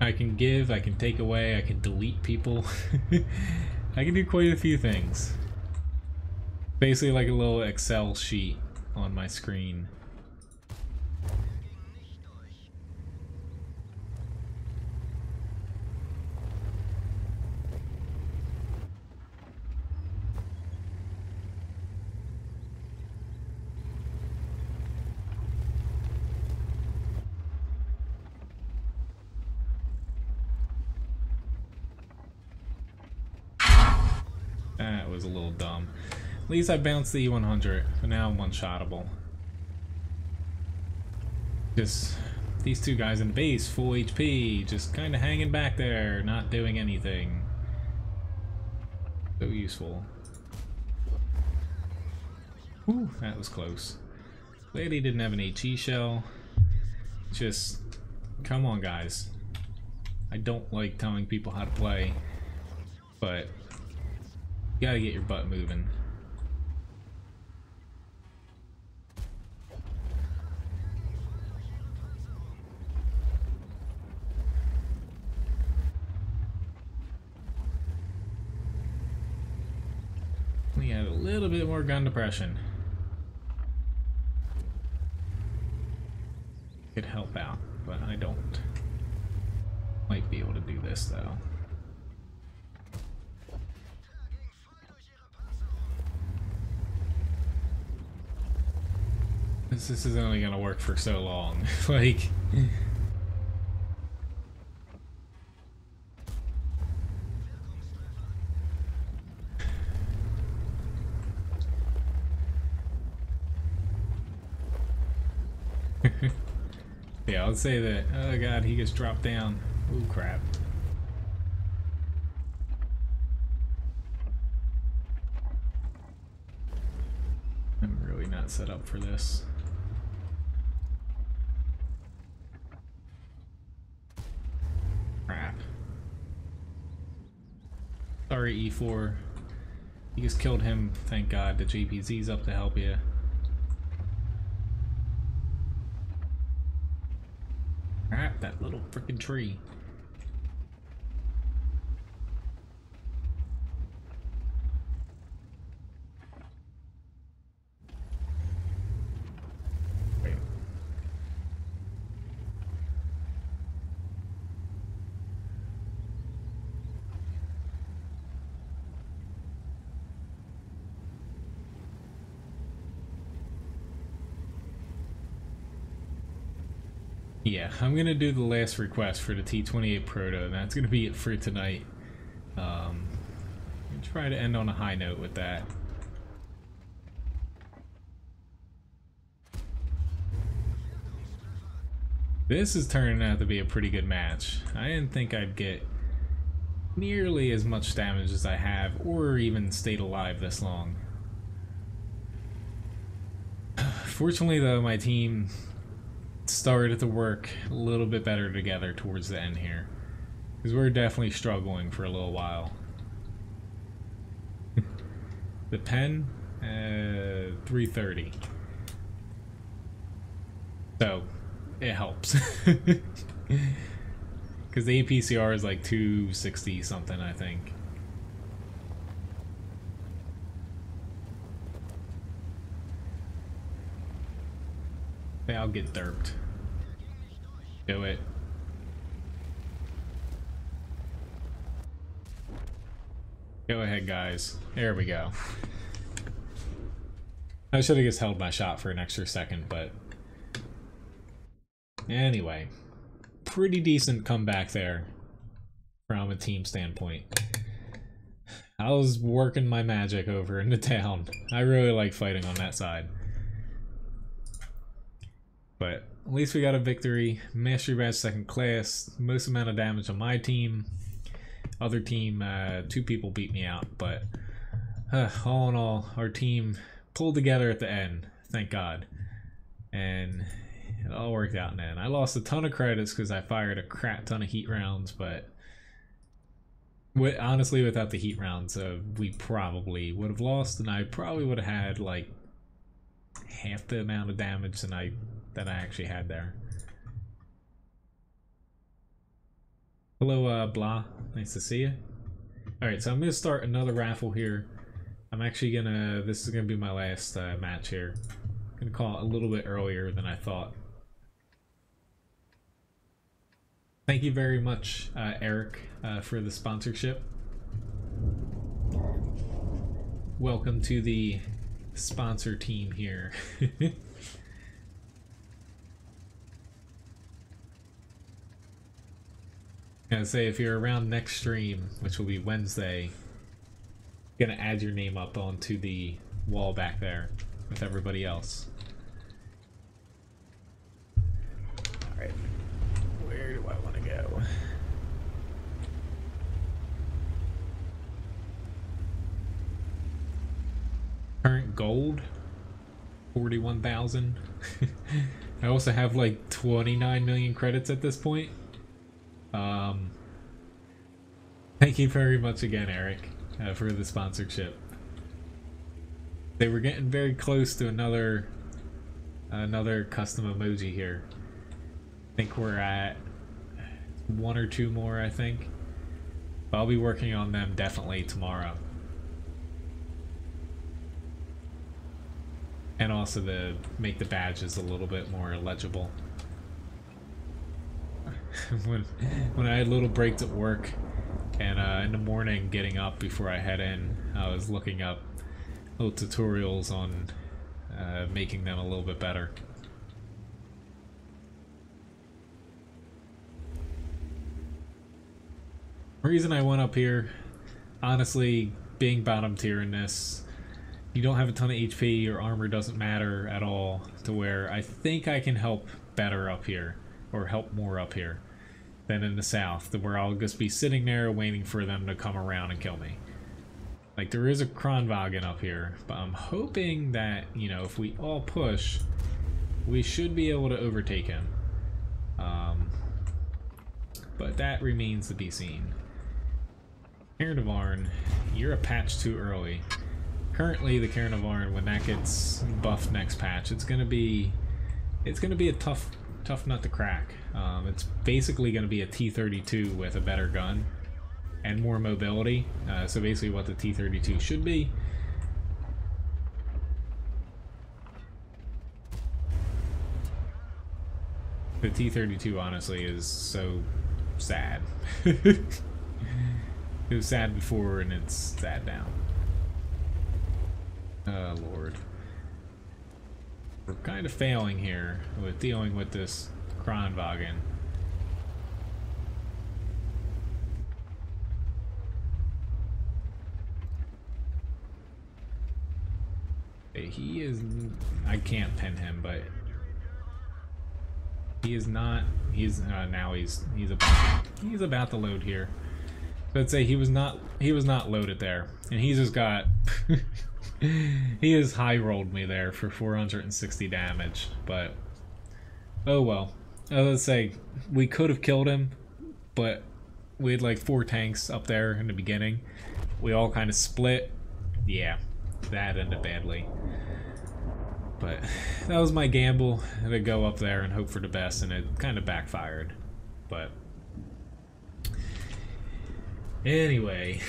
I can give, I can take away, I can delete people. I can do quite a few things. Basically like a little Excel sheet on my screen. That was a little dumb. At least I bounced the E100, but now I'm one-shottable. Just these two guys in the base, full HP, just kind of hanging back there, not doing anything. So useful. Whew, that was close. Glad he didn't have an HE shell. Just, come on guys. I don't like telling people how to play, but you gotta get your butt moving. We had a little bit more gun depression. Could help out, but I don't. Might be able to do this though. This is only gonna work for so long. Like, yeah, I'll say that. Oh god, he gets dropped down. Oh crap. I'm really not set up for this. Sorry, E4. You just killed him. Thank God. The JPZ's up to help you. Crap, that little freaking tree. Wait. Yeah, I'm gonna do the last request for the T28 Proto, and that's gonna be it for tonight. Try to end on a high note with that. This is turning out to be a pretty good match. I didn't think I'd get nearly as much damage as I have, or even stayed alive this long. Fortunately though, my team started to work a little bit better together towards the end here, because we're definitely struggling for a little while. The pen, 330. So, it helps. Because the APCR is like 260 something, I think. Okay, I'll get derped. Do it. Go ahead, guys. There we go. I should have just held my shot for an extra second, but anyway, pretty decent comeback there from a team standpoint. I was working my magic over in the town. I really like fighting on that side. But at least we got a victory. Mastery badge second class. Most amount of damage on my team. Other team, 2 people beat me out, but all in all, our team pulled together at the end, thank God. And it all worked out in the end. I lost a ton of credits because I fired a crap ton of heat rounds, but honestly, without the heat rounds, we probably would have lost, and I probably would have had like half the amount of damage that I actually had there. Hello, Blah. Nice to see you. Alright, so I'm going to start another raffle here. I'm actually going to... This is going to be my last match here. I'm going to call it a little bit earlier than I thought. Thank you very much, Eric, for the sponsorship. Welcome to the sponsor team here. Gonna say, if you're around next stream, which will be Wednesday, gonna add your name up onto the wall back there with everybody else. Alright, where do I want to go? Current gold, 41,000. I also have like 29 million credits at this point. Thank you very much again, Eric, for the sponsorship. They were getting very close to another custom emoji here. I think we're at 1 or 2 more, I think. But I'll be working on them definitely tomorrow. And also to make the badges a little bit more legible. when I had little breaks at work, and in the morning getting up before I head in, I was looking up little tutorials on making them a little bit better. The reason I went up here, honestly, being bottom tier in this, you don't have a ton of HP, your armor doesn't matter at all, to where I think I can help better up here, or help more up here than in the south, where I'll just be sitting there waiting for them to come around and kill me. Like, there is a Kronwagen up here, but I'm hoping that, you know, if we all push, we should be able to overtake him. But that remains to be seen. Carnivore, you're a patch too early. Currently, the Carnivore, when that gets buffed next patch, it's gonna be a tough nut to crack. It's basically gonna be a T-32 with a better gun and more mobility. So basically, what the T-32 should be. The T-32, honestly, is so sad. It was sad before, and it's sad now. Oh, Lord. We're kind of failing here with dealing with this Kranwagen. He is... I can't pin him, but... He is not... He's... now he's about to load here. So I'd say he was not loaded there. And he's just got... He has high rolled me there for 460 damage, but oh well. I was say we could have killed him, but we had like 4 tanks up there in the beginning. We all kind of split. Yeah, that ended badly. But that was my gamble to go up there and hope for the best, and it kind of backfired. But anyway.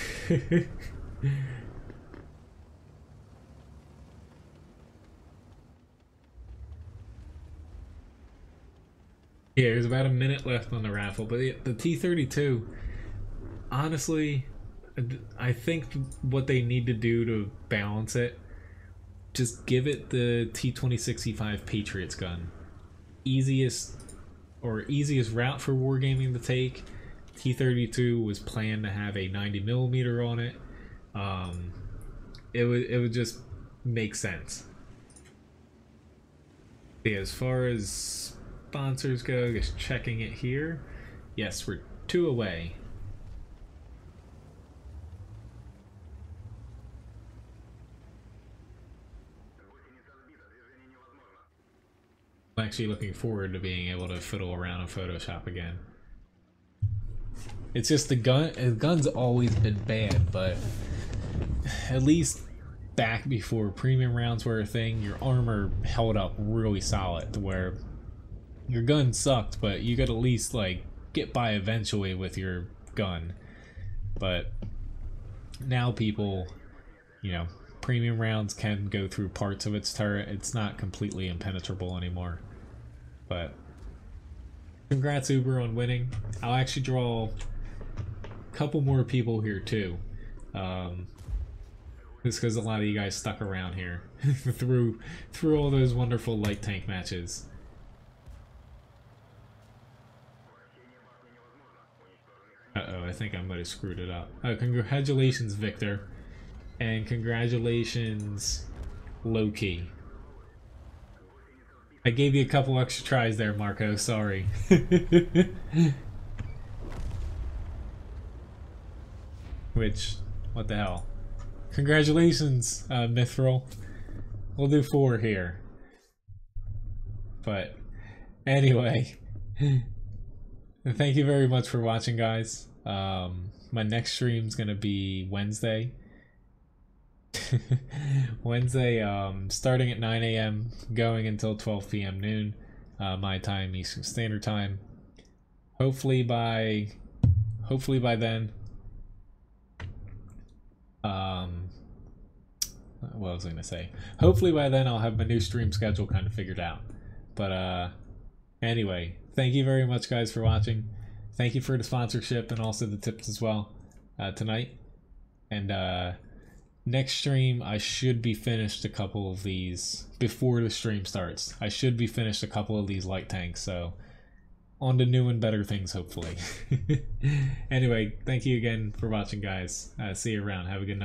Yeah, there's about a minute left on the raffle, but the T-32, honestly, I think what they need to do to balance it, just give it the T-2065 Patriots gun. Easiest route for wargaming to take. T-32 was planned to have a 90mm on it. It would just make sense. Yeah, as far as sponsors go, just checking it here. Yes, we're 2 away. I'm actually looking forward to being able to fiddle around in Photoshop again. It's just the gun's always been bad, but at least back before premium rounds were a thing, your armor held up really solid to where your gun sucked, but you could at least like get by eventually with your gun. But now people, you know, premium rounds can go through parts of its turret. It's not completely impenetrable anymore. But congrats Uber on winning. I'll actually draw a couple more people here too. Just because a lot of you guys stuck around here through all those wonderful light tank matches. Uh-oh, I think I might have screwed it up. Congratulations, Victor. And congratulations, Loki. I gave you a couple extra tries there, Marco. Sorry. Which, what the hell? Congratulations, Mithril. We'll do 4 here. But, anyway. Thank you very much for watching, guys. My next stream's gonna be Wednesday. Wednesday, starting at 9 AM, going until 12 PM noon, my time, Eastern Standard Time. Hopefully by then, what was I gonna say? Hopefully by then I'll have my new stream schedule kind of figured out. But anyway, thank you very much, guys, for watching. Thank you for the sponsorship and also the tips as well tonight. And next stream, I should be finished a couple of these before the stream starts. I should be finished a couple of these light tanks, so on to new and better things, hopefully. Anyway, thank you again for watching, guys. See you around. Have a good night.